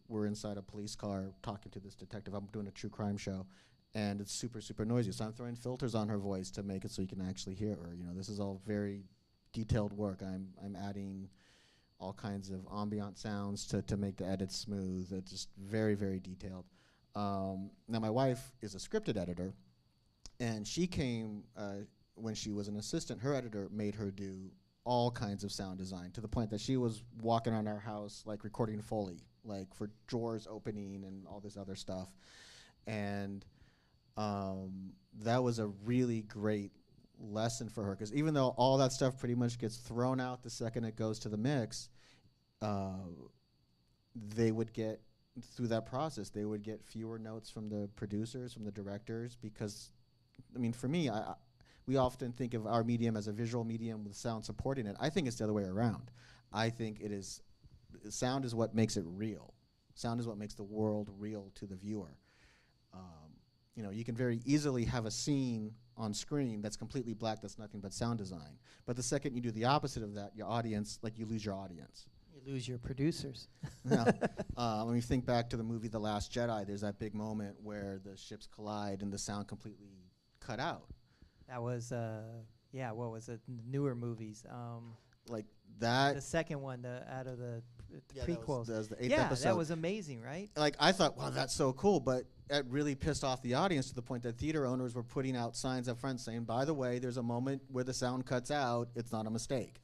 we're inside a police car talking to this detective. I'm doing a true crime show, and it's super noisy. So I'm throwing filters on her voice to make it so you can actually hear her. You know, this is all very detailed work. I'm adding all kinds of ambient sounds to make the edit smooth. It's just very detailed. Now my wife is a scripted editor, and she came when she was an assistant. Her editor made her do all kinds of sound design, to the point that she was walking around our house like recording Foley, like for drawers opening and all this other stuff. And that was a really great lesson for her, because even though all that stuff pretty much gets thrown out the second it goes to the mix, they would get, through that process, they would get fewer notes from the producers, from the directors, because, I mean, for me, we often think of our medium as a visual medium with sound supporting it. I think it's the other way around. I think it is, sound is what makes it real. Sound is what makes the world real to the viewer. You know, you can very easily have a scene on screen that's completely black, that's nothing but sound design. But the second you do the opposite of that, your audience, like, you lose your audience. You lose your producers. When you think back to the movie The Last Jedi, there's that big moment where the ships collide and the sound completely cut out. That was, what was it? Newer movies. Like that. The second one, out of the prequels. That was the 8th episode. That was amazing, right? Like, I thought, wow, that's so cool, but it really pissed off the audience to the point that theater owners were putting out signs up front saying, by the way, there's a moment where the sound cuts out. It's not a mistake.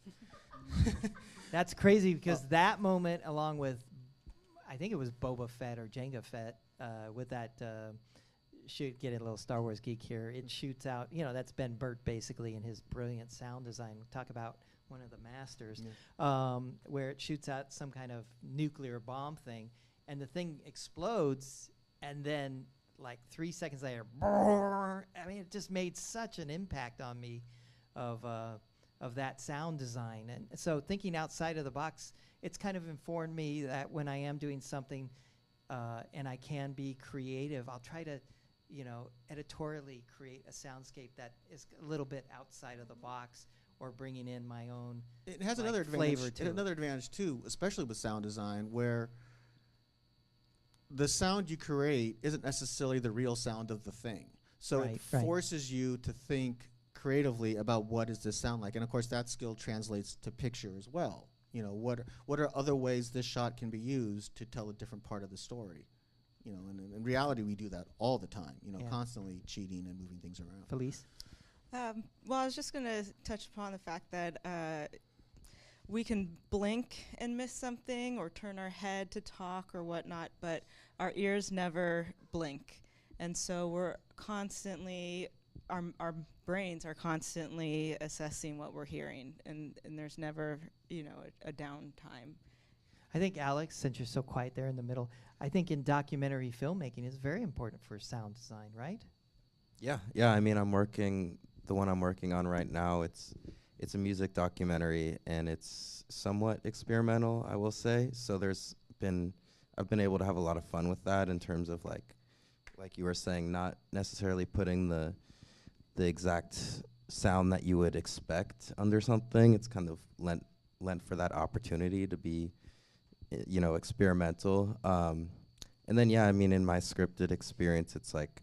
That's crazy, because that moment, along with, I think it was Boba Fett or Jango Fett, with that, get a little Star Wars geek here, it shoots out, you know, that's Ben Burt basically in his brilliant sound design. Talk about one of the masters, where it shoots out some kind of nuclear bomb thing, and the thing explodes, and then like 3 seconds later, I mean, it just made such an impact on me of that sound design. And so thinking outside of the box, it's kind of informed me that when I am doing something and I can be creative, I'll try to, you know, editorially create a soundscape that is a little bit outside of the box, or bringing in my own. It has like, another flavor advantage. to it. Another advantage too, especially with sound design, where the sound you create isn't necessarily the real sound of the thing. So it forces you to think creatively about what does this sound like, and of course that skill translates to picture as well. You know, what are other ways this shot can be used to tell a different part of the story? You know, and in reality, we do that all the time. You know, constantly cheating and moving things around. Felice? Well, I was just going to touch upon the fact that we can blink and miss something, or turn our head to talk or whatnot, but our ears never blink. And so we're constantly, our brains are constantly assessing what we're hearing, and there's never, you know, a downtime. I think, Alex, since you're so quiet there in the middle, I think in documentary filmmaking is very important for sound design, right? Yeah. I mean, the one I'm working on right now, it's a music documentary, and it's somewhat experimental, I will say. So I've been able to have a lot of fun with that, in terms of like you were saying, not necessarily putting the exact sound that you would expect under something. It's kind of lent for that opportunity to be, you know, experimental. And then, I mean, in my scripted experience, it's like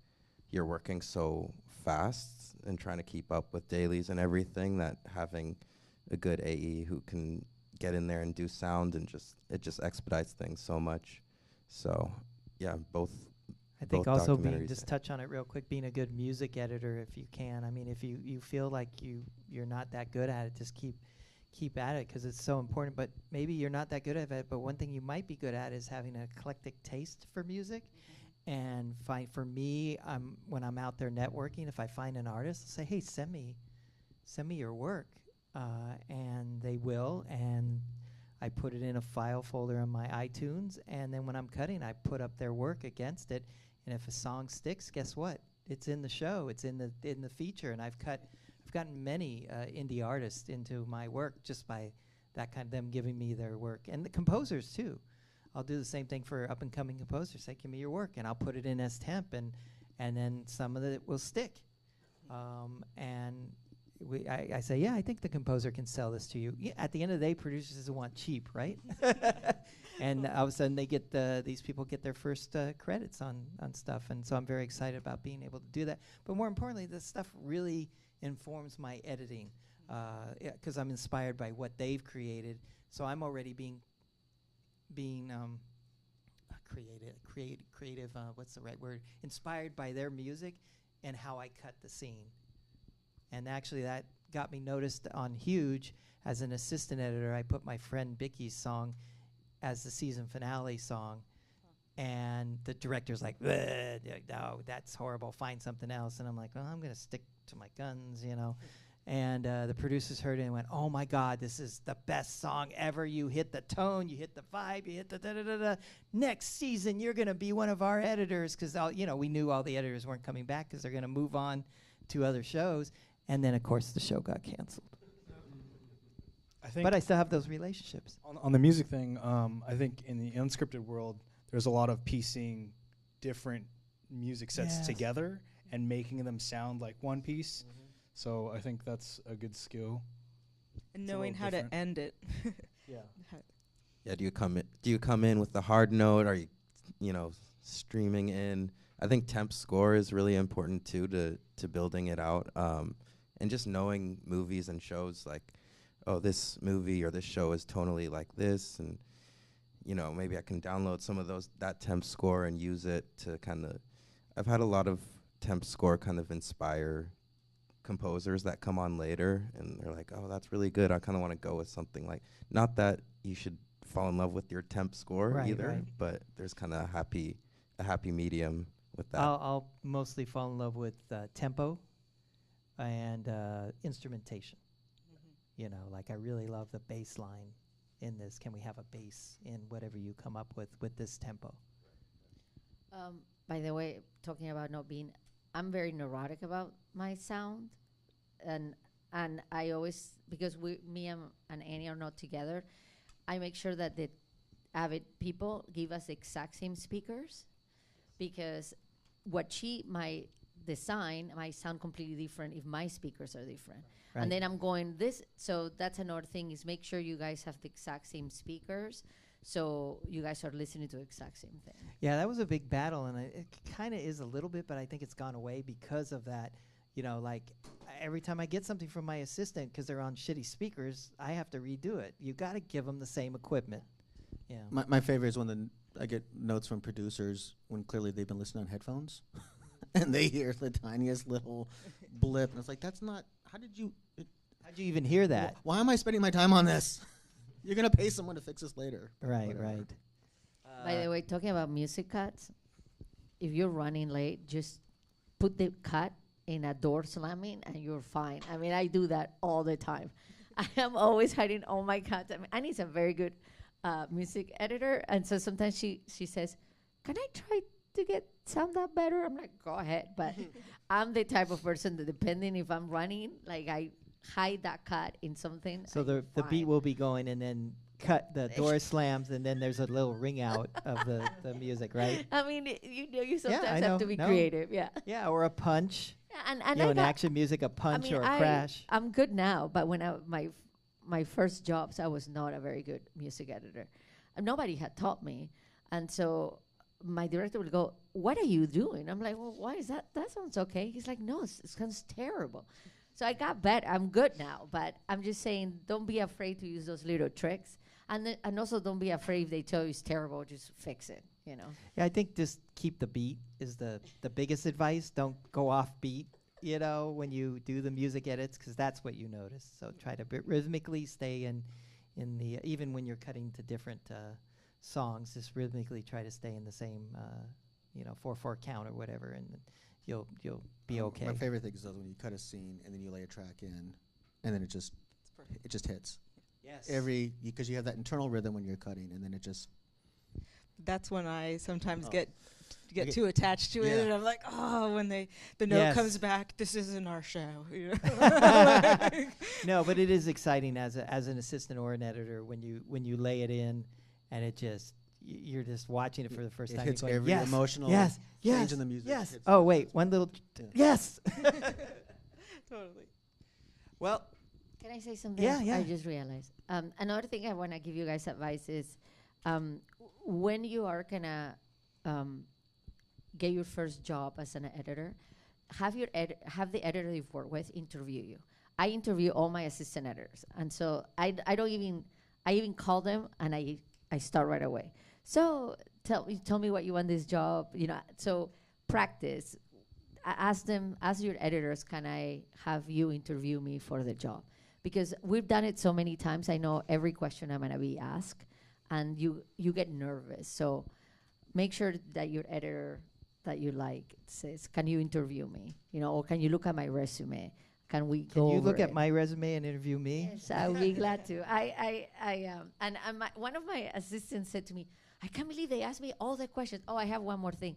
you're working so fast and trying to keep up with dailies and everything, that having a good AE who can get in there and do sound, and it just expedites things so much. So, both. I think also just touch on it real quick, being a good music editor if you can. I mean, if you feel like you're not that good at it, just keep at it, because it's so important. But maybe you're not that good at it, but one thing you might be good at is having an eclectic taste for music, And for me, when I'm out there networking, if I find an artist, I'll say, hey, send me your work. And they will, and I put it in a file folder on my iTunes, and then when I'm cutting, I put up their work against it, and if a song sticks, guess what? It's in the show, it's in the feature, and I've gotten many indie artists into my work just by that kind of them giving me their work, and the composers too. I'll do the same thing for up and coming composers. Say, give me your work, and I'll put it in as temp, and then some of it will stick, and I say, yeah, I think the composer can sell this to you. Yeah, at the end of the day, producers want cheap, right? And all of a sudden, these people get their first credits on stuff, and so I'm very excited about being able to do that. But more importantly, this stuff really informs my editing, because I'm inspired by what they've created. So I'm already being creative. What's the right word? Inspired by their music and how I cut the scene. And actually, that got me noticed on Huge as an assistant editor. I put my friend Bicky's song as the season finale song, and the director's like, no, that's horrible, find something else. And I'm like, well, I'm going to stick to my guns, you know. And the producers heard it and went, oh, my God, this is the best song ever. You hit the tone, you hit the vibe, you hit the da-da-da-da. Next season, you're going to be one of our editors, because, we knew all the editors weren't coming back because they're going to move on to other shows. And then, of course, the show got canceled. But I still have those relationships. On the music thing, I think in the unscripted world, there's a lot of piecing different music sets together and making them sound like one piece. So I think that's a good skill. And knowing how to end it. Yeah. Yeah. Do you come in with the hard note? Are you streaming in? I think temp score is really important too to building it out. And just knowing movies and shows, like, oh, this movie or this show is tonally like this, and maybe I can download some of that temp score and use it to kind of. I've had a lot of temp score kind of inspire composers that come on later, and they're like, oh, that's really good. I kind of want to go with something like, not that you should fall in love with your temp score either, but there's kind of a happy medium with that. I'll mostly fall in love with tempo and instrumentation. Like I really love the bass line in this. Can we have a bass in whatever you come up with this tempo? By the way, talking about I'm very neurotic about my sound, and I always, because me and Annie are not together, I make sure that the Avid people give us the exact same speakers, because what she might design might sound completely different if my speakers are different. Right. And then I'm going so that's another thing, is make sure you guys have the exact same speakers, so you guys are listening to the exact same thing. Yeah, that was a big battle, and it kind of is a little bit, but I think it's gone away because of that. Like every time I get something from my assistant, because they're on shitty speakers, I have to redo it. You got to give them the same equipment. Yeah. My favorite is when I get notes from producers when clearly they've been listening on headphones, and they hear the tiniest little blip, and it's like, that's not. How'd you even hear that? Why am I spending my time on this? You're going to pay someone to fix this later. Right. By the way, talking about music cuts, if you're running late, just put the cut in a door slamming and you're fine. I mean, I do that all the time. I am always hiding all my cuts. I mean, Annie's a very good music editor, and so sometimes she says, can I try to sound that better? I'm like, go ahead. But I'm the type of person that, depending if I'm running, like I hide that cut in something. So the beat will be going, and then the door slams, and then there's a little ring out of the music, right? I mean, you sometimes have to be creative, Yeah, or a punch. And in action music, a punch or a crash. I'm good now, but when my first jobs, I was not a very good music editor. Nobody had taught me, and so my director would go, "What are you doing?" I'm like, "Well, why is that? That sounds okay." He's like, "No, it sounds terrible." So I got better. I'm good now, but I'm just saying, don't be afraid to use those little tricks, and also don't be afraid if they tell you it's terrible. Just fix it, Yeah, I think just keep the beat is the biggest advice. Don't go off beat, when you do the music edits, because that's what you notice. So try to rhythmically stay in the even when you're cutting to different songs, just rhythmically try to stay in the same 4/4 count or whatever, and you'll be okay. My favorite thing is those when you cut a scene and then you lay a track in, and then it just hits. Yes. Because you have that internal rhythm when you're cutting, and then it just. That's when I sometimes get Okay. too attached to it, Yeah. and I'm like, oh, when the note Yes. comes back, this isn't our show. You know? No, but it is exciting as an assistant or an editor when you lay it in, and it just you're just watching it for the first It time. hits you're going, every yes, emotional yes, change yes, in the music. Yes. Hits Oh wait, one little. Yeah. Yes. Totally. Well. Can I say something? Yeah, yeah. I just realized. Another thing I want to give you guys advice is when you are going to get your first job as an editor, have the editor you've worked with interview you. I interview all my assistant editors. And so I even call them and I start right away. So tell me what you want this job, so practice. Ask your editors, can I have you interview me for the job? Because we've done it so many times, I know every question I'm gonna be asked, and you get nervous. So make sure that your editor that you like says, can you interview me? Or can you look at my resume? Can we Can go you over look at it? my resume and interview me? Yes, I would be glad to. One of my assistants said to me, I can't believe they asked me all the questions. Oh, I have one more thing.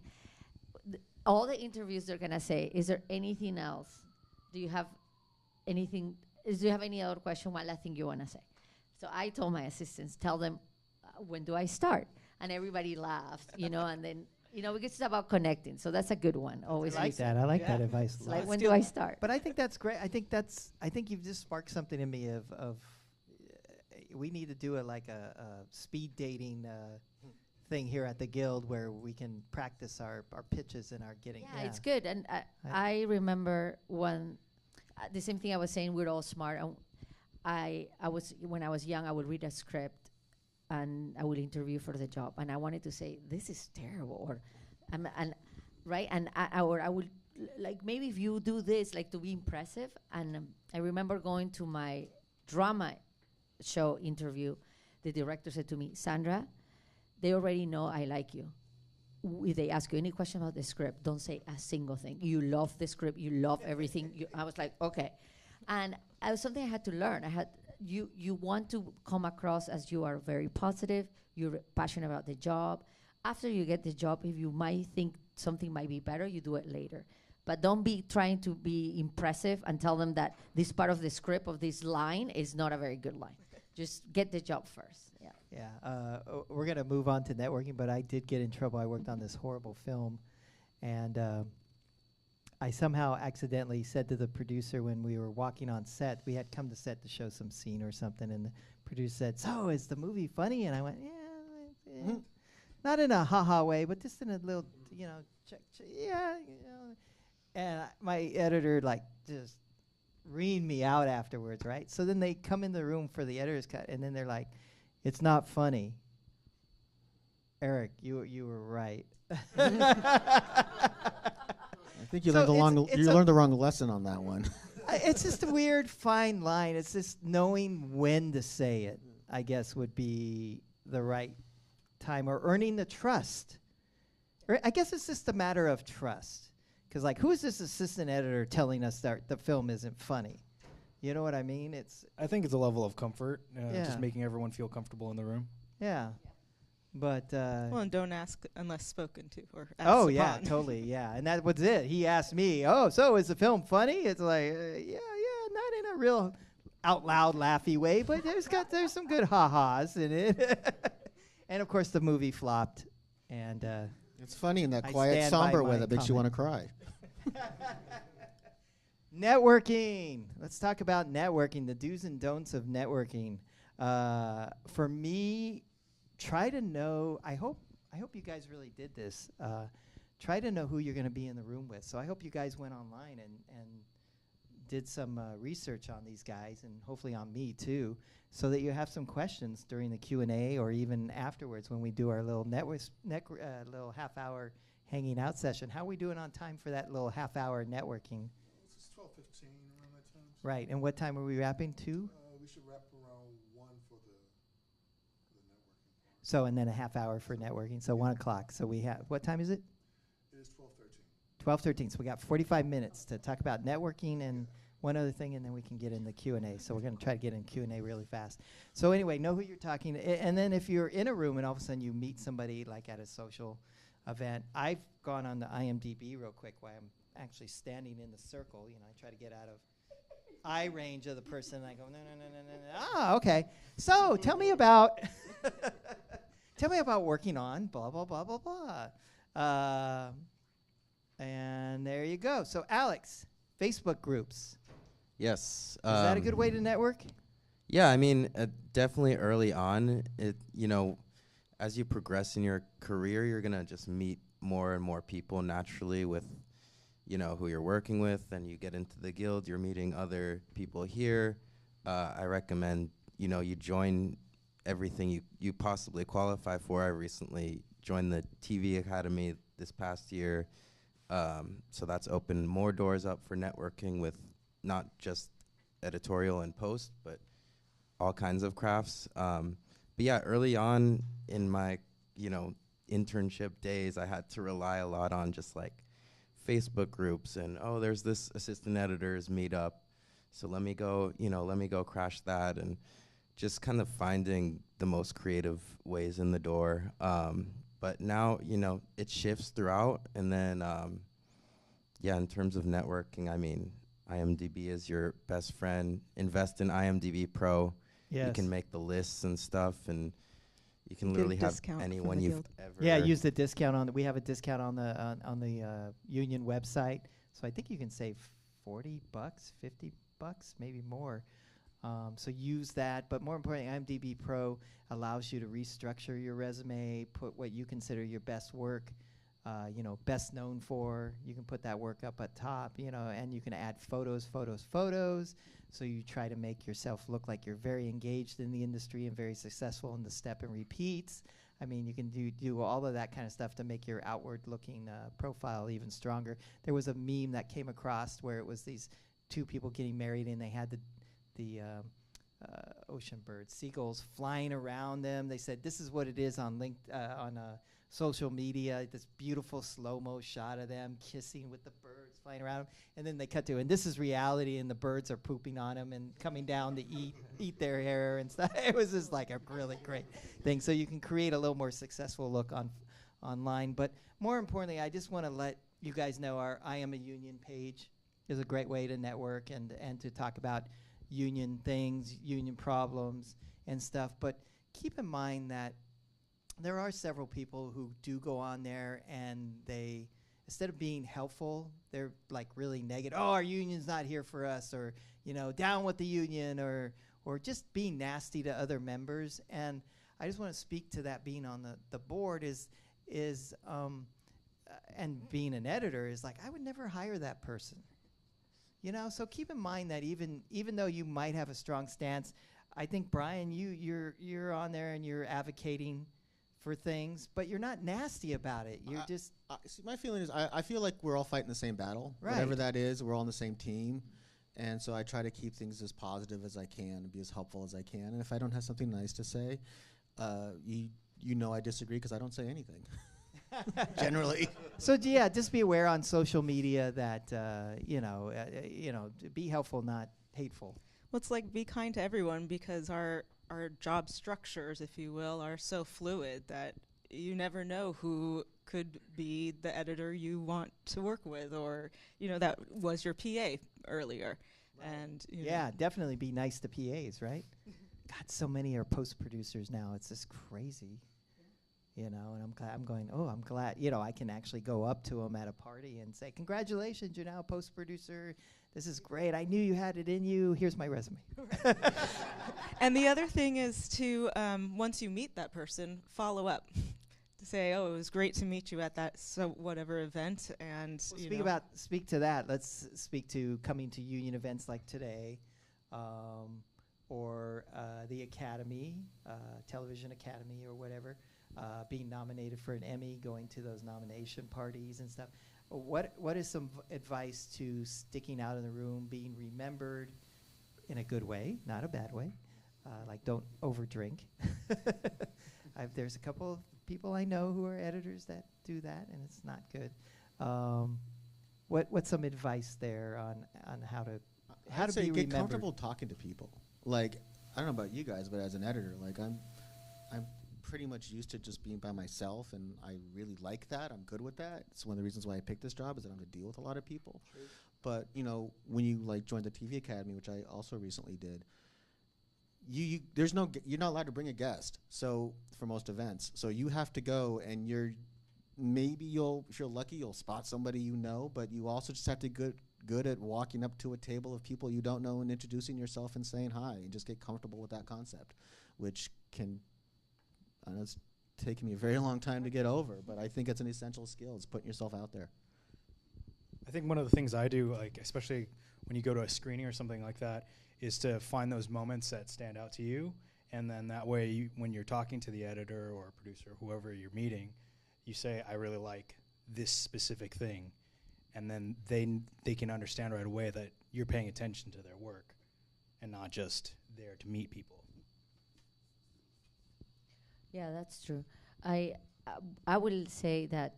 All the interviews they're gonna say, is there anything else? Do you have anything? Do you have any other question? One last thing you wanna say? So I told my assistants, tell them, when do I start? And everybody laughed, and then. Because it's about connecting, so that's a good one. Always I like use it. that. I like that advice. It's like, when do I start? But I think that's great. I think you've just sparked something in me of we need to do a speed dating thing here at the Guild where we can practice our pitches and our getting. Yeah, it's good. And I remember the same thing I was saying. We're all smart. When I was young, I would read a script and I would interview for the job, and I wanted to say, this is terrible, or I would maybe if you do this, to be impressive. And I remember going to my drama show interview. The director said to me, Sandra, they already know I like you. If they ask you any question about the script, don't say a single thing. You love the script, you love everything. I was like, okay. And it was something I had to learn. You want to come across as you are very positive, you're passionate about the job. After you get the job, if you might think something might be better, you do it later. But don't be trying to be impressive and tell them that this part of the script of this line is not a very good line. Just get the job first. Yeah. Yeah. We're going to move on to networking, but I did get in trouble. I worked on this horrible film, and I somehow accidentally said to the producer when we were walking on set, we had come to set to show some scene or something, and the producer said, so is the movie funny? And I went, yeah. Not in a ha-ha way, but just in a little, check, yeah. And my editor, just reamed me out afterwards, right? So then they come in the room for the editor's cut, and then they're like, it's not funny. Eric, you were right. I think you learned the wrong lesson on that one. It's just a weird fine line. It's just knowing when to say it, I guess, would be the right time, or earning the trust. I guess it's just a matter of trust. Because, who is this assistant editor telling us that the film isn't funny? You know what I mean? I think it's a level of comfort, Yeah. just making everyone feel comfortable in the room. Yeah. But well, and don't ask unless spoken to or asked oh yeah, upon. totally, yeah. And that was it. He asked me, "Oh, so is the film funny?" It's like, yeah, not in a real out loud laughy way, but there's some good ha-has in it. And of course, the movie flopped. And it's funny in that I quiet, stand by somber my way that makes you want to comment. cry. Networking. Let's talk about networking. The do's and don'ts of networking. For me, try to know. I hope you guys really did this. Try to know who you're going to be in the room with. So I hope you guys went online and did some research on these guys, and hopefully on me too, so that you have some questions during the Q&A or even afterwards when we do our little little half-hour hanging out session. How are we doing on time for that little half-hour networking? It's 12:15 around that time. Right, and what time are we wrapping? 2? We should wrap around 1 for the networking. So, and then a half hour for networking, so 1 o'clock. So we have, what time is it? 12:13. So we got 45 minutes to talk about networking and one other thing, and then we can get in the Q&A. So we're going to try to get in Q&A really fast. So anyway, know who you're talking to. And then if you're in a room and all of a sudden you meet somebody like at a social event, I've gone on the IMDb real quick while I'm actually standing in the circle. You know, I try to get out of eye range of the person. And I go, no. Ah, okay. So tell me about working on blah, blah, blah, blah, blah. And there you go. So Alex, Facebook groups. Yes. Is that a good way to network? Yeah, I mean, definitely early on, as you progress in your career, you're going to just meet more and more people naturally with, who you're working with, and you get into the guild, you're meeting other people here. I recommend, you join everything you possibly qualify for. I recently joined the TV Academy this past year. So that's opened more doors up for networking with not just editorial and post, but all kinds of crafts. But yeah, early on in my, internship days, I had to rely a lot on just like Facebook groups and, oh, there's this assistant editors meetup. So let me go crash that, and just kind of finding the most creative ways in the door. But now, it shifts throughout. And then, in terms of networking, I mean, IMDb is your best friend. Invest in IMDb Pro. Yes. You can make the lists and stuff, and you can literally have anyone you've ever. Yeah, use the discount on. We have a discount on the union website, so I think you can save $40, $50, maybe more. So use that, but more importantly, IMDb Pro allows you to restructure your resume, put what you consider your best work, best known for. You can put that work up at top, and you can add photos. So you try to make yourself look like you're very engaged in the industry and very successful in the step and repeats. I mean, you can do all of that kind of stuff to make your outward-looking profile even stronger. There was a meme that came across where it was these two people getting married, and they had the ocean birds, seagulls flying around them. They said, "This is what it is on social media." This beautiful slow-mo shot of them kissing with the birds flying around them, and then they cut to, and this is reality, and the birds are pooping on them and coming down to eat their hair and stuff. It was just like a really great thing. So you can create a little more successful look online. But more importantly, I just want to let you guys know our I Am a Union page is a great way to network and to talk about union things, union problems and stuff. But keep in mind that there are several people who do go on there, and they, instead of being helpful, they're like really negative. Oh, our union's not here for us, or down with the union, or just being nasty to other members. And I just want to speak to that. Being on the board and being an editor is like, I would never hire that person. So keep in mind that even though you might have a strong stance, I think Brian, you're on there and you're advocating for things, but you're not nasty about it. You're just. See, my feeling is I feel like we're all fighting the same battle. Right. Whatever that is, we're all on the same team. And so I try to keep things as positive as I can and be as helpful as I can. And if I don't have something nice to say, I disagree because I don't say anything. Generally. So yeah, just be aware on social media that be helpful, not hateful. Well, it's like be kind to everyone, because our job structures, if you will, are so fluid that you never know who could be the editor you want to work with, or that was your PA earlier. Right. And definitely be nice to PAs, right? God, so many are post producers now. It's just crazy. And I'm glad, I can actually go up to them at a party and say, congratulations, you're now a post producer. This is great. I knew you had it in you. Here's my resume. And the other thing is to, once you meet that person, follow up. To say, oh, it was great to meet you at that whatever event. And speak to that. Let's speak to coming to union events like today, or the Academy, Television Academy or whatever. Being nominated for an Emmy, going to those nomination parties and stuff. What is some advice to sticking out in the room, being remembered in a good way, not a bad way? Like, don't overdrink. There's a couple of people I know who are editors that do that, and it's not good. what's some advice there on how to I'd say be get remembered? comfortable talking to people. Like, I don't know about you guys, but as an editor, like I'm pretty much used to just being by myself, and I really like that. I'm good with that. It's one of the reasons why I picked this job, is that I'm going to deal with a lot of people. True. But you know, when you like joined the TV Academy, which I also recently did, you're not allowed to bring a guest. So for most events, so you have to go, and if you're lucky, you'll spot somebody you know, but you also just have to good at walking up to a table of people you don't know and introducing yourself and saying hi, and just get comfortable with that concept, which can, I know it's taken me a very long time to get over, but I think it's an essential skill. It's putting yourself out there. I think one of the things I do, like especially when you go to a screening or something like that, is to find those moments that stand out to you, and then that way, when you're talking to the editor or producer, whoever you're meeting, you say, "I really like this specific thing," and then they can understand right away that you're paying attention to their work, and not just there to meet people. Yeah, that's true. I will say that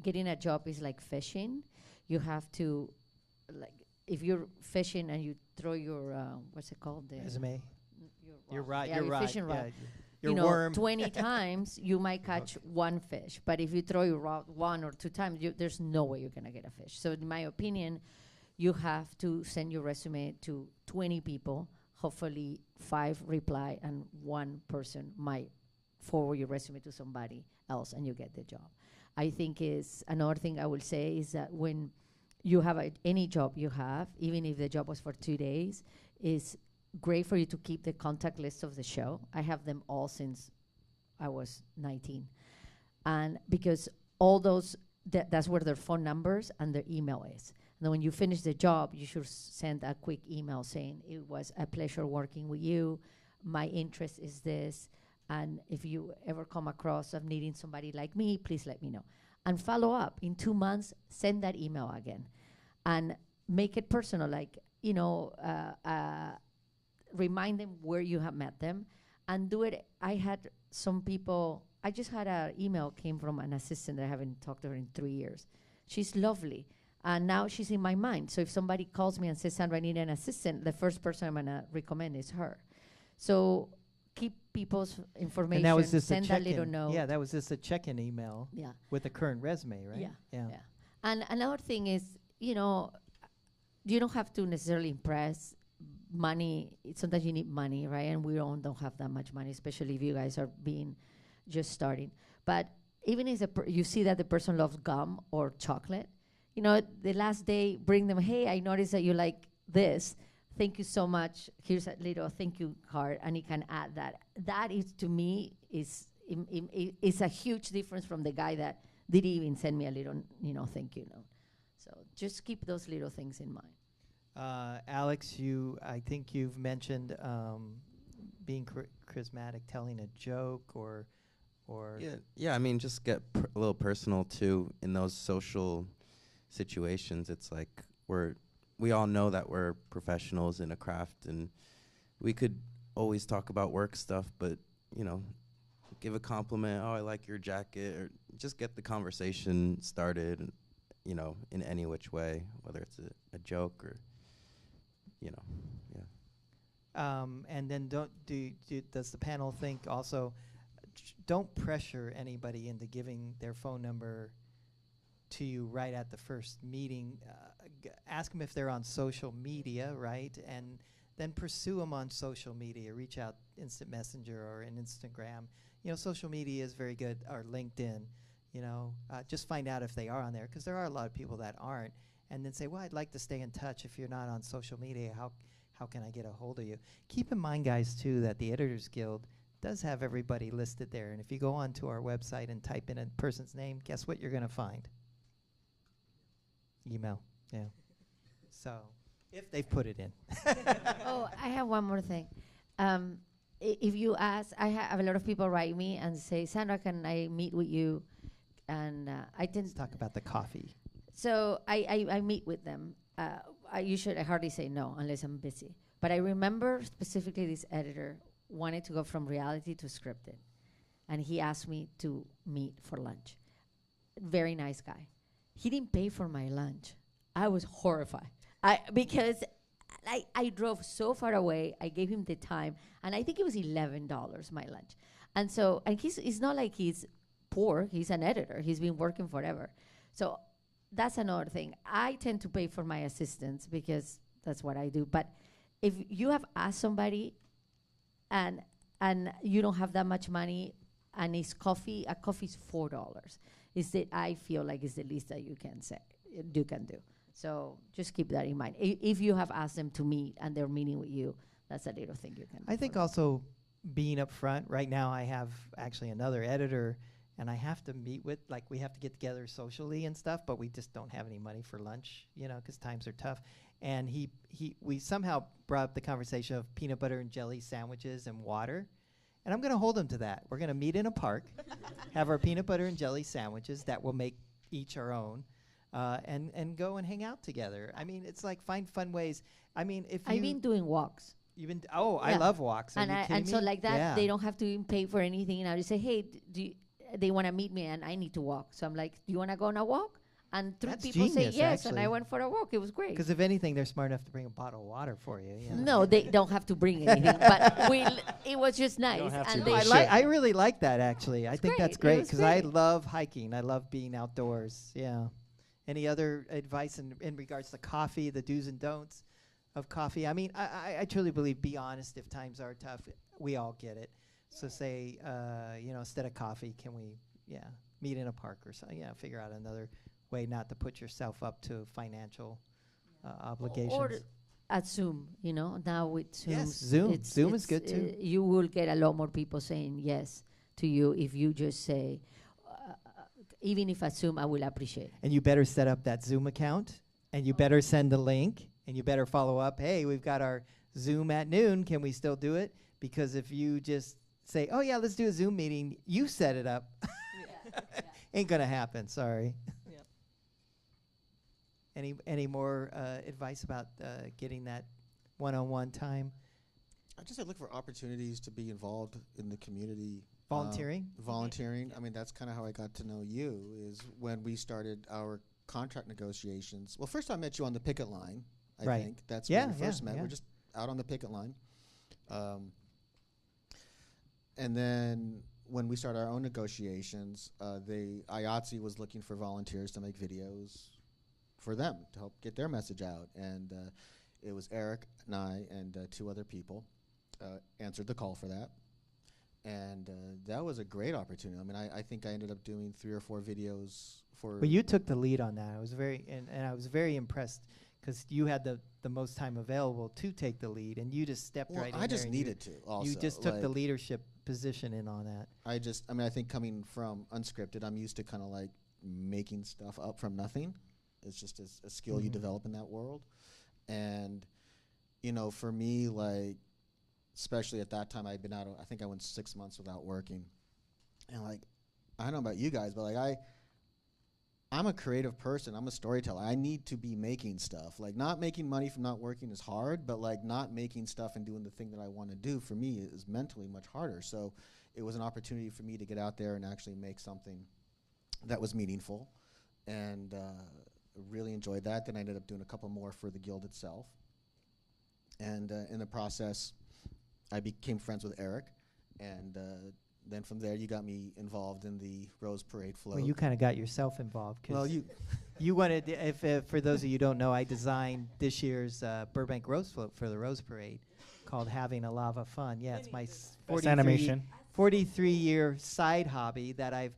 getting a job is like fishing. You have to, like, if you're fishing and you throw your what's it called? Resume. Your rod. Yeah, your fishing rod. Your you know, worm. 20 times you might catch one fish, but if you throw your rod 1 or 2 times, there's no way you're gonna get a fish. So in my opinion, you have to send your resume to 20 people. Hopefully 5 reply and 1 person might forward your resume to somebody else and you get the job. I think is another thing I will say is that when you have any job you have, even if the job was for 2 days, is great for you to keep the contact list of the show. I have them all since I was 19. And because all those, that's where their phone numbers and their email is. And then when you finish the job, you should send a quick email saying, it was a pleasure working with you. My interest is this. And if you ever come across of needing somebody like me, please let me know. And follow up. In 2 months, send that email again. And make it personal, like, you know, remind them where you have met them. And do it. I had some people, I just had an email came from an assistant that I haven't talked to her in 3 years. She's lovely. And now she's in my mind. So if somebody calls me and says, Sandra, I need an assistant, the first person I'm going to recommend is her. So keep people's information. And that was just send a that check-in. little note. Yeah, that was just a check-in email. Yeah. With a current resume, right? Yeah. And another thing is, you know, you don't have to necessarily impress. Money, sometimes you need money, right? And we don't have that much money, especially if you guys are just starting. But even if you see that the person loves gum or chocolate, you know, the last day, bring them, hey, I noticed that you like this. Thank you so much. Here's a little thank you card, and you can add that. That is, to me, is a huge difference from the guy that didn't even send me a little, you know, thank you note. So just keep those little things in mind. Alex, I think you've mentioned being charismatic, telling a joke, or yeah. I mean, just get a little personal too in those social situations. It's like we all know that we're professionals in a craft, and we could always talk about work stuff, but you know, give a compliment. Oh, I like your jacket, or just get the conversation started. You know, in any which way, whether it's a joke or. You know, yeah. And then does the panel think also, don't pressure anybody into giving their phone number to you right at the first meeting. Ask them if they're on social media, right? And then pursue them on social media. Reach out, Instant Messenger or an Instagram. You know, social media is very good, or LinkedIn. You know, just find out if they are on there, because there are a lot of people that aren't. And then say, well, I'd like to stay in touch. If you're not on social media, how can I get a hold of you? Keep in mind, guys, too, that the Editors Guild does have everybody listed there. And if you go onto our website and type in a person's name, guess what you're going to find? Email. Yeah. So if they've put it in. Oh, I have one more thing. If you ask, I have a lot of people write me and say, Sandra, can I meet with you? And I tend to talk about the coffee. So I meet with them. I hardly say no unless I'm busy. But I remember specifically this editor wanted to go from reality to scripted. And he asked me to meet for lunch. Very nice guy. He didn't pay for my lunch. I was horrified. Because I drove so far away. I gave him the time, and I think it was $11 my lunch. And so, and it's not like he's poor. He's an editor. He's been working forever. So that's another thing. I tend to pay for my assistants because that's what I do. But if you have asked somebody, and you don't have that much money, and it's coffee, a coffee's $4. Is that I feel like it's the least that you can say, you can do. So just keep that in mind. If you have asked them to meet and they're meeting with you, that's a little thing you can do. I think also being up front. Right now, I have actually another editor, and I have to meet with, like, we have to get together socially and stuff, but we just don't have any money for lunch, you know, because times are tough. And we somehow brought up the conversation of peanut butter and jelly sandwiches and water. And I'm going to hold him to that. We're going to meet in a park, have our peanut butter and jelly sandwiches that we'll make each our own, and go and hang out together. I mean, it's like find fun ways. I mean, if I've been doing walks. You've been I love walks. And so like that, they don't have to even pay for anything. And I just say, hey, they want to meet me and I need to walk. So I'm like, do you want to go on a walk? And three That's people say genius, yes, and actually. I went for a walk. It was great. Because if anything, they're smart enough to bring a bottle of water for you. You know? No, they don't have to bring anything. But it was just nice. And No, I really like that, actually. I think that's great because I love hiking. I love being outdoors. Yeah. Any other advice in regards to coffee, the do's and don'ts of coffee? I mean, I truly believe, be honest. If times are tough, we all get it. So say, instead of coffee, can we, meet in a park or something? Yeah, figure out another way not to put yourself up to financial obligations. Or at Zoom, now with Zoom. Yes, Zoom. Zoom is good too. You will get a lot more people saying yes to you if you just say, even if at Zoom, I will appreciate. And you better set up that Zoom account, and you better send the link, and you better follow up. Hey, we've got our Zoom at noon. Can we still do it? Because if you just say, oh yeah, let's do a Zoom meeting, you set it up. Ain't gonna happen. Sorry. Any more advice about getting that one-on-one time? I just look for opportunities to be involved in the community. Volunteering? Volunteering. I mean, that's kind of how I got to know you, is when we started our contract negotiations. Well, first I met you on the picket line, I think. That's when we first met. We're just out on the picket line. And then when we started our own negotiations, IATSE was looking for volunteers to make videos for them to help get their message out. And it was Eric and I and two other people answered the call for that. And that was a great opportunity. I mean, I think I ended up doing 3 or 4 videos for... But you took the lead on that. I was very impressed because you had the most time available to take the lead, and you just stepped right in I just there needed to also. You just took the leadership position in on that. I think coming from unscripted, I'm used to kind of like making stuff up from nothing. It's just a skill you develop in that world. And, for me, like, especially at that time, I think I went 6 months without working. And, like, I don't know about you guys, but, like, I'm a creative person. I'm a storyteller. I need to be making stuff. Like, not making money from not working is hard, but, like, not making stuff and doing the thing that I want to do, for me, is mentally much harder. So it was an opportunity for me to get out there and actually make something that was meaningful. And really enjoyed that. Then I ended up doing a couple more for the guild itself. And in the process, I became friends with Eric. And then from there, you got me involved in the Rose Parade float. Well, you kind of got yourself involved. Well, you wanted, if for those of you who don't know, I designed this year's Burbank Rose Float for the Rose Parade called Having a Lava Fun. Yeah, it's my 43-year side hobby that I've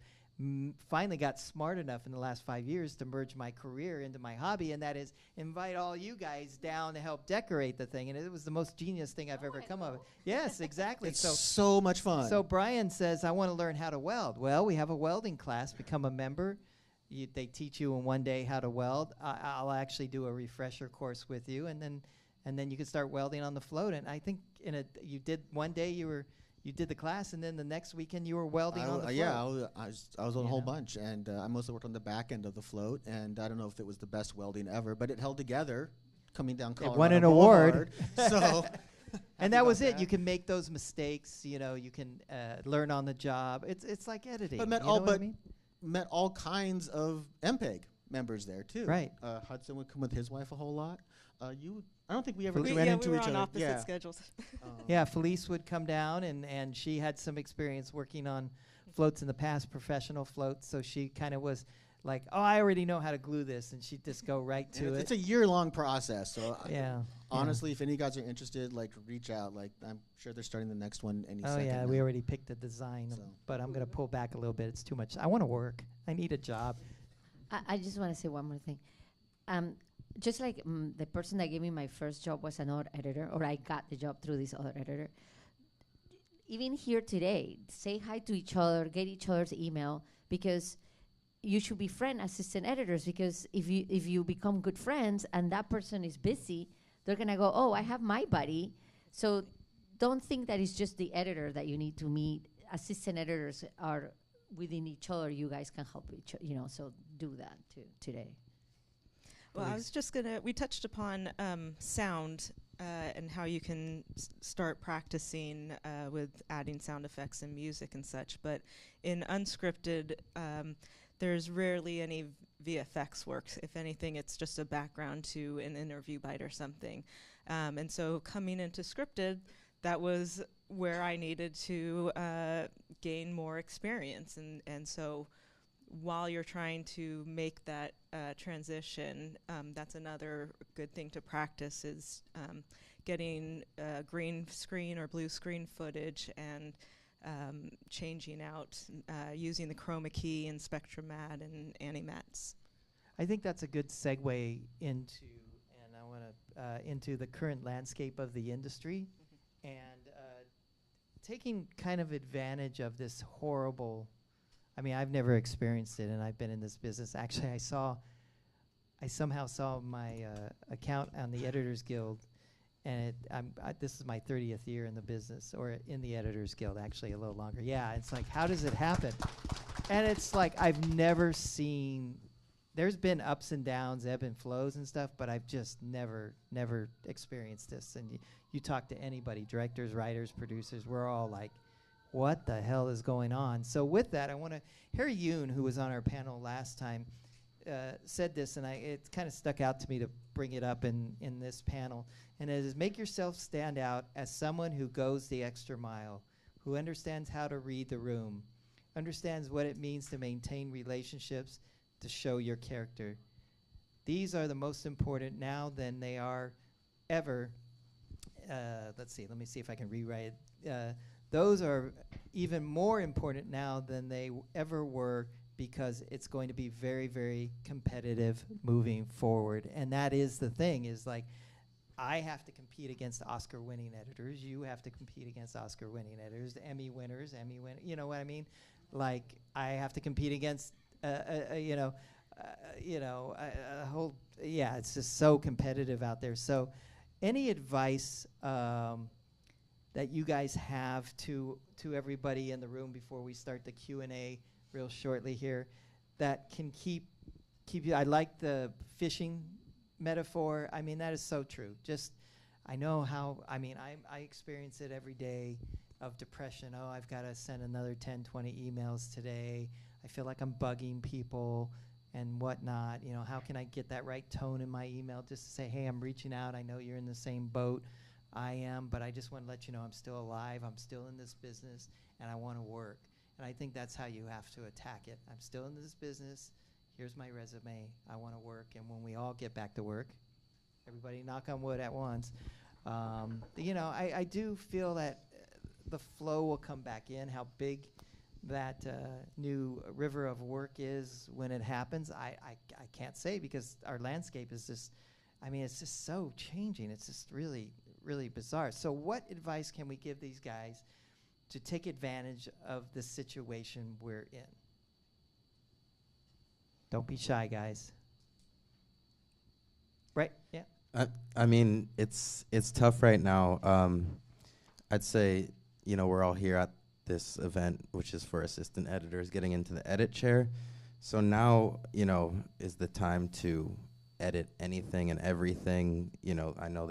finally got smart enough in the last 5 years to merge my career into my hobby, and that is invite all you guys down to help decorate the thing. And it was the most genius thing I've ever come up with. Yes, exactly. It's so much fun. So Brian says, I want to learn how to weld. Well, we have a welding class. Become a member. They teach you in one day how to weld. I'll actually do a refresher course with you, and then you can start welding on the float. And I think you did one day you did the class, and then the next weekend you were welding on the float. Yeah, I was on a whole bunch, and I mostly worked on the back end of the float, and I don't know if it was the best welding ever, but it held together coming down Colorado It won an Boulevard. award. So, and that was it. You can make those mistakes. You can learn on the job. It's like editing. But met all kinds of MPEG. members there too. Right. Hudson would come with his wife a whole lot. I don't think we ever We- ran yeah, into we were each on other. opposite Yeah. schedules. Yeah, Felice would come down, and she had some experience working on floats in the past, professional floats. So she kind of was like, "Oh, I already know how to glue this," and she'd just go right And to it's it. a year-long process. So Yeah. honestly, if any of you guys are interested, like reach out. Like I'm sure they're starting the next one any Oh second. yeah, now. we already picked the design, So. but I'm gonna pull back a little bit. It's too much. I want to work. I need a job. I just want to say one more thing. Just like the person that gave me my first job was another editor, or I got the job through this other editor. Even here today, say hi to each other, get each other's email, because you should be friend assistant editors. Because if you become good friends and that person is busy, they're gonna go, oh, I have my buddy. So don't think that it's just the editor that you need to meet. Assistant editors are within each other. You guys can help each other, so do that too today. Well, I was just we touched upon sound and how you can start practicing with adding sound effects and music and such. But in unscripted, there's rarely any VFX work. If anything, it's just a background to an interview bite or something. And so coming into scripted, that was where I needed to gain more experience. And so while you're trying to make that transition, that's another good thing to practice is getting green screen or blue screen footage and changing out using the chroma key and Spectromat and Animats. I think that's a good segue into, and I want to into the current landscape of the industry, and taking kind of advantage of this horrible. I mean, I've never experienced it, and I've been in this business. Actually, I somehow saw my account on the Editors Guild, and this is my 30th year in the business, or in the Editors Guild, actually a little longer. Yeah, it's like, how does it happen? And it's like, I've never seen, there's been ups and downs, ebb and flows and stuff, but I've just never experienced this. And you talk to anybody, directors, writers, producers, we're all like, what the hell is going on? So with that, I want to, Harry Yoon, who was on our panel last time, said this, and it kind of stuck out to me to bring it up in this panel, and it is, make yourself stand out as someone who goes the extra mile, who understands how to read the room, understands what it means to maintain relationships, to show your character. These are the most important now than they are ever. Let me see if I can rewrite it. Those are even more important now than they ever were, because it's going to be very, very competitive moving forward. And that is the thing, is like, I have to compete against Oscar-winning editors. You have to compete against Oscar-winning editors, Emmy winners, you know what I mean? Like, I have to compete against, a whole, it's just so competitive out there. So any advice that you guys have to everybody in the room before we start the Q&A real shortly here, that can keep you, I like the fishing metaphor. I mean, that is so true. Just, I know how, I mean, I experience it every day of depression. Oh, I've got to send another 10, 20 emails today. I feel like I'm bugging people and whatnot. You know, how can I get that right tone in my email just to say, hey, I'm reaching out. I know you're in the same boat I am, but I just want to let you know I'm still alive. I'm still in this business, and I want to work. And I think that's how you have to attack it. I'm still in this business. Here's my resume. I want to work. And when we all get back to work, everybody knock on wood at once, I do feel that the flow will come back in. How big that new river of work is when it happens, I can't say, because our landscape is just, I mean, it's just so changing. It's just really, really bizarre. So what advice can we give these guys to take advantage of the situation we're in? Don't be shy, guys. Right? Yeah. I mean, it's tough right now. I'd say, we're all here at this event, which is for assistant editors getting into the edit chair. So now, is the time to edit anything and everything. I know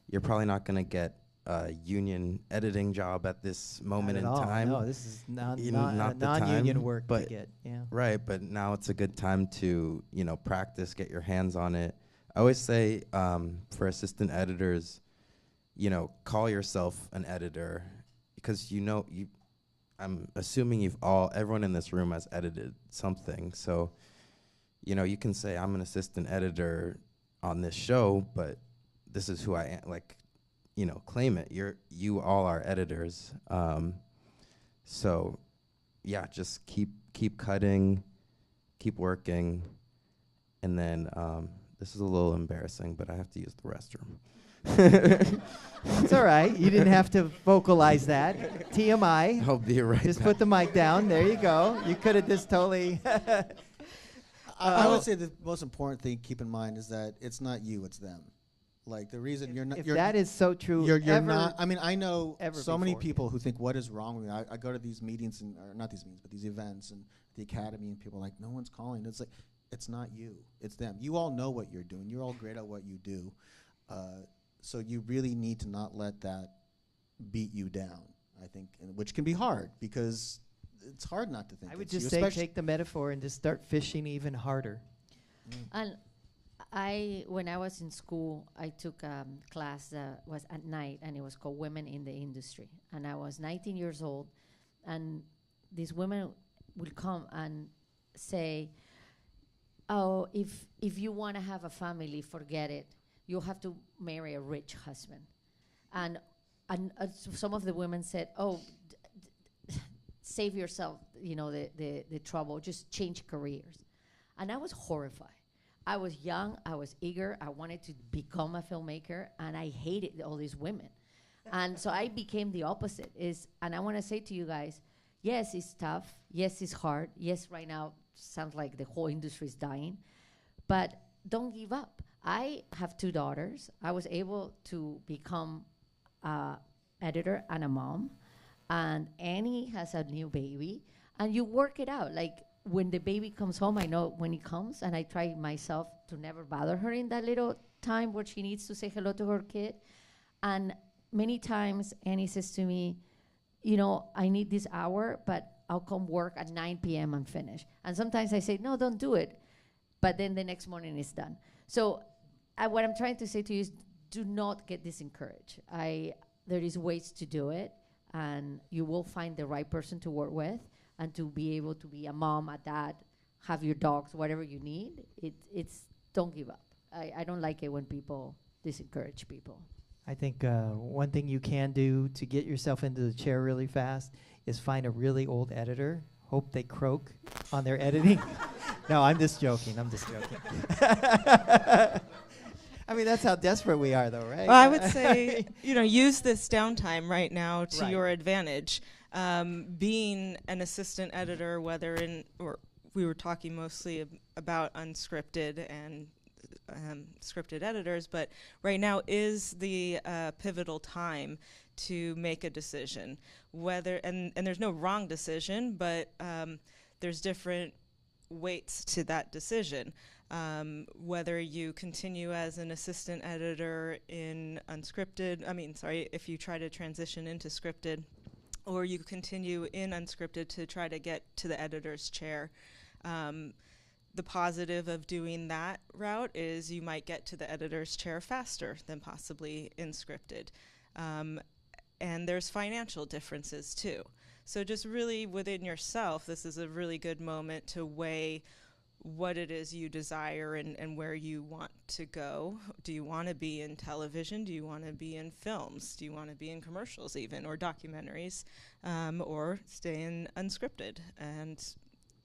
you're probably not going to get union editing job at this moment in Not at all. time. No, this is not Not the non-union time, work to but get. Yeah. Right, but now it's a good time to, practice, get your hands on it. I always say for assistant editors, call yourself an editor because I'm assuming everyone in this room has edited something. So, you can say I'm an assistant editor on this show, but this is who I am. Like, claim it. You all are editors. So, yeah, just keep cutting, keep working, and then this is a little embarrassing, but I have to use the restroom. It's all right. You didn't have to vocalize that. TMI. I'll be right Just back. put the mic down. There you go. You could have just totally. I would say the most important thing to keep in mind is that it's not you, it's them. Like the reason you're not. If that is so true, you're not. I mean, I know ever so many before, people who think, "What is wrong with me?" I go to these meetings or not these meetings, but these events and the academy, and people are like, "No one's calling." It's like, it's not you, it's them. You all know what you're doing. You're all great at what you do. So you really need to not let that beat you down. I think, which can be hard because it's hard not to think. I would it's you, just say especially take the metaphor and just start fishing even harder. And when I was in school, I took a class that was at night, and it was called Women in the Industry. And I was 19 years old, and these women would come and say, "Oh, if you want to have a family, forget it. You'll have to marry a rich husband." And some of the women said, "Oh, save yourself, the trouble. Just change careers." And I was horrified. I was young, I was eager, I wanted to become a filmmaker, and I hated all these women. And so I became the opposite. And I want to say to you guys, yes, it's tough. Yes, it's hard. Yes, right now sounds like the whole industry is dying. But don't give up. I have 2 daughters. I was able to become an editor and a mom. And Annie has a new baby. And you work it out. Like, when the baby comes home, I know when he comes, and I try myself to never bother her in that little time where she needs to say hello to her kid. And many times Annie says to me, I need this hour, but I'll come work at 9 p.m. and finish. And sometimes I say, no, don't do it. But then the next morning it's done. So what I'm trying to say to you is do not get discouraged. There is ways to do it, and you will find the right person to work with. And to be able to be a mom, a dad, have your dogs, whatever you need, don't give up. I don't like it when people discourage people. I think one thing you can do to get yourself into the chair really fast is find a really old editor. Hope they croak on their editing. No, I'm just joking. I mean, that's how desperate we are, though, right? Well, I would say, use this downtime right now to Right. your advantage. Being an assistant editor, we were talking mostly about unscripted and scripted editors, but right now is the pivotal time to make a decision. And there's no wrong decision, but there's different weights to that decision. Whether you continue as an assistant editor in if you try to transition into scripted, or you continue in unscripted to try to get to the editor's chair. The positive of doing that route is you might get to the editor's chair faster than possibly in scripted. And there's financial differences too. So just really within yourself, this is a really good moment to weigh what it is you desire and where you want to go. Do you want to be in television? Do you want to be in films? Do you want to be in commercials even, or documentaries, or stay in unscripted? And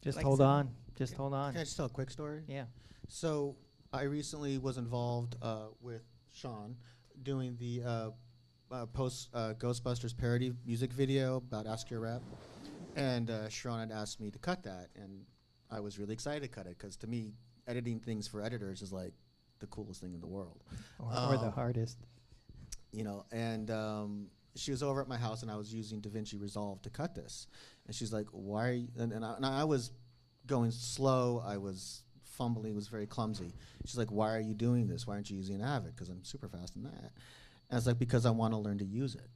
Just like hold I said- on. Just hold on. Can I just tell a quick story? Yeah. So I recently was involved with Sean doing the post Ghostbusters parody music video about Ask Your Rep, and Sean had asked me to cut that, and I was really excited to cut it because to me, editing things for editors is like the coolest thing in the world, Or the hardest. And she was over at my house, and I was using DaVinci Resolve to cut this, and she's like, "Why are you?" And I was going slow. I was fumbling. It was very clumsy. She's like, "Why are you doing this? Why aren't you using Avid? Because I'm super fast in that." And it's like, because I want to learn to use it.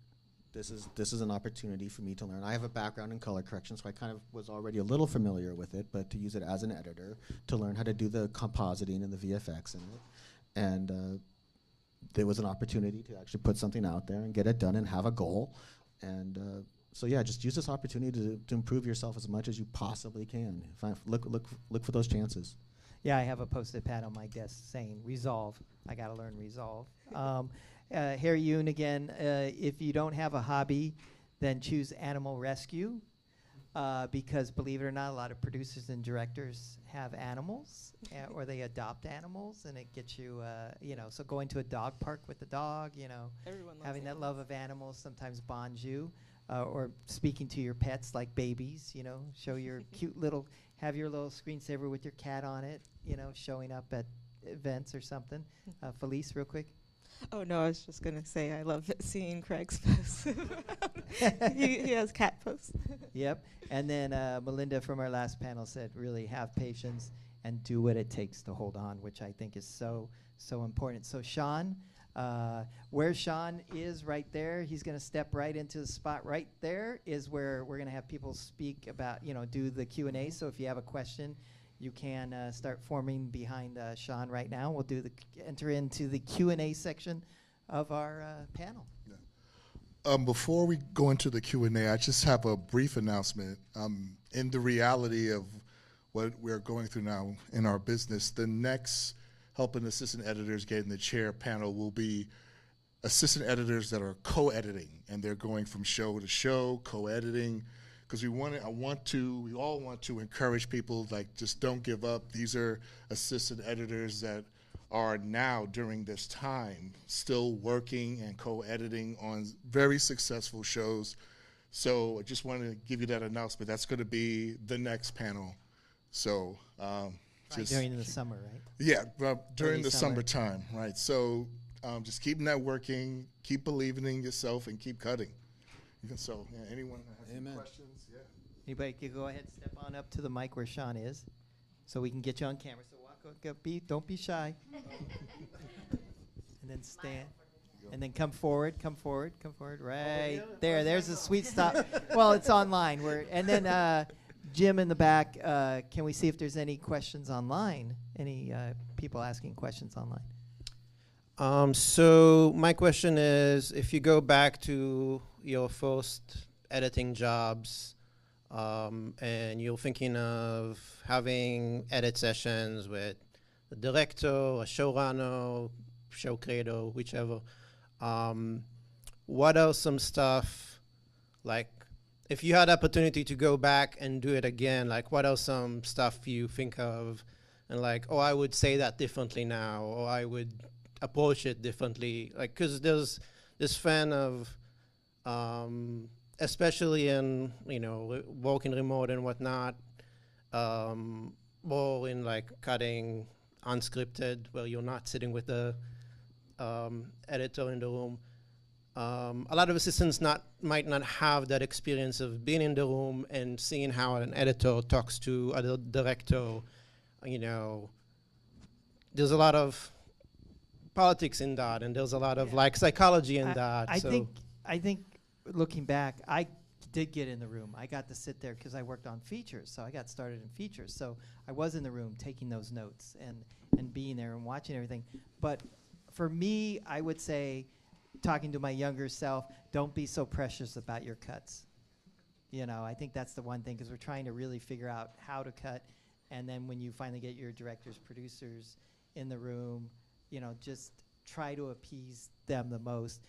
This is an opportunity for me to learn. I have a background in color correction, so I kind of was already a little familiar with it, but to use it as an editor, to learn how to do the compositing and the VFX in it. And there was an opportunity to actually put something out there and get it done and have a goal. And so yeah, just use this opportunity to improve yourself as much as you possibly can. Look for those chances. Yeah, I have a post-it pad on my desk saying resolve. I got to learn resolve. Harry Yoon again, if you don't have a hobby, then choose animal rescue, because believe it or not, a lot of producers and directors have animals or they adopt animals, and it gets you, so going to a dog park with the dog, Everyone loves having that animals. love of animals sometimes bonds you, or speaking to your pets like babies, show your cute little, have your little screensaver with your cat on it, showing up at events or something. Felice, real quick. Oh no, I was just gonna say I love seeing Craig's posts. he has cat posts. Yep. And then Melinda from our last panel said, really have patience and do what it takes to hold on, which I think is so important. So Sean, where Sean is right there, he's going to step right into the spot right there is where we're going to have people speak about, do the Q&A. So if you have a question, you can start forming behind Sean right now. We'll enter into the Q&A section of our panel. Before we go into the Q&A, I just have a brief announcement. In the reality of what we're going through now in our business, the next helping assistant editors get in the chair panel will be assistant editors that are co-editing, and they're going from show to show, co-editing, because we all want to encourage people, like, just don't give up. These are assistant editors that are now, during this time, still working and co-editing on very successful shows. So I just wanted to give you that announcement. That's going to be the next panel. So just during the summer, right? Yeah, during the summer. summertime, right? So just keep networking, keep believing in yourself, and keep cutting. So anyone that has any questions? Yeah. Anybody can go ahead and step on up to the mic where Sean is, so we can get you on camera. So walk up, don't be shy. And then stand. And then come forward, right there. There's a sweet stop. Well, it's online. And then Jim in the back, can we see if there's any questions online? Any people asking questions online? So my question is, if you go back to your first editing jobs, and you're thinking of having edit sessions with a director, a showrunner, show creator, whichever, what are some stuff, like, if you had opportunity to go back and do it again, like, what are some stuff you think of and like, oh, I would say that differently now, or I would approach it differently, like, because there's this fan of, especially in, working remote and whatnot, or in like cutting unscripted, where you're not sitting with the editor in the room. A lot of assistants might not have that experience of being in the room and seeing how an editor talks to a director. There's a lot of politics in that, and there's a lot of like psychology in that. I think looking back, I did get in the room. I got to sit there because I worked on features, so I got started in features. So I was in the room taking those notes and being there and watching everything. But for me, I would say, talking to my younger self, don't be so precious about your cuts. I think that's the one thing, because we're trying to really figure out how to cut. And then when you finally get your directors, producers in the room, just try to appease them the most,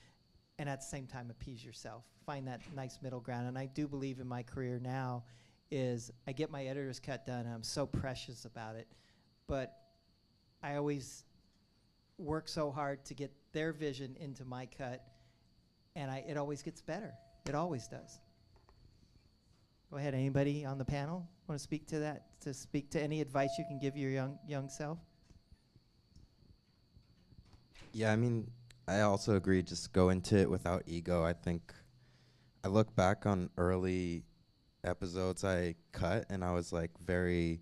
and at the same time appease yourself. Find that nice middle ground. And I do believe in my career now is I get my editor's cut done, and I'm so precious about it. But I always work so hard to get their vision into my cut, and it always gets better. It always does. Go ahead, anybody on the panel want to speak to that, to speak to any advice you can give your young self? Yeah, I mean, I also agree, just go into it without ego. I think I look back on early episodes I cut, and I was like very,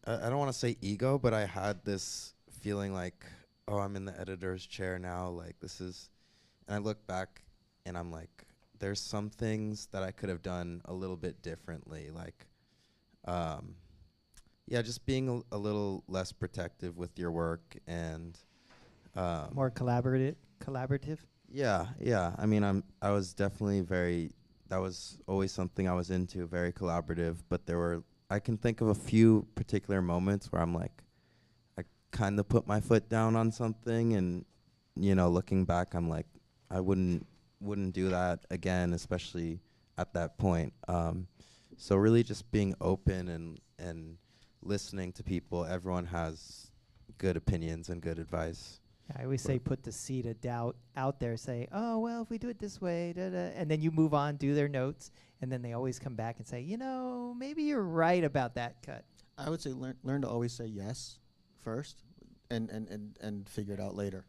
I don't want to say ego, but I had this feeling like oh, I'm in the editor's chair now. Like, this is, and I look back and I'm like, there's some things that I could have done a little bit differently. Like, yeah, just being a little less protective with your work and more collaborative. Yeah. I mean, I was definitely that was always something I was into, very collaborative. But I can think of a few particular moments where I'm like, I kind of put my foot down on something, and looking back, I'm like, I wouldn't do that again, especially at that point. So really, just being open and listening to people. Everyone has good opinions and good advice. I always say put the seed of doubt out there. Say, oh, well, if we do it this way, and then you move on, do their notes, and then they always come back and say, maybe you're right about that cut. I would say learn to always say yes first, and figure it out later.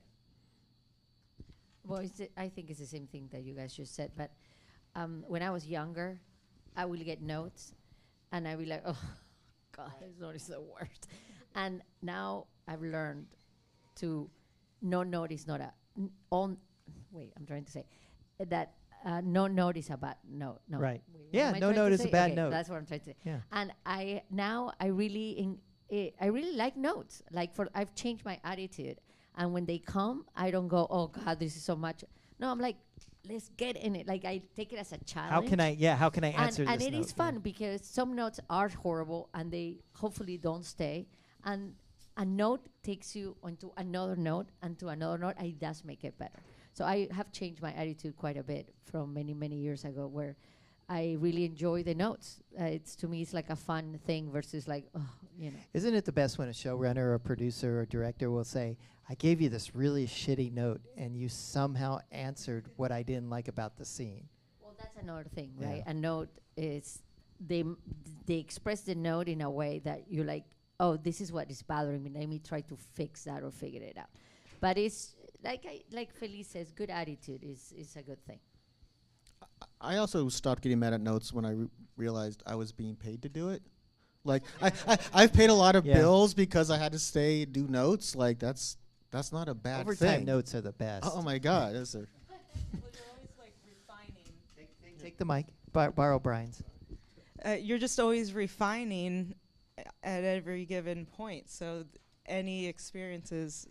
Well, I think it's the same thing that you guys just said. But when I was younger, I would get notes, and I'd be like, oh, God, this note is the worst. And now I've learned to no note is not I'm trying to say that no note is a bad note. No. Right. What Yeah, am I no trying note to is a say? bad Okay, note. That's what I'm trying to say. Yeah. And I really like notes. Like I've changed my attitude. And when they come, I don't go, oh God, this is so much. No, I'm like, let's get in it. Like I take it as a challenge. How can I answer this and it note? is fun because some notes are horrible and they hopefully don't stay. And a note takes you onto another note and to another note, and it does make it better. So I have changed my attitude quite a bit from many, many years ago, where I really enjoy the notes. To me, it's like a fun thing versus like, Isn't it the best when a showrunner or producer or director will say, I gave you this really shitty note and you somehow answered what I didn't like about the scene? Well, that's another thing, right? A note is, they express the note in a way that you're like, oh, this is what is bothering me. Let me try to fix that or figure it out. But it's like Felice says, good attitude is a good thing. I also stopped getting mad at notes when I realized I was being paid to do it. Like I've paid a lot of bills because I had to stay and do notes. Like that's not a bad Overtime thing. notes are the best. Oh my God, is there? Well, you're always like refining. Take the mic. Borrow Brian's. You're just always refining at every given point. So any experience is,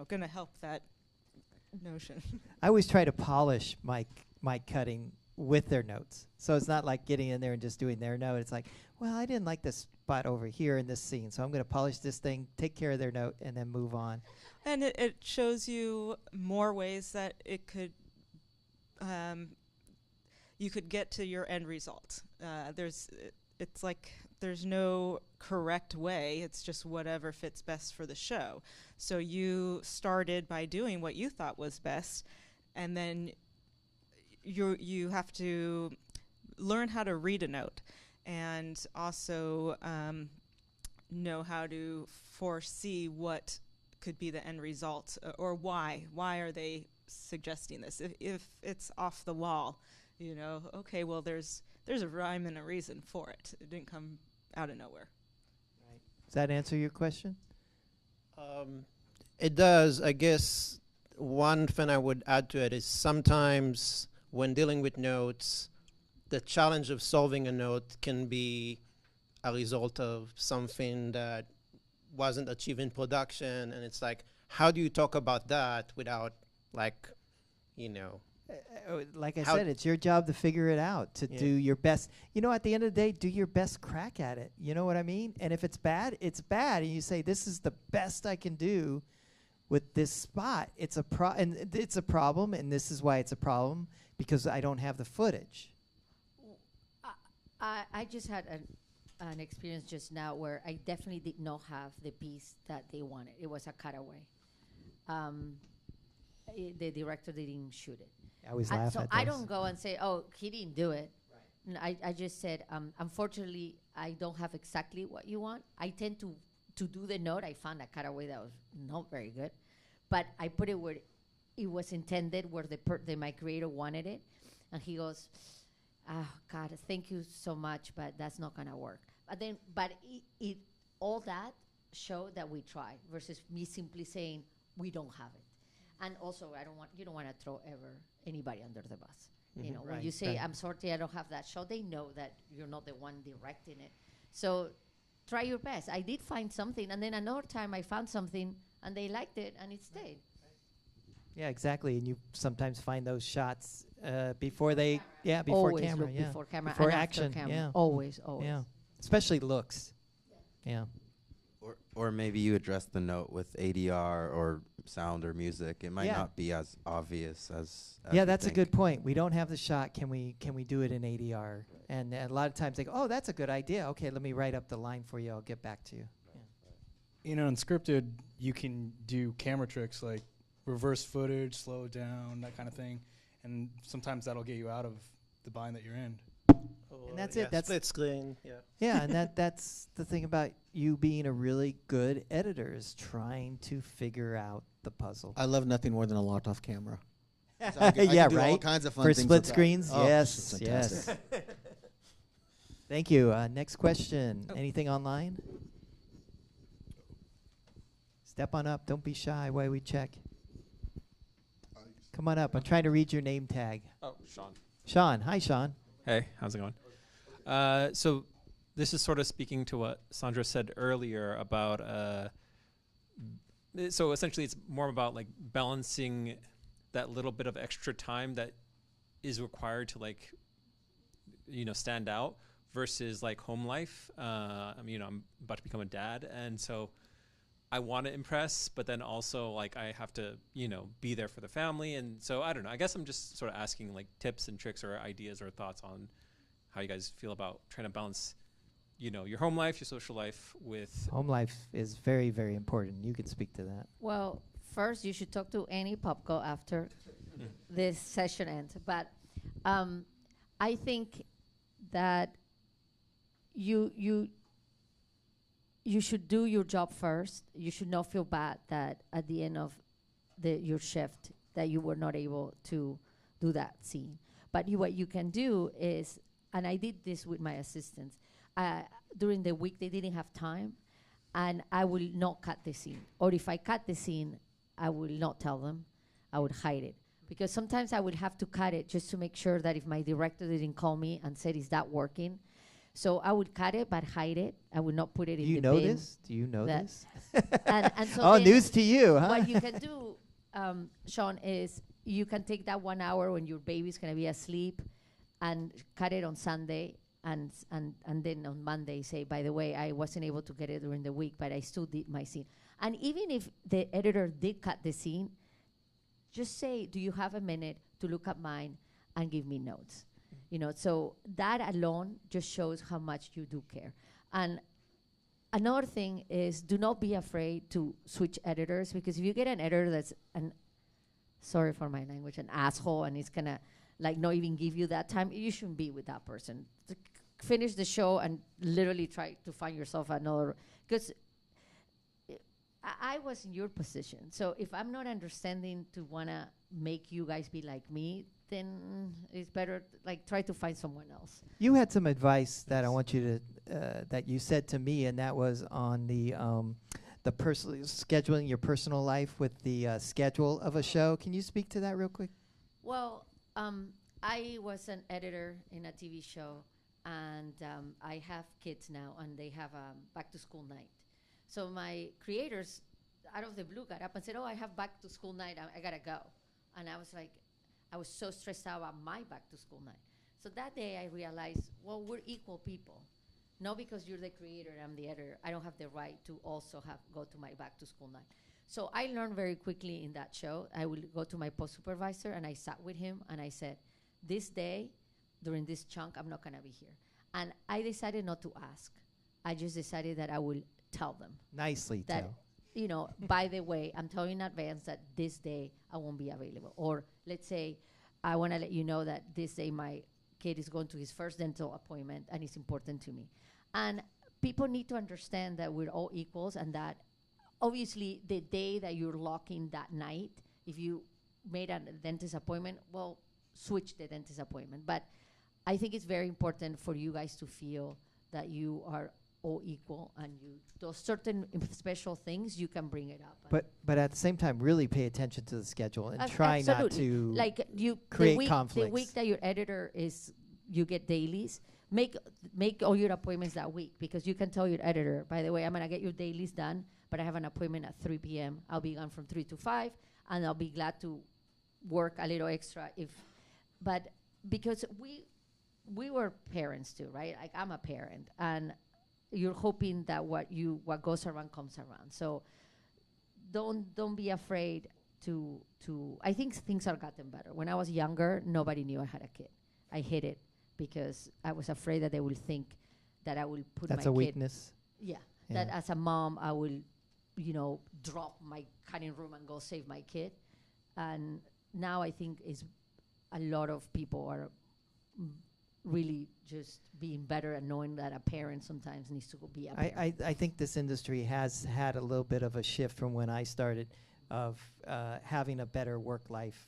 going to help that notion. I always try to polish my cutting with their notes. So it's not like getting in there and just doing their note. It's like, well, I didn't like this spot over here in this scene, so I'm going to polish this thing, take care of their note, and then move on. And it shows you more ways that it could, you could get to your end result. It's like there's no correct way. It's just whatever fits best for the show. So you started by doing what you thought was best, and then you have to learn how to read a note, and also know how to foresee what could be the end result, or why are they suggesting this. If it's off the wall, okay, well there's a rhyme and a reason for it. It didn't come out of nowhere. Right. Does that answer your question? It does. I guess one thing I would add to it is sometimes when dealing with notes, the challenge of solving a note can be a result of something that wasn't achieved in production, and it's like, how do you talk about that without, like I said, it's your job to figure it out, to do your best. At the end of the day, do your best crack at it. You know what I mean? And if it's bad, it's bad. And you say, this is the best I can do with this spot. It's a problem, and this is why it's a problem, because I don't have the footage. I just had an experience just now where I definitely did not have the piece that they wanted. It was a cutaway. The director didn't shoot it. I always laugh at I those. don't go and say, oh, he didn't do it. Right. I just said, unfortunately, I don't have exactly what you want. I tend to do the note. I found a cutaway that was not very good, but I put it where it was intended, where my creator wanted it. And he goes, oh, God, thank you so much, but that's not going to work. But it all that showed that we try, versus me simply saying, we don't have it. And also, you don't want to throw anybody under the bus. You know, when Right, you say, right. I'm sorry, I don't have that show, they know that you're not the one directing it. So try your best. I did find something, and then another time I found something, and they liked it, and it stayed. Yeah, exactly. And you sometimes find those shots before before Always camera, look yeah, before camera before and after action, camera. yeah, Always. yeah, especially looks, yeah. Or maybe you address the note with ADR or sound or music. It might Yeah. not be as obvious as Yeah, you that's a think. good point. We don't have the shot. Can we do it in ADR? And a lot of times they go, oh, that's a good idea. Okay, let me write up the line for you. I'll get back to you. You know, in scripted, you can do camera tricks like reverse footage, slow it down, that kind of thing. And sometimes that'll get you out of the bind that you're in. And that's it. That's split screen. Yeah. Yeah, and that's the thing about you being a really good editor is trying to figure out the puzzle. I love nothing more than a locked off camera. 'Cause I can Yeah, do all right? kinds of fun For things split with that. screens? Oh, Yes, it's fantastic. yes. Thank you. Next question. Anything online? Step on up. Don't be shy while we check. Come on up. I'm trying to read your name tag. Oh, Sean. Sean. Hi, Sean. Hey, how's it going? So this is sort of speaking to what Sandra said earlier about, so essentially it's more about like balancing that little bit of extra time that is required to like, you know, stand out versus like home life. I mean, you know, I'm about to become a dad, and so I want to impress, but then also like I have to, you know, be there for the family. And so I don't know, I guess I'm just sort of asking like tips and tricks or ideas or thoughts on how you guys feel about trying to balance, you know, your home life, your social life with Home life is very, very important. You can speak to that. Well, first you should talk to any Popco after this session ends. But I think that you should do your job first. You should not feel bad that at the end of your shift that you were not able to do that scene. But what you can do is, and I did this with my assistants, during the week they didn't have time, and I will not cut the scene. Or if I cut the scene, I will not tell them. I would hide it. Because sometimes I would have to cut it just to make sure that if my director didn't call me and said, is that working? So I would cut it, but hide it. I would not put it in the bin. Do you know this? Do you know that- this? and so Oh, then news to you, huh? What you can do, Sean, is you can take that 1 hour when your baby's going to be asleep and cut it on Sunday and then on Monday say, by the way, I wasn't able to get it during the week, but I still did my scene. And even if the editor did cut the scene, just say, do you have a minute to look at mine and give me notes? You know, so that alone just shows how much you do care. And another thing is, do not be afraid to switch editors, because if you get an editor that's sorry for my language, an asshole, and it's gonna like not even give you that time, you shouldn't be with that person. Finish the show and literally try to find yourself another, because I was in your position. So if I'm not understanding to wanna make you guys be like me, then it's better like try to find someone else. You had some advice that I want you to that you said to me, and that was on the personal scheduling your personal life with the schedule of a show. Can you speak to that real quick? Well, I was an editor in a TV show, and I have kids now, and they have a back-to-school night. So my creators, out of the blue, got up and said, oh, I have back-to-school night. I got to go. And I was like, I was so stressed out about my back-to-school night. So that day I realized, well, we're equal people. Not because you're the creator and I'm the editor. I don't have the right to also go to my back-to-school night. So I learned very quickly in that show. I will go to my post supervisor, and I sat with him, and I said, this day, during this chunk, I'm not going to be here. And I decided not to ask. I just decided that I will tell them. Nicely that, tell. you know, by the way, I'm telling you in advance that this day I won't be available. Or let's say I want to let you know that this day my kid is going to his first dental appointment, and it's important to me. And people need to understand that we're all equals, and that obviously the day that you're locking that night, if you made a dentist appointment, well, switch the dentist appointment. But I think it's very important for you guys to feel that you are all equal, and you those certain special things you can bring it up. But at the same time, really pay attention to the schedule and Ab- try not absolutely. to like you create the week, conflicts. The week that your editor is, you get dailies. Make all your appointments that week, because you can tell your editor, by the way, I'm gonna get your dailies done, but I have an appointment at 3 p.m. I'll be gone from 3 to 5, and I'll be glad to work a little extra but because we were parents too, right? Like, I'm a parent, and you're hoping that what goes around comes around. So don't be afraid to I think things have gotten better. When I was younger, nobody knew I had a kid. I hid it because I was afraid that they would think that I will put That's my a kid. weakness. Yeah, Yeah. that as a mom, I will, drop my cutting room and go save my kid. And now I think a lot of people are really just being better and knowing that a parent sometimes needs to be a parent. I think this industry has had a little bit of a shift from when I started of having a better work-life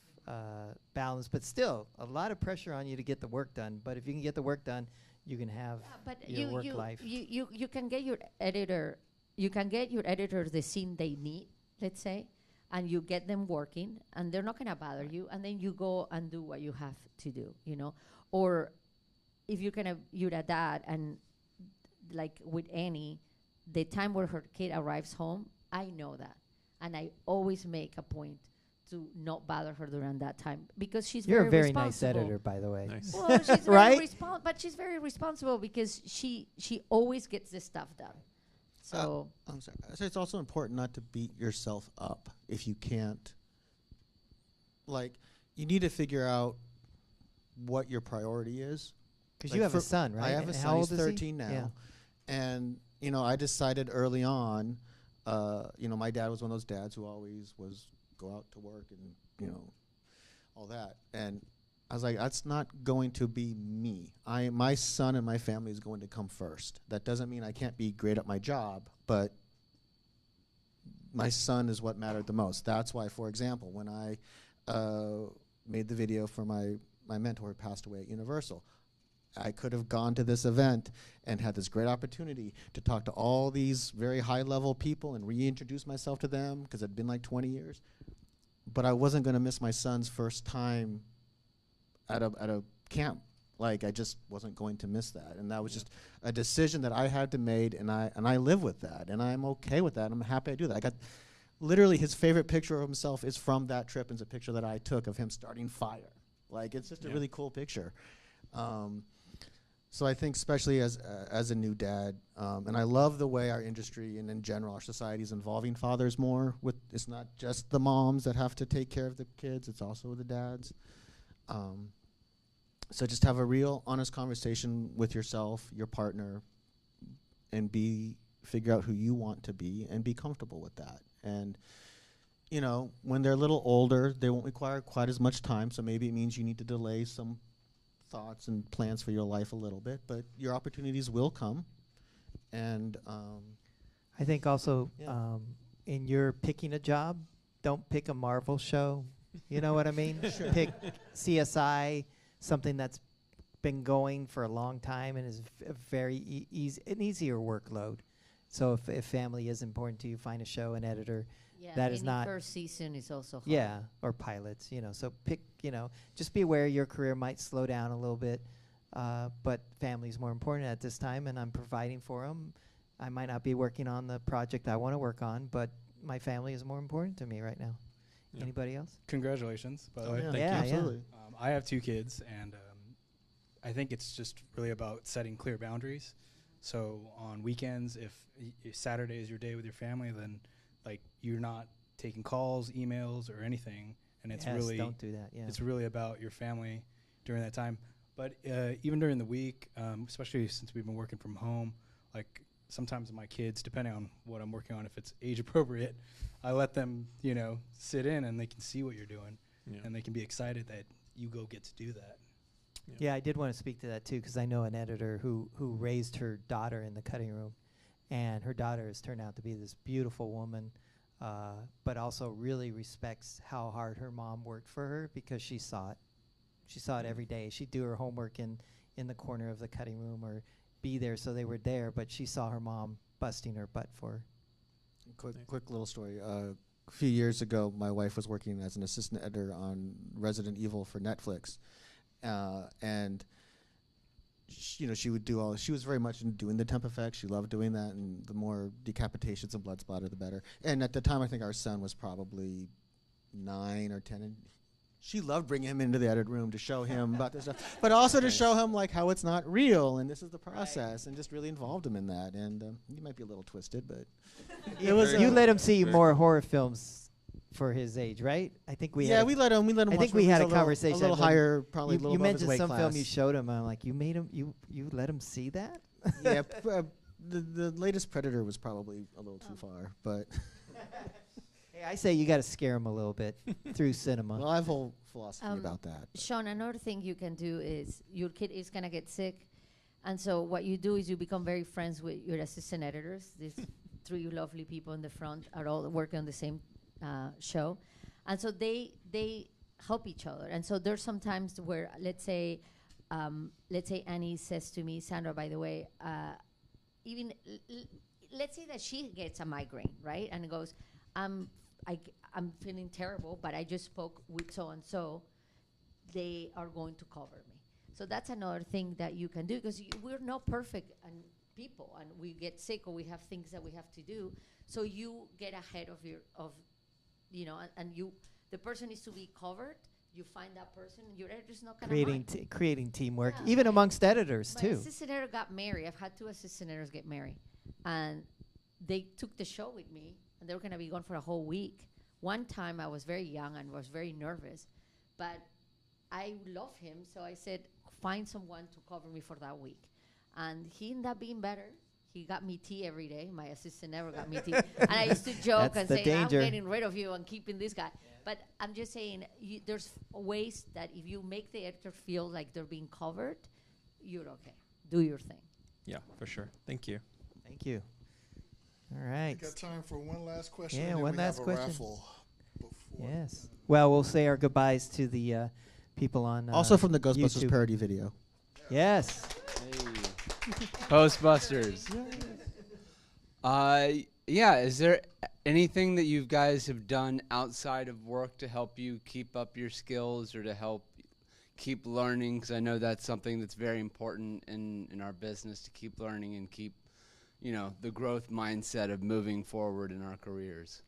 balance, but still a lot of pressure on you to get the work done. But if you can get the work done, you can have your work life. You can get your editor. You can get your editor the scene they need, let's say, and you get them working, and they're not gonna bother you, and then you go and do what you have to do, Or if you're a dad, and like with Annie, the time where her kid arrives home, I know that, and I always make a point to not bother her during that time, because she's You're very a very nice responsible. editor, by the way. Nice. Well, she's Right? but she's very responsible because she always gets this stuff done. So I'm sorry. So it's also important not to beat yourself up if you can't. Like, you need to figure out what your priority is. Because Like, you have a for- son, right? I have And a how son. He's old is he? 13 now. Yeah. And, I decided early on, my dad was one of those dads who always was go out to work and, all that. And I was like, that's not going to be me. My son and my family is going to come first. That doesn't mean I can't be great at my job, but my son is what mattered the most. That's why, for example, when I made the video for my mentor who passed away at Universal, I could have gone to this event and had this great opportunity to talk to all these very high-level people and reintroduce myself to them, because it'd been like 20 years. But I wasn't going to miss my son's first time at a camp. Like, I just wasn't going to miss that, and that was just a decision that I had to make, and I live with that, and I'm okay with that. I'm happy I do that. I got literally his favorite picture of himself is from that trip, and it's a picture that I took of him starting fire. Like, it's just a really cool picture. So I think, especially as a new dad, and I love the way our industry and in general our society is involving fathers more. It's not just the moms that have to take care of the kids; it's also the dads. So just have a real, honest conversation with yourself, your partner, and figure out who you want to be and be comfortable with that. And when they're a little older, they won't require quite as much time. So maybe it means you need to delay some thoughts and plans for your life a little bit, but your opportunities will come. And I think also in your picking a job, don't pick a Marvel show. You know what I mean? Sure. Pick CSI, something that's been going for a long time and is a very an easier workload. So if family is important to you, find a show, an editor. That is not first season is also hard. Yeah, or pilots, so pick, just be aware your career might slow down a little bit, but family is more important at this time, and I'm providing for them. I might not be working on the project I want to work on, but my family is more important to me right now. Yeah. Anybody else? Congratulations, by the way. Thank you. Absolutely. I have 2 kids, and I think it's just really about setting clear boundaries. So on weekends, if Saturday is your day with your family, then you're not taking calls, emails, or anything, and it's really don't do that. Yeah, it's really about your family during that time. But even during the week, especially since we've been working from home, sometimes my kids, depending on what I'm working on, if it's age appropriate, I let them, sit in and they can see what you're doing, and they can be excited that you go get to do that. Yeah, I did want to speak to that too, because I know an editor who raised her daughter in the cutting room, and her daughter has turned out to be this beautiful woman, but also really respects how hard her mom worked for her, because she saw it. She saw it every day. She'd do her homework in the corner of the cutting room, or be there, so they were there. But she saw her mom busting her butt for her. Quick little story. A few years ago, my wife was working as an assistant editor on Resident Evil for Netflix, and she would do all. She was very much into doing the temp effects. She loved doing that, and the more decapitations and blood splatter, the better. And at the time, I think our son was probably 9 or 10. And she loved bringing him into the edit room to show him about this stuff, but also to show him like how it's not real and this is the process, and just really involved him in that. And he might be a little twisted, but it was. You let him see more horror films for his age, right? I think we. Yeah, we let him. I watch think we had a movies conversation. a little higher, probably. You mentioned some film you showed him. I'm like, you made him. You let him see that? Yeah, the latest Predator was probably a little too far, but. Hey, I say you got to scare him a little bit through cinema. Well, I have a whole philosophy about that. Sean, another thing you can do is your kid is gonna get sick, and so what you do is you become very friends with your assistant editors. These 3 lovely people in the front are all working on the same show, and so they help each other. And so there's some times where let's say Annie says to me, Sandra, by the way, let's say that she gets a migraine, right, and goes, I'm feeling terrible, but I just spoke with so-and-so. They are going to cover me. So that's another thing that you can do, because we're not perfect people, and we get sick or we have things that we have to do. So you get ahead of the person needs to be covered. You find that person, and your editor's not going to creating teamwork, even amongst editors too. My assistant editor got married. I've had 2 assistant editors get married, and they took the show with me. And they were going to be gone for a whole week. One time I was very young and was very nervous, but I love him, so I said, find someone to cover me for that week. And he ended up being better. He got me tea every day. My assistant never got me tea. And I used to joke and say, I'm getting rid of you and keeping this guy. But I'm just saying, there's ways that if you make the editor feel like they're being covered, you're okay. Do your thing. Yeah, for sure. Thank you. Thank you. All right. We got time for one last question. Yeah, and then one we last have question. A raffle yes. Well, we'll say our goodbyes to the people on also from the Ghostbusters YouTube. parody video. Yes. Ghostbusters. Yeah, is there anything that you guys have done outside of work to help you keep up your skills or to help keep learning? Because I know that's something that's very important in our business, to keep learning and keep the growth mindset of moving forward in our careers.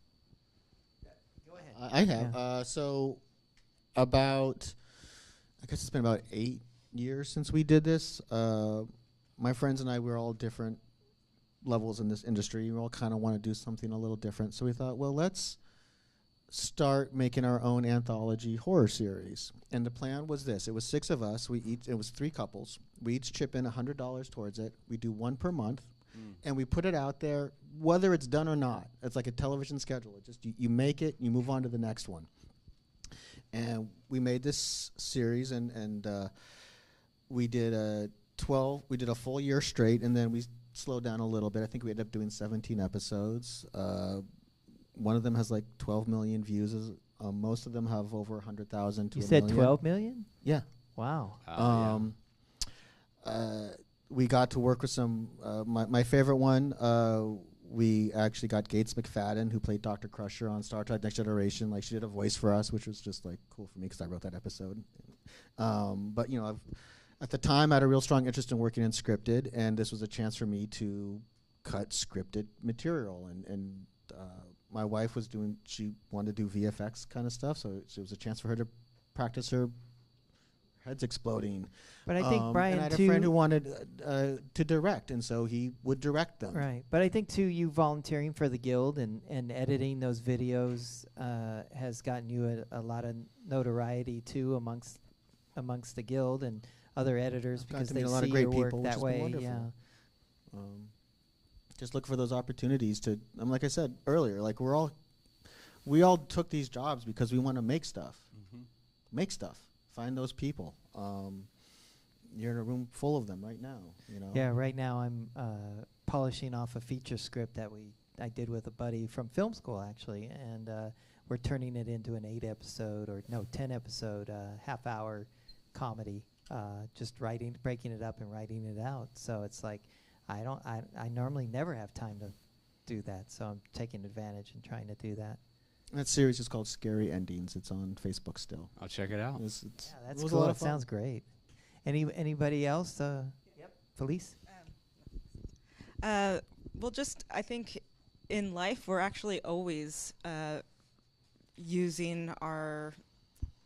Go ahead. I have. Yeah. So I guess it's been about 8 years since we did this. My friends and I, we're all different levels in this industry. We all kind of want to do something a little different. So we thought, well, let's start making our own anthology horror series. And the plan was this. It was 6 of us. It was 3 couples. We each chip in $100 towards it. We do 1 per month. And we put it out there, whether it's done or not. It's like a television schedule. It just you make it, you move on to the next one. And we made this series, and we did a full year straight, and then we slowed down a little bit. I think we ended up doing 17 episodes. One of them has like 12 million views. Most of them have over 100,000 to You a said million. 12 million? Yeah. Wow. We got to work with some, my favorite one, we actually got Gates McFadden, who played Dr. Crusher on Star Trek Next Generation. Like, she did a voice for us, which was just like cool for me because I wrote that episode. But at the time, I had a real strong interest in working in scripted, and this was a chance for me to cut scripted material. And my wife she wanted to do VFX kind of stuff, so it was a chance for her to practice her head's exploding. But I think Brian, and I had a friend who wanted to direct, and so he would direct them. Right. But I think too, you volunteering for the guild and editing those videos has gotten you a lot of notoriety too amongst the guild and other editors, because they a lot see of great your work people, that way. Yeah. Just look for those opportunities to. Like I said earlier, like we all took these jobs because we want to make stuff. Make stuff. Find those people. You're in a room full of them right now. Yeah, right now I'm polishing off a feature script that I did with a buddy from film school actually, and we're turning it into an 10 episode half-hour comedy just breaking it up and writing it out. So it's like, I normally never have time to do that. So I'm taking advantage and trying to do that. That series is called Scary Endings. It's on Facebook still. I'll check it out. Yeah, that's cool. It sounds great. Anybody else? Yep. Felice? Well, I think in life we're actually always using our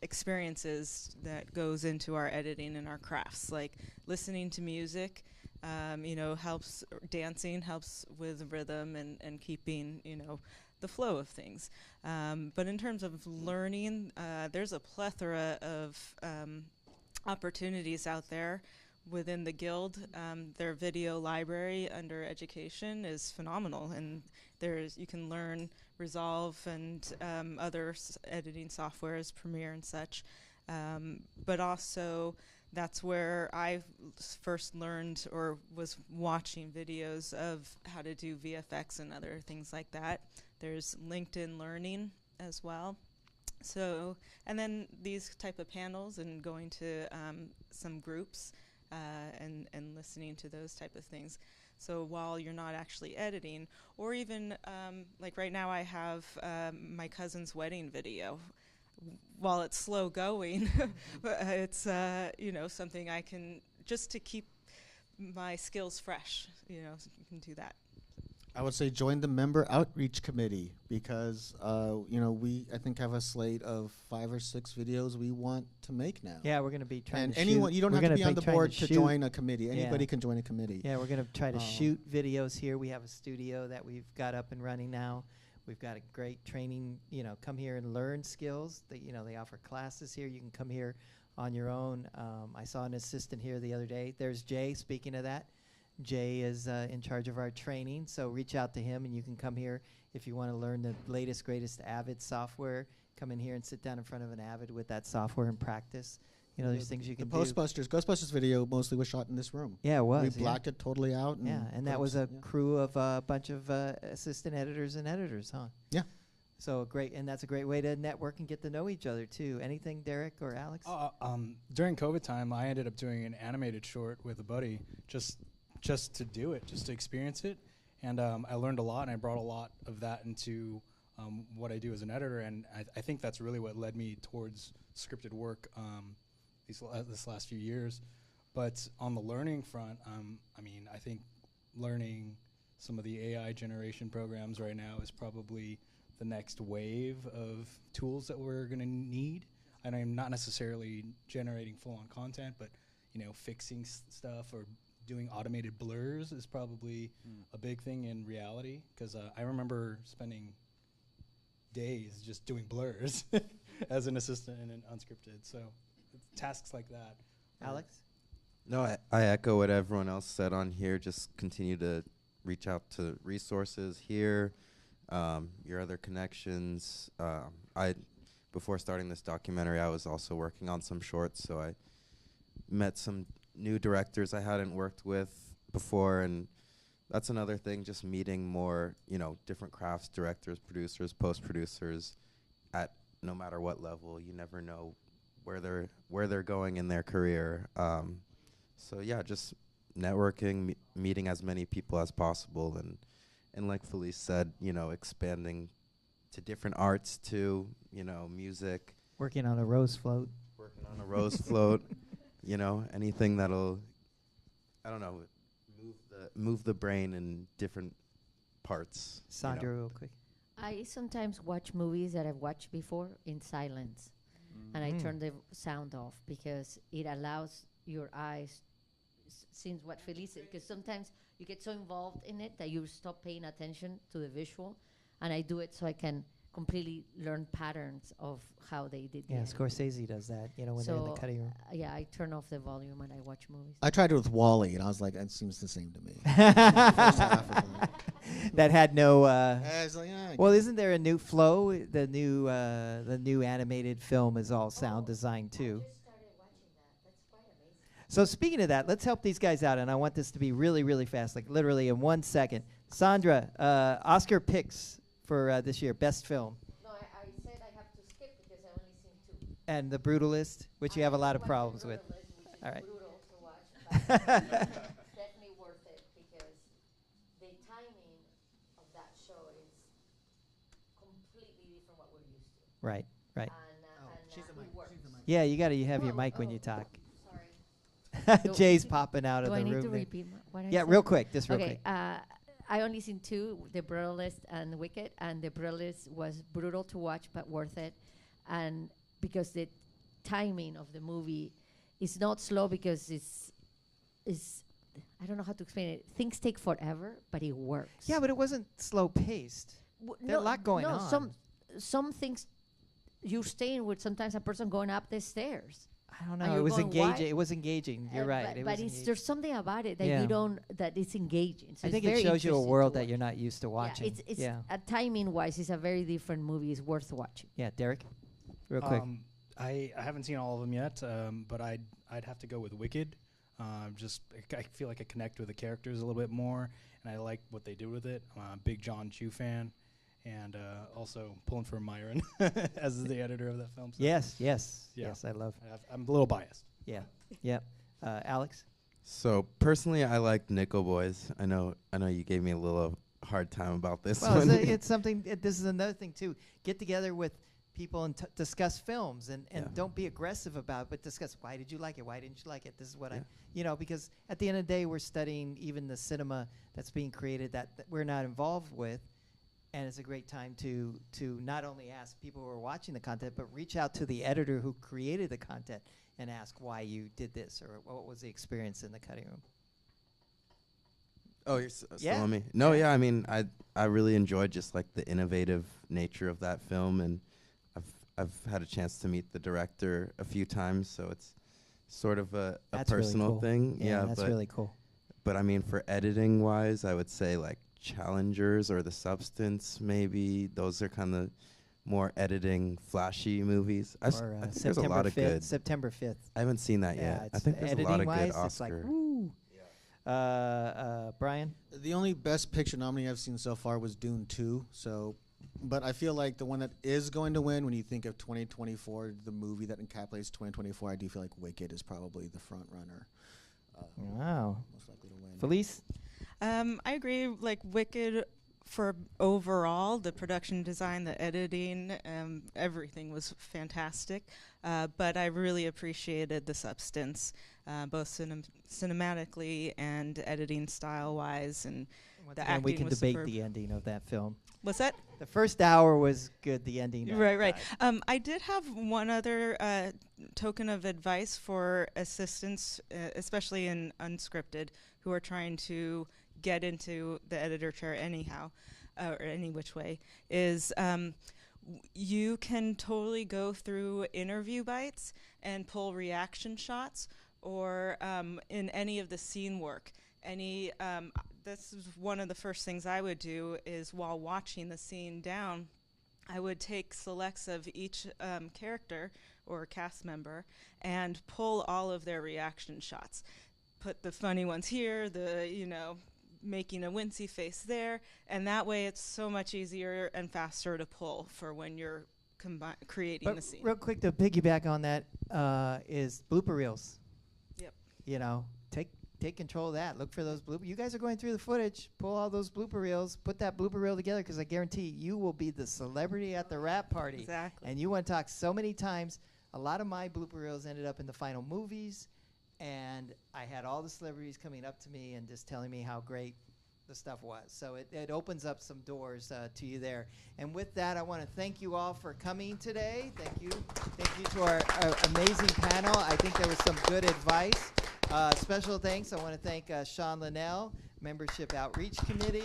experiences that goes into our editing and our crafts. Like listening to music, helps. Dancing helps with rhythm and keeping, the flow of things. But in terms of learning, there's a plethora of opportunities out there within the guild. Their video library under education is phenomenal, and you can learn Resolve and other editing softwares, Premiere and such. But also, that's where I first learned or was watching videos of how to do VFX and other things like that. There's LinkedIn Learning as well. So, and then these type of panels and going to some groups and listening to those type of things. So while you're not actually editing, or even like right now I have my cousin's wedding video. While it's slow going, but it's something I can, just to keep my skills fresh, you can do that. I would say join the member outreach committee because we I think have a slate of 5 or 6 videos we want to make now. Yeah, we're going to be trying and to anyone shoot. You don't We're have to gonna be on the trying board to shoot. join a committee. Anybody can join a committee. Yeah, we're going to try to shoot videos here. We have a studio that we've got up and running now. We've got a great training, come here and learn skills. They offer classes here. You can come here on your own. I saw an assistant here the other day. There's Jay, speaking of that. Jay is in charge of our training, so reach out to him and you can come here if you want to learn the latest, greatest Avid software. Come in here and sit down in front of an Avid with that software and practice. There's things you can do. The Ghostbusters video mostly was shot in this room. Yeah, it was. We blacked it totally out. And that was a crew of a bunch of assistant editors and editors, huh? Yeah. So that's a great way to network and get to know each other too. Anything, Derek or Alex? During COVID time, I ended up doing an animated short with a buddy, just to do it, just to experience it. And I learned a lot, and I brought a lot of that into what I do as an editor. And I think that's really what led me towards scripted work this last few years. But on the learning front, I think learning some of the AI generation programs right now is probably the next wave of tools that we're going to need. And I'm not necessarily generating full-on content, but fixing stuff or doing automated blurs is probably a big thing in reality, because I remember spending days just doing blurs as an assistant in an unscripted. So tasks like that. Alex? No, I echo what everyone else said on here. Just continue to reach out to resources here, your other connections. Before starting this documentary, I was also working on some shorts, so I met some new directors I hadn't worked with before, and that's another thing, just meeting more, different crafts, directors, producers, post-producers at no matter what level. You never know where they're going in their career. So yeah, just networking, meeting as many people as possible, and like Felice said, expanding to different arts too, music. Working on a rose float. Anything that'll, move the brain in different parts. Sandra, real quick. I sometimes watch movies that I've watched before in silence, and I turn the sound off because it allows your eyes, since what Felice said, because sometimes you get so involved in it that you stop paying attention to the visual, and I do it so I can completely learn patterns of how they did. Yeah, Scorsese does that, when they're in the cutting room. Yeah, I turn off the volume and I watch movies. I tried it with Wall-E, and I was like, it seems the same to me. That had no. I was like, well, isn't there a new flow? The new animated film is all sound design too. So speaking of that, let's help these guys out, and I want this to be really, really fast, like literally in 1 second. Sandra, Oscar picks for this year, best film. No, I said I have to skip because I only seen 2. And The Brutalist, which you have a lot of problems with. All right. brutal to watch, but definitely worth it because the timing of that show is completely different what we're used to. Right, right. And it works. Yeah, you got to have your mic when you talk. Sorry. Jay's popping out of Do the I need room. to there. repeat what I Yeah, said? real quick, just real Okay, quick. I only seen two, The Brutalist and Wicked, and The Brutalist was brutal to watch but worth it, and because the timing of the movie is not slow because it's I don't know how to explain it. Things take forever, but it works. Yeah, but it wasn't slow paced. There's a lot going on. Some things you're staying with. Sometimes a person going up the stairs. I don't and know. It you're was going, engaging. "Why?" It was engaging. You're right. But was it's, there's something about it that Yeah. you don't, that it's engaging. So I think it's it very shows you a interesting world to that you're not used to watching. Yeah, it's timing wise, it's a very different movie. It's worth watching. Yeah, Derek, real quick. I haven't seen all of them yet, but I'd have to go with Wicked. I feel like I connect with the characters a little bit more, and I like what they do with it. I'm a big John Chu fan, and also pulling for Myron as the editor of that film. So Yes, I love. I'm a little biased. Yeah, yeah. Alex. So personally, I like Nickel Boys. I know you gave me a little hard time about this Well, one. it's something. This is another thing too. Get together with people and discuss films, and don't be aggressive about it, but discuss why did you like it, why didn't you like it. This is what because at the end of the day, we're studying even the cinema that's being created that we're not involved with, and it's a great time to not only ask people who are watching the content, but reach out to the editor who created the content and ask why you did this or what was the experience in the cutting room. Oh, you're still on me? No, yeah. I mean, I really enjoyed just like the innovative nature of that film, and I've had a chance to meet the director a few times, so it's sort of a personal really cool. thing. Yeah, that's really cool. But I mean, for editing wise, I would say like Challengers or The Substance, maybe. Those are kind of more editing, flashy movies. I think there's a lot of good. September 5th. I haven't seen that yet. I think there's a lot of good It's like, Oscar. woo. Brian? The only Best Picture nominee I've seen so far was Dune 2. But I feel like the one that is going to win when you think of 2024, the movie that encapsulates 2024, I do feel like Wicked is probably the front runner. Wow. Most likely to win. Felice? I agree. Like Wicked, for overall, the production design, the editing, everything was fantastic. But I really appreciated The Substance, both cinematically and editing style-wise, and the acting we can was debate superb. the ending of that film. What's that? The first hour was good. The ending. Right. I did have one other token of advice for assistants, especially in unscripted, who are trying to get into the editor chair anyhow, or any which way, is you can totally go through interview bites and pull reaction shots, or in any of the scene work. This is one of the first things I would do is while watching the scene down, I would take selects of each character or cast member and pull all of their reaction shots. Put the funny ones here, making a wincy face there, and that way it's so much easier and faster to pull for when you're creating the scene. Real quick to piggyback on that is blooper reels. Yep. Take control of that. Look for those blooper. You guys are going through the footage. Pull all those blooper reels. Put that blooper reel together, because I guarantee you will be the celebrity at the wrap party. Exactly. And you want to talk so many times. A lot of my blooper reels ended up in the final movies, and I had all the celebrities coming up to me and just telling me how great the stuff was. So it opens up some doors to you there. And with that, I want to thank you all for coming today. Thank you. Thank you to our amazing panel. I think there was some good advice. Special thanks. I want to thank Sean Linnell, Membership Outreach Committee,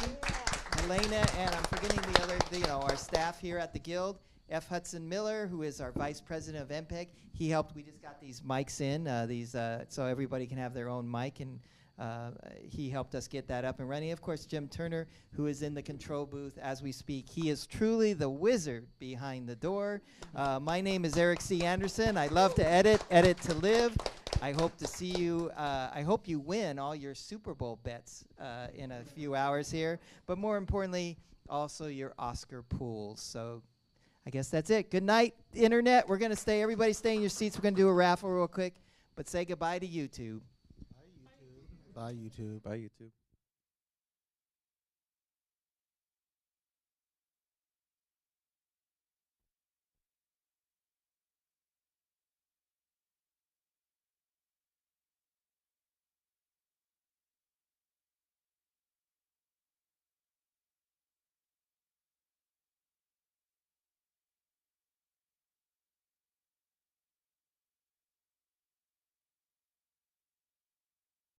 Helena, and I'm forgetting the other, our staff here at the Guild. F. Hudson Miller, who is our Vice President of MPEG. He helped. We just got these mics in, so everybody can have their own mic, and he helped us get that up and running. Of course, Jim Turner, who is in the control booth as we speak. He is truly the wizard behind the door. My name is Eric C. Anderson. I love to edit to live. I hope to see you. I hope you win all your Super Bowl bets in a few hours here. But more importantly, also your Oscar pools. So I guess that's it. Good night, Internet. We're going to everybody stay in your seats. We're going to do a raffle real quick. But say goodbye to YouTube. Bye, YouTube. Bye, YouTube.